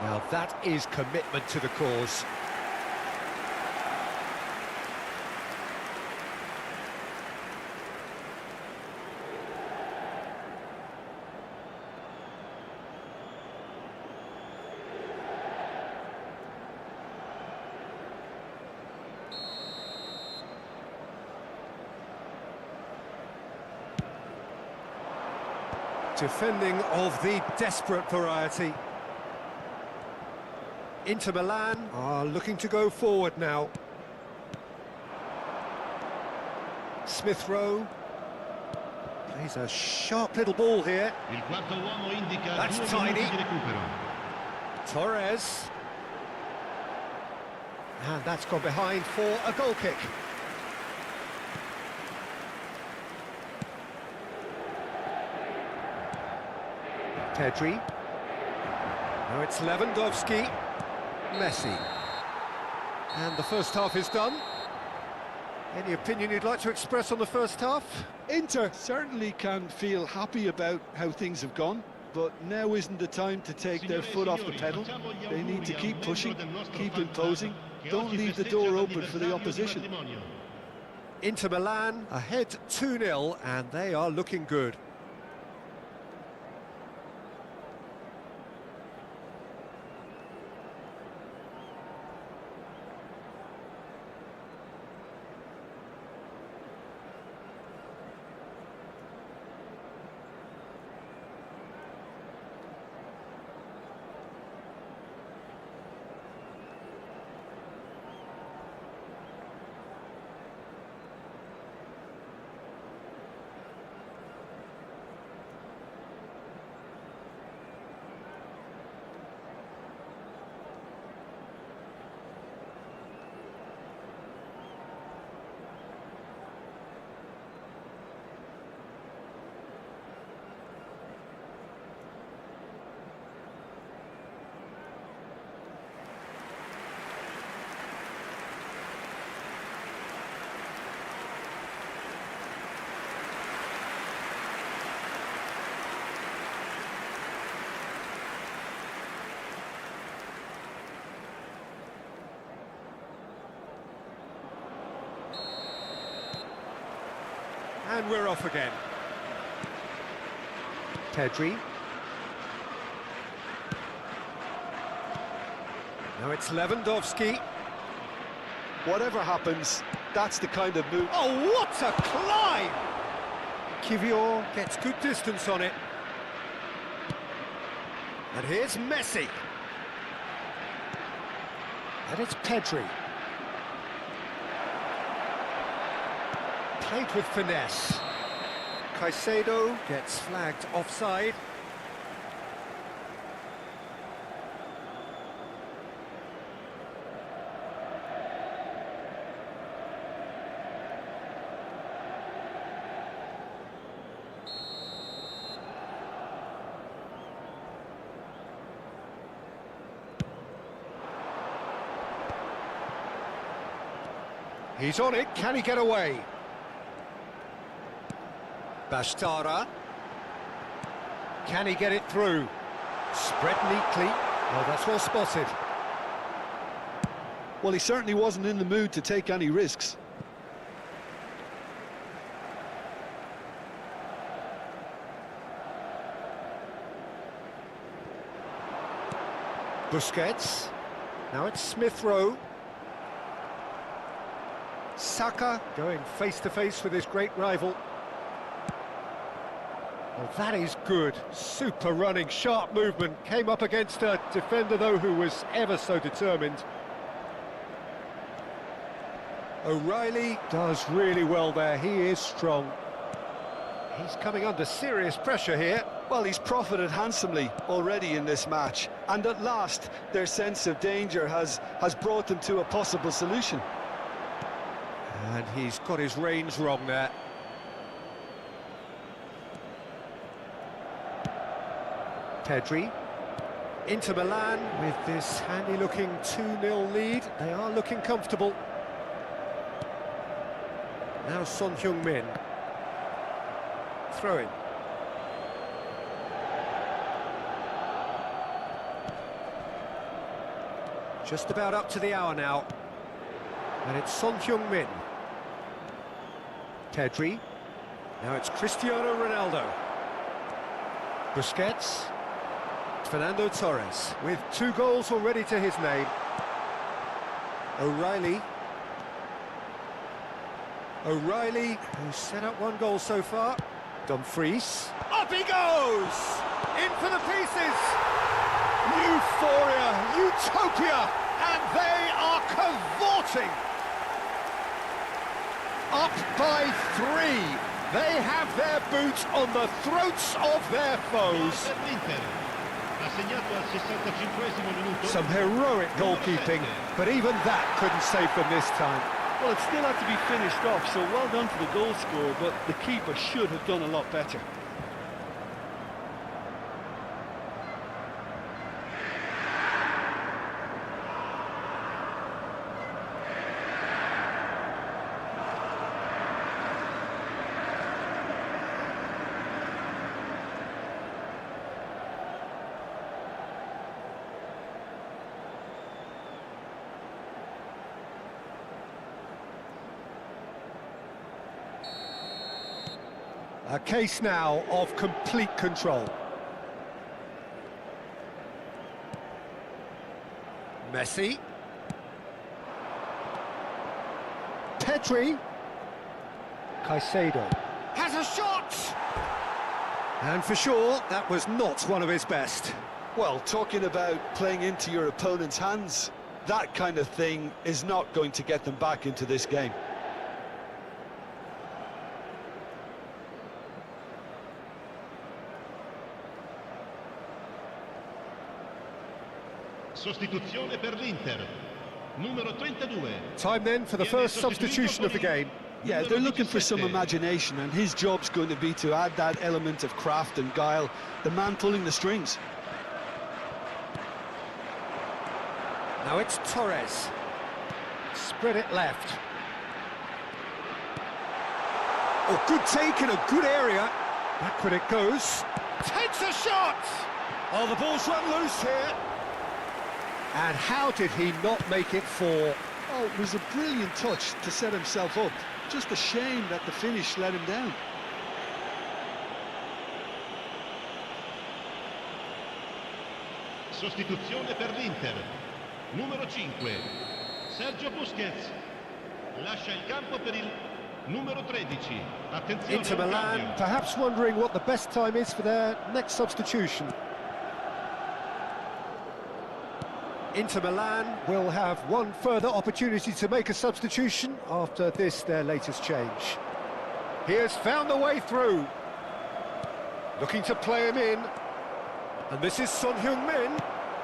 Now that is commitment to the cause. Defending of the desperate variety. Inter Milan are looking to go forward now. Smith Rowe He's a sharp little ball here. Il quarto uomo indica That's 2 tiny. minuti di recupero. Torres. And that's gone behind for a goal kick. Pedri. Now it's Lewandowski. Messi. And the first half is done. Any opinion you'd like to express on the first half? Inter certainly can feel happy about how things have gone, but now isn't the time to take their foot off the pedal. They need to keep pushing, keep imposing, don't leave the door open for the opposition. Inter Milan ahead 2-0, and they are looking good. And we're off again. Pedri. Now it's Lewandowski. Whatever happens, that's the kind of move. Oh, what a climb! Kivior gets good distance on it. And here's Messi. And it's Pedri. Played with finesse. Caicedo gets flagged offside. He's on it, can he get away? Bastara. Can he get it through? Spread neatly. Oh, that's well spotted. Well, he certainly wasn't in the mood to take any risks. Busquets. Now it's Smith Rowe. Saka going face-to-face with his great rival. Well, that is good. Super running, sharp movement. Came up against a defender, though, who was ever so determined. O'Reilly does really well there. He is strong. He's coming under serious pressure here. Well, he's profited handsomely already in this match, and at last their sense of danger has brought them to a possible solution. And he's got his reins wrong there. Pedri. Inter Milan with this handy-looking 2-0 lead. They are looking comfortable. Now Son Heung-min. Throw in. Just about up to the hour now. And it's Son Heung-min. Pedri. Now it's Cristiano Ronaldo. Busquets. Fernando Torres with 2 goals already to his name. O'Reilly. O'Reilly, who's set up 1 goal so far. Dumfries. Up he goes! In for the pieces! Euphoria, utopia, and they are cavorting! Up by 3. They have their boots on the throats of their foes. Per l'Inter. Ha segnato al 65esimo minuto. Some heroic goalkeeping, but even that couldn't save them this time. Well, it still had to be finished off, so well done to the goal scorer, but the keeper should have done a lot better. A case now of complete control. Messi. Pedri. Caicedo. Has a shot! And for sure, that was not one of his best. Well, talking about playing into your opponent's hands, that kind of thing is not going to get them back into this game. Sostituzione per l'Inter. Numero 32. Time then for the first substitution of the game. Yeah, they're looking for some imagination, and his job's going to be to add that element of craft and guile, the man pulling the strings. Now it's Torres. Spread it left. Oh, good take in a good area. Backward it goes. Takes a shot! Oh, the ball's run loose here. And how did he not make it fall? Oh, it was a brilliant touch to set himself up. Just a shame that the finish let him down. Sostituzione per l'Inter. Numero 5. Sergio Busquets. Lascia il campo per il numero 13. Attenzione. Inter Milan, perhaps wondering what the best time is for their next substitution. Inter Milan will have one further opportunity to make a substitution after this, their latest change. He has found the way through. Looking to play him in. And this is Son Heung-min.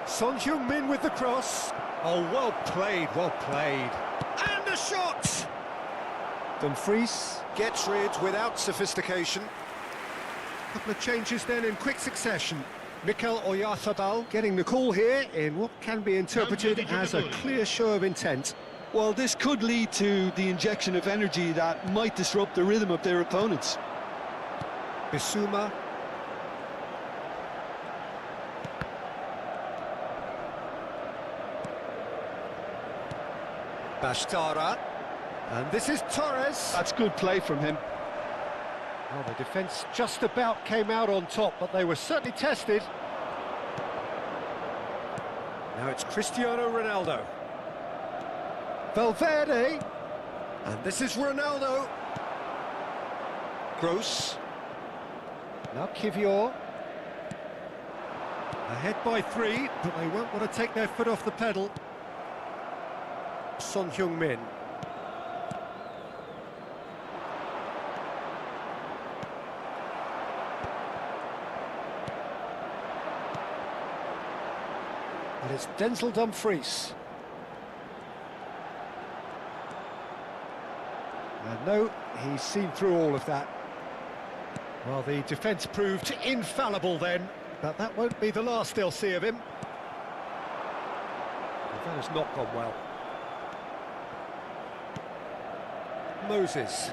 Son Heung-min with the cross. Oh, well played, well played. And a shot! Dumfries gets rid without sophistication. A couple of changes then in quick succession. Mikel Oyarzabal getting the call here in what can be interpreted as a clear show of intent. Well, this could lead to the injection of energy that might disrupt the rhythm of their opponents. Bissouma. Bastara. And this is Torres. That's good play from him. Well, the defence just about came out on top, but they were certainly tested. Now it's Cristiano Ronaldo. Valverde. And this is Ronaldo. Gross. Now Kivior. Ahead by 3, but they won't want to take their foot off the pedal. Son Heung-min. And it's Denzel Dumfries. And no, he's seen through all of that. Well, the defence proved infallible then, but that won't be the last they'll see of him. Well, that has not gone well. Moses.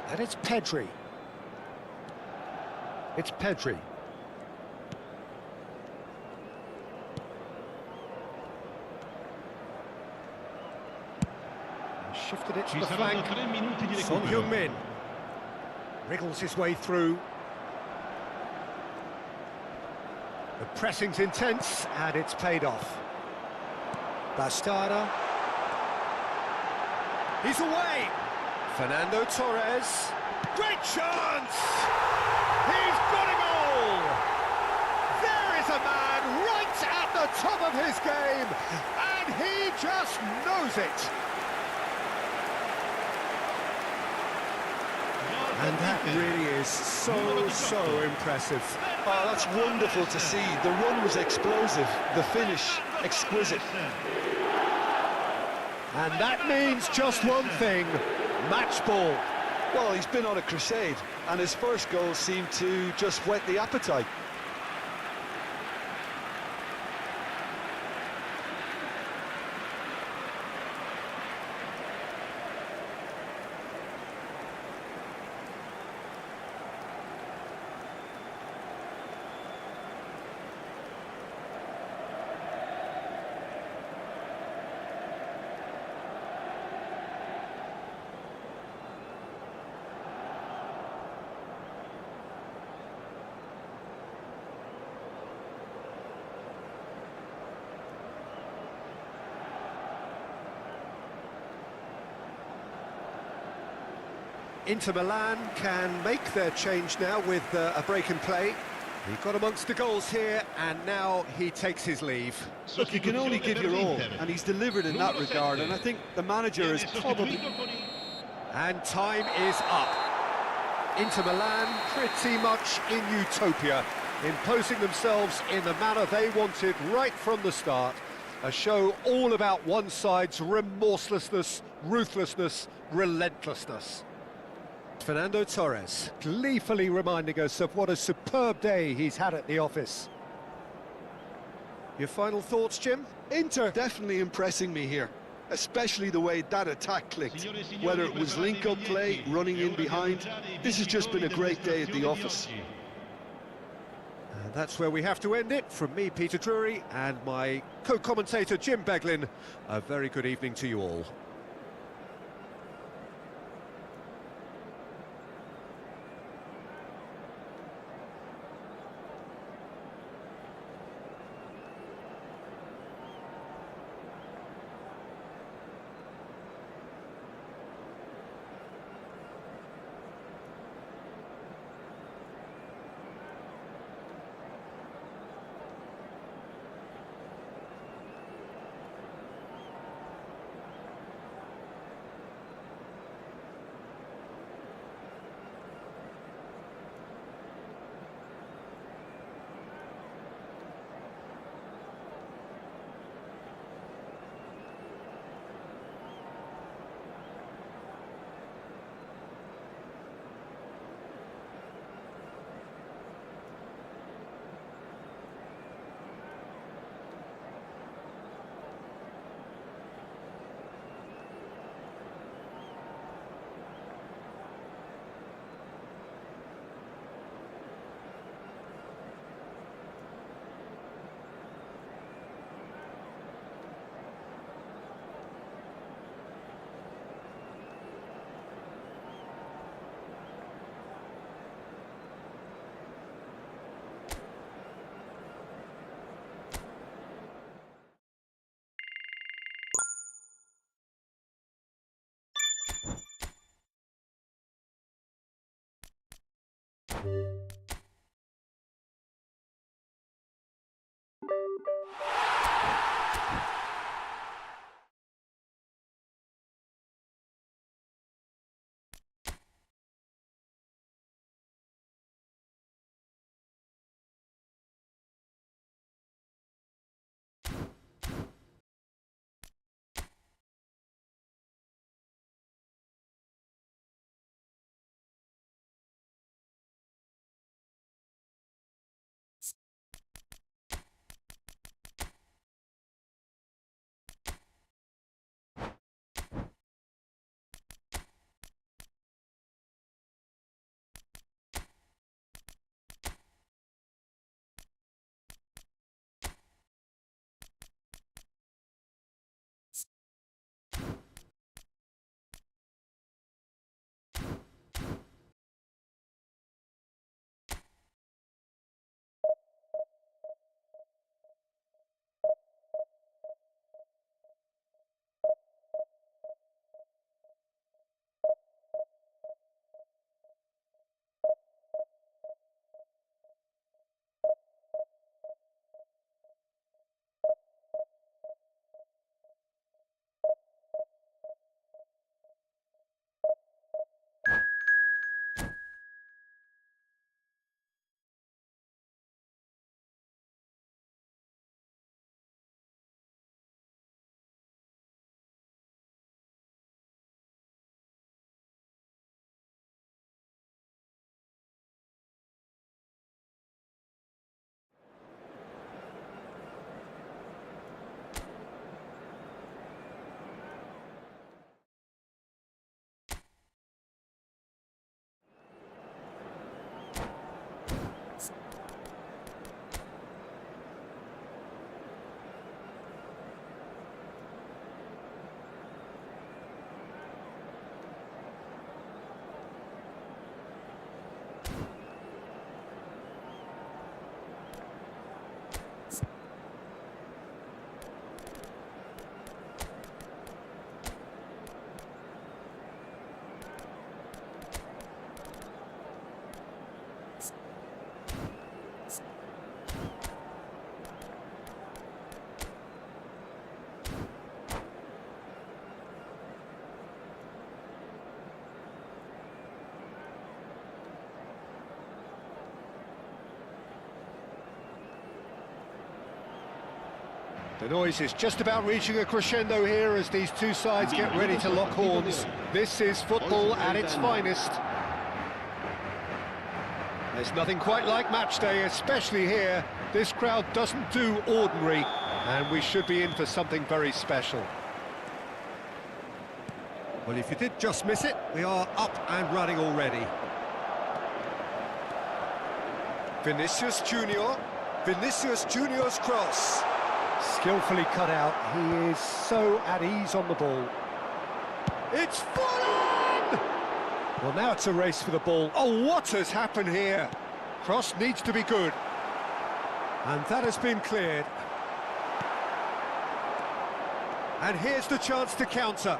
And it's Pedri. It's Pedri. And shifted it to the flank. Son Heung-min wriggles his way through. The pressing's intense, and it's paid off. Bastara. He's away. Fernando Torres. Great chance! He's got a goal! There is a man right at the top of his game, and he just knows it. And that really is so impressive. Oh, that's wonderful to see. The run was explosive, the finish exquisite. And that means just one thing, match ball. Well, he's been on a crusade, and his first goal seemed to just whet the appetite. Inter Milan can make their change now with a break in play. He got amongst the goals here, and now he takes his leave. Look, you can only give your all, and he's delivered in that regard, and I think the manager is probably... And time is up. Inter Milan pretty much in utopia, imposing themselves in the manner they wanted right from the start. A show all about one side's remorselessness, ruthlessness, relentlessness. Fernando Torres gleefully reminding us of what a superb day he's had at the office. Your final thoughts, Jim? Inter definitely impressing me here, especially the way that attack clicked. Whether it was link-up play, running in behind, this has just been a great day at the office. And that's where we have to end it. From me, Peter Drury, and my co-commentator, Jim Beglin, a very good evening to you all. The noise is just about reaching a crescendo here as these two sides get ready to lock horns. This is football at its finest. There's nothing quite like match day, especially here. This crowd doesn't do ordinary, and we should be in for something very special. Well, if you did just miss it, we are up and running already. Vinicius Junior. Vinicius Junior's cross. Skillfully cut out. He is so at ease on the ball. It's fallen! Well, now it's a race for the ball. Oh, what has happened here? Cross needs to be good. And that has been cleared. And here's the chance to counter.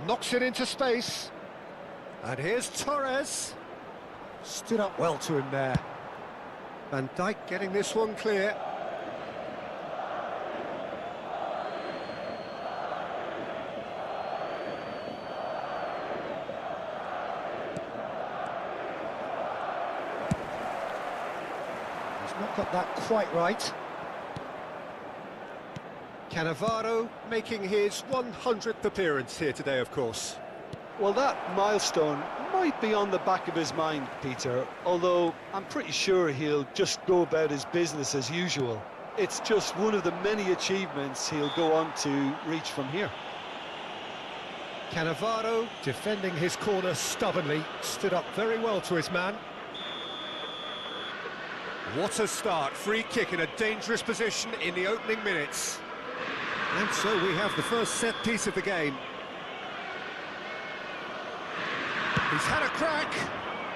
Knocks it into space. And here's Torres. Stood up well to him there. Van Dijk getting this one clear. He's not got that quite right. Cannavaro making his 100th appearance here today, of course. Well, that milestone might be on the back of his mind, Peter, although I'm pretty sure he'll just go about his business as usual. It's just one of the many achievements he'll go on to reach from here. Cannavaro defending his corner stubbornly, stood up very well to his man. What a start, free kick in a dangerous position in the opening minutes. And so we have the first set piece of the game. He's had a crack.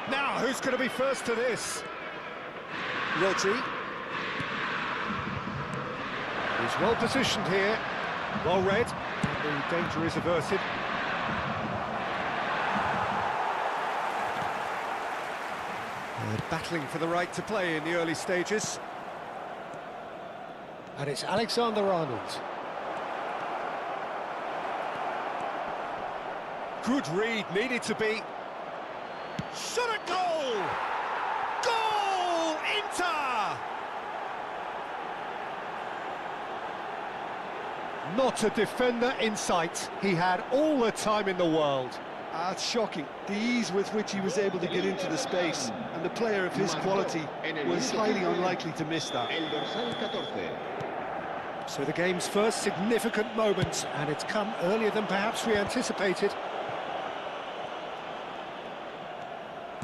Now, who's going to be first to this? Rodri. He's well positioned here. Well read. The danger is averted. They're battling for the right to play in the early stages. And it's Alexander-Arnold. Good read, needed to be. Shot at goal! Goal! Inter! Not a defender in sight. He had all the time in the world. That's shocking. The ease with which he was able to get into the space, and the player of his quality was highly unlikely to miss that. So the game's first significant moment, and it's come earlier than perhaps we anticipated.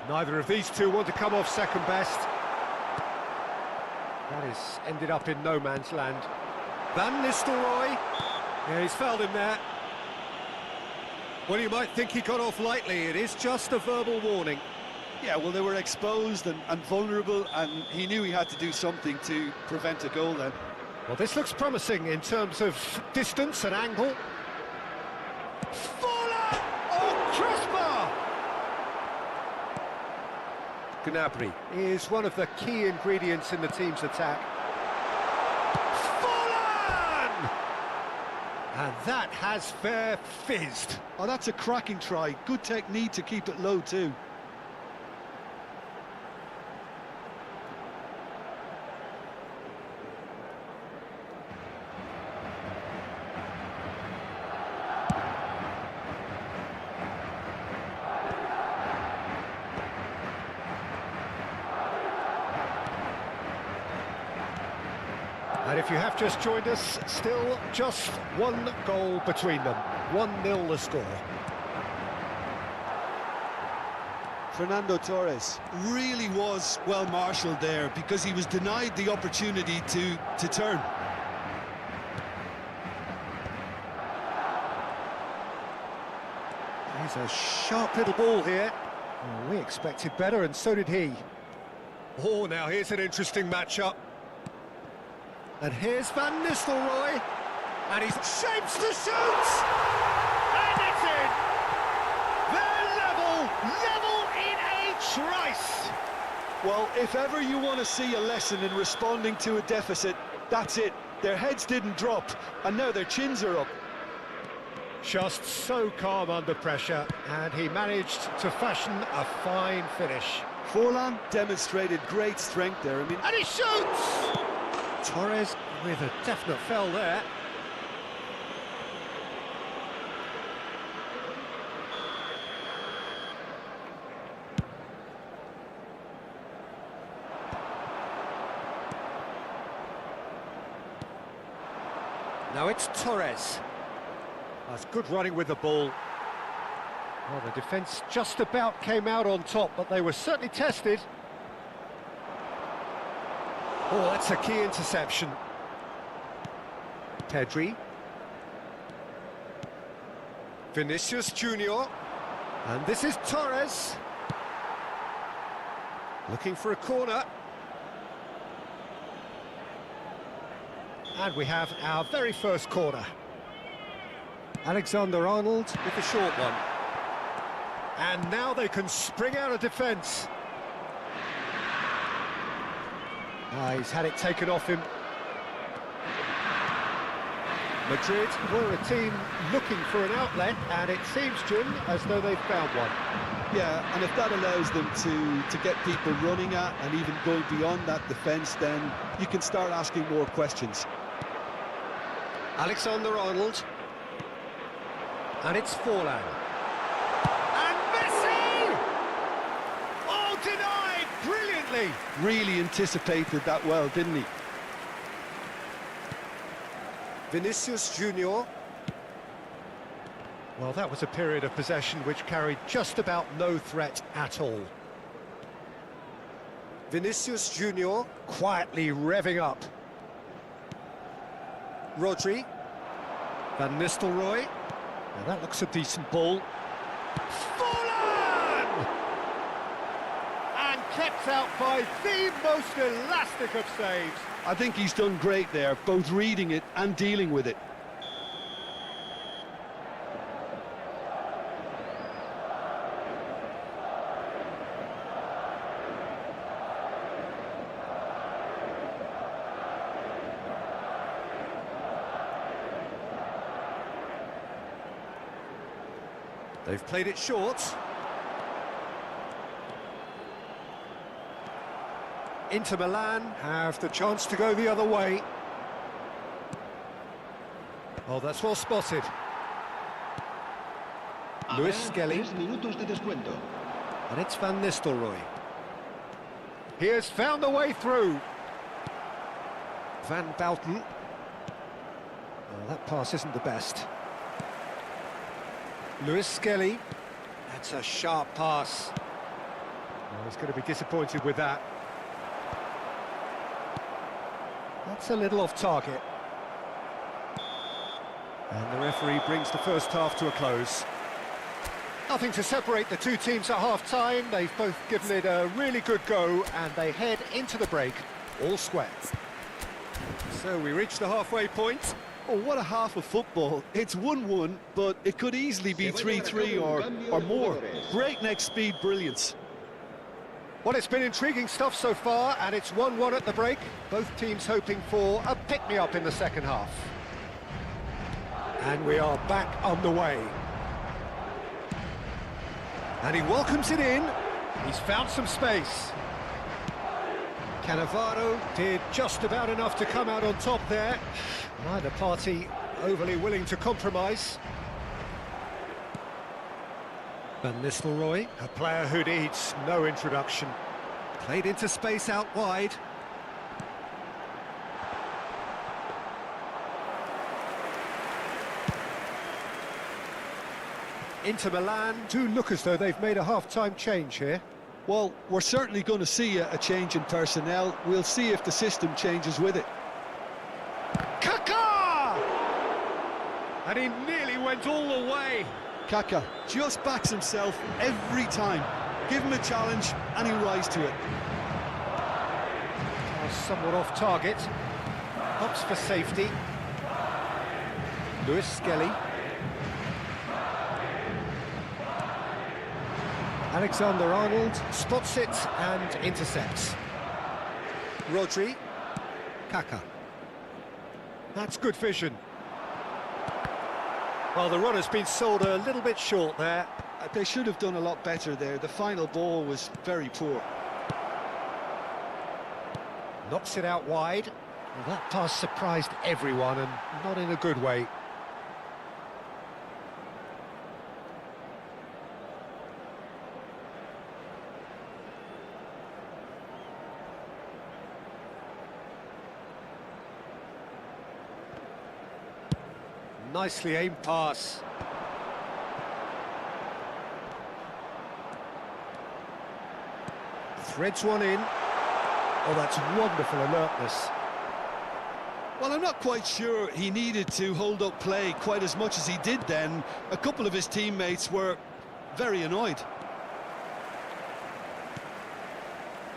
Neither of these two want to come off second best. That has ended up in no man's land. Van Nistelrooy. Yeah, he's fouled him there. Well, you might think he got off lightly. It is just a verbal warning. Yeah, well, they were exposed and vulnerable, and he knew he had to do something to prevent a goal then. Well, this looks promising in terms of distance and angle. Fuller! Oh, crossbar! Gnabry is one of the key ingredients in the team's attack. Fallen! And that has fair fizzed. Oh, that's a cracking try. Good technique to keep it low too. And if you have just joined us, still just one goal between them. 1-0 the score. Fernando Torres really was well marshalled there because he was denied the opportunity to turn. Here's a sharp little ball here. Oh, we expected better, and so did he. Oh, now here's an interesting matchup. And here's Van Nistelrooy, and he shapes to shoot! And it's in! They're level in a trice! Well, if ever you want to see a lesson in responding to a deficit, that's it. Their heads didn't drop, and now their chins are up. Just so calm under pressure, and he managed to fashion a fine finish. Forlan demonstrated great strength there. And he shoots! Torres with a definite foul there. Now it's Torres. That's good running with the ball. Well, the defence just about came out on top, but they were certainly tested. Oh, that's a key interception. Pedri. Vinicius Junior. And this is Torres. Looking for a corner. And we have our very first corner. Alexander-Arnold with the short one. And now they can spring out of defence. He's had it taken off him. Madrid were a team looking for an outlet, and it seems, Jim, as though they've found one. Yeah, and if that allows them to get people running at and even going beyond that defence, then you can start asking more questions. Alexander-Arnold. And it's Forlan. And Messi! Oh, denied brilliantly! Really anticipated that well, didn't he? Vinicius Junior. Well, that was a period of possession which carried just about no threat at all. Vinicius Junior quietly revving up. Rodri. Van Nistelrooy. Now that looks a decent ball. Forlan! And kept out by the most elastic of saves. I think he's done great there, both reading it and dealing with it. They've played it short. Inter Milan have the chance to go the other way. Oh, that's well spotted. Luis Skelly. And it's Van Nistelrooy. He has found a way through. Van Bouten. Oh, that pass isn't the best. Luis Skelly. That's a sharp pass. Oh, he's going to be disappointed with that. That's a little off target. And the referee brings the first half to a close. Nothing to separate the two teams at half-time. They've both given it a really good go, and they head into the break all square. So we reach the halfway point. Oh, what a half of football. It's 1-1, but it could easily be 3-3 or more. Breakneck speed brilliance. Well, it's been intriguing stuff so far, and it's 1-1 at the break. Both teams hoping for a pick-me-up in the second half. And we are back on the way. And he welcomes it in. He's found some space. Cannavaro did just about enough to come out on top there. Neither party overly willing to compromise. Van Nistelrooy, a player who needs no introduction. Played into space out wide. Inter Milan do look as though they've made a half-time change here. Well, we're certainly going to see a change in personnel. We'll see if the system changes with it. Kaká! And he nearly went all the way. Kaká just backs himself every time. Give him a challenge and he'll rise to it. Somewhat off target. Opts for safety. Luis Skelly. Alexander-Arnold spots it and intercepts. Rodri. Kaká. That's good vision. Well, the run has been sold a little bit short there. They should have done a lot better there. The final ball was very poor. Knocks it out wide. Well, that pass surprised everyone, and not in a good way. Nicely aimed pass. Threads one in. Oh, that's wonderful alertness. Well, I'm not quite sure he needed to hold up play quite as much as he did then. A couple of his teammates were very annoyed.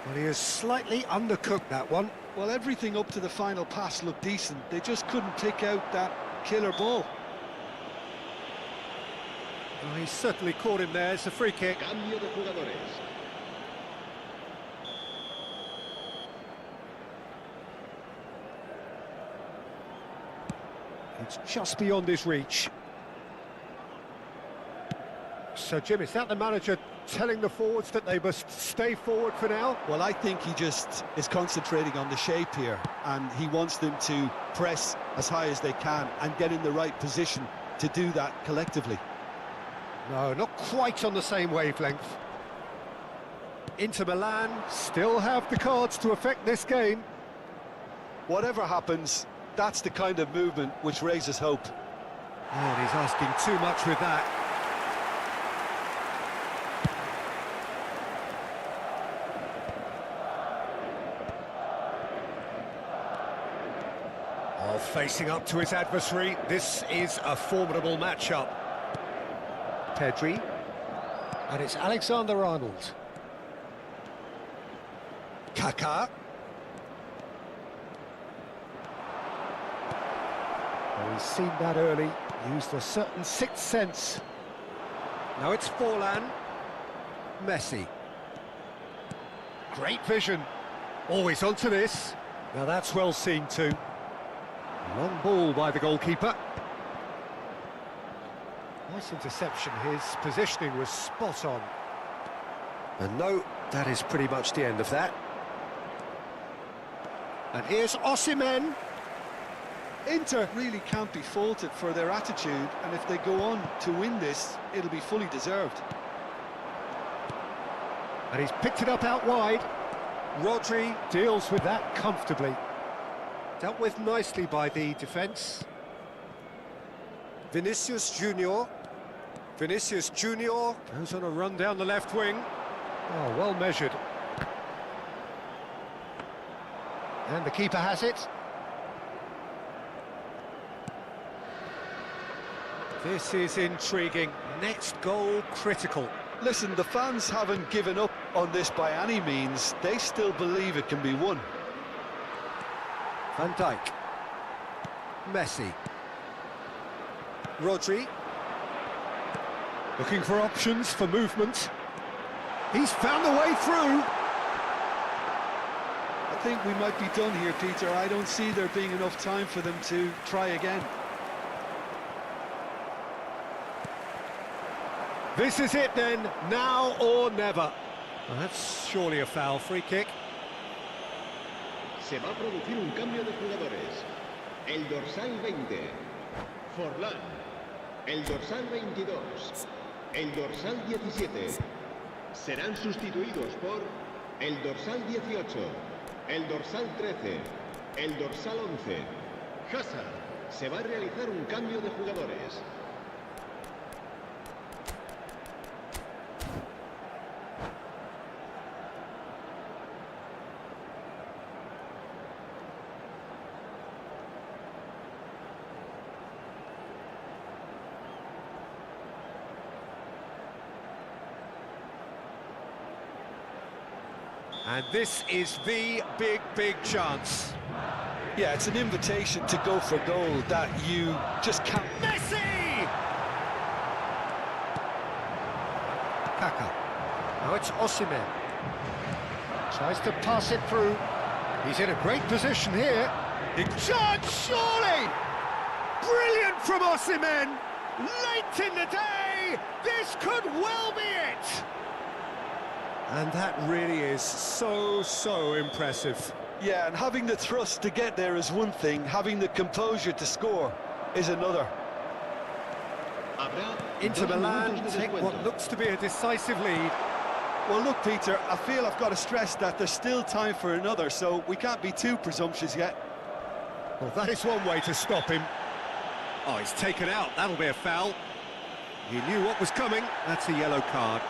Well, he has slightly undercooked that one. Well, everything up to the final pass looked decent. They just couldn't pick out that killer ball. Well, he certainly caught him there. It's a free kick. Cambio de jugadores. It's just beyond his reach. So, Jim, is that the manager telling the forwards that they must stay forward for now? Well, I think he just is concentrating on the shape here, and he wants them to press as high as they can and get in the right position to do that collectively. No, not quite on the same wavelength. Inter Milan still have the cards to affect this game. Whatever happens, that's the kind of movement which raises hope. Oh, and he's asking too much with that. Oh, facing up to his adversary, this is a formidable matchup. Pedri, and it's Alexander-Arnold. Kaká. Well, he's seen that early, used a certain sixth sense. Now it's Forlan. Messi. Great vision. Always onto this. Now that's well seen too. Long ball by the goalkeeper. Nice interception, his positioning was spot on. And no, that is pretty much the end of that. And here's Osimhen. Inter really can't be faulted for their attitude, and if they go on to win this, it'll be fully deserved. And he's picked it up out wide. Rodri deals with that comfortably. Dealt with nicely by the defence. Vinicius Junior. Vinicius Junior goes on a run down the left wing. Oh, well measured. And the keeper has it. This is intriguing. Next goal critical. Listen, the fans haven't given up on this by any means. They still believe it can be won. Van Dijk. Messi. Rodri. Looking for options for movement. He's found the way through. I think we might be done here, Peter. I don't see there being enough time for them to try again. This is it then, now or never. Well, that's surely a foul. Free kick. Se va a producir un cambio de jugadores. El dorsal 20, Forlán. El dorsal 22, el dorsal 17. Serán sustituidos por el dorsal 18, el dorsal 13, el dorsal 11. Hazard. Se va a realizar un cambio de jugadores. And this is the big chance. Yeah, it's an invitation to go for goal that you just can't... Messi! Kaká. Now it's Osimhen. Tries to pass it through. He's in a great position here. Big chance, surely! Brilliant from Osimhen! Late in the day! This could well be it! And that really is so impressive. Yeah, and having the thrust to get there is one thing, having the composure to score is another. Habrá Inter 2 Milan minutos de take what descuento. looks to be a decisive lead. Well, look, Peter, I feel I've got to stress that there's still time for another, so we can't be too presumptuous yet. Well, that is one way to stop him. Oh, he's taken out. That'll be a foul. He knew what was coming. That's a yellow card.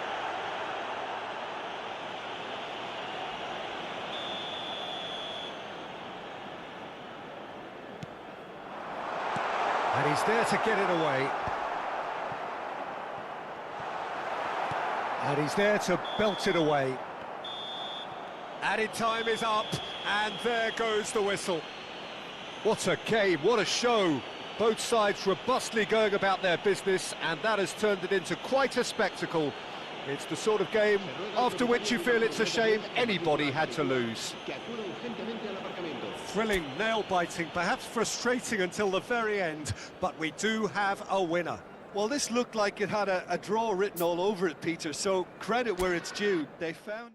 And he's there to get it away. And he's there to belt it away. Added time is up, and there goes the whistle. What a game, what a show. Both sides robustly going about their business, and that has turned it into quite a spectacle. It's the sort of game after which you feel it's a shame anybody had to lose. Que acuda urgentemente al aparcamiento. Thrilling, nail-biting, perhaps frustrating until the very end, but we do have a winner. Well, this looked like it had a draw written all over it, Peter, so credit where it's due. They found...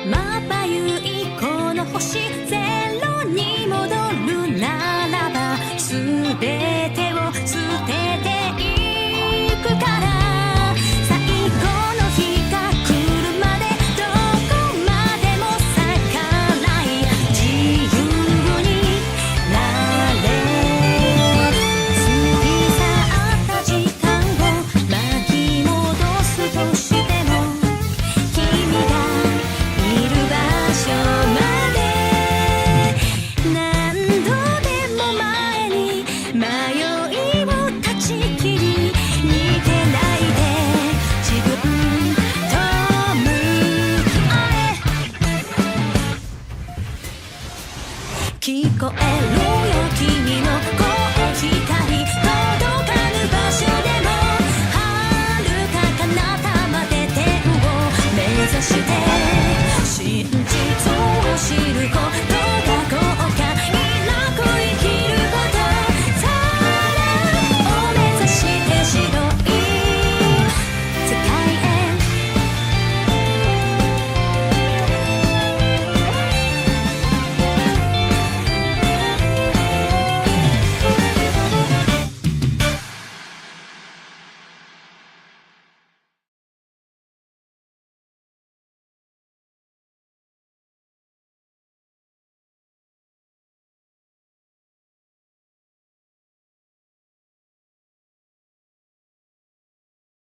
まばゆいこの星ゼロに戻るならば全てを捨てていくから最後の日が来るまでどこまでも逆らい自由になれ過ぎ去った時間を巻き戻すとしても君がいる場所まで何度でも前に迷いを断ち切り逃げないで自分と向かえ聞こえるよ君の声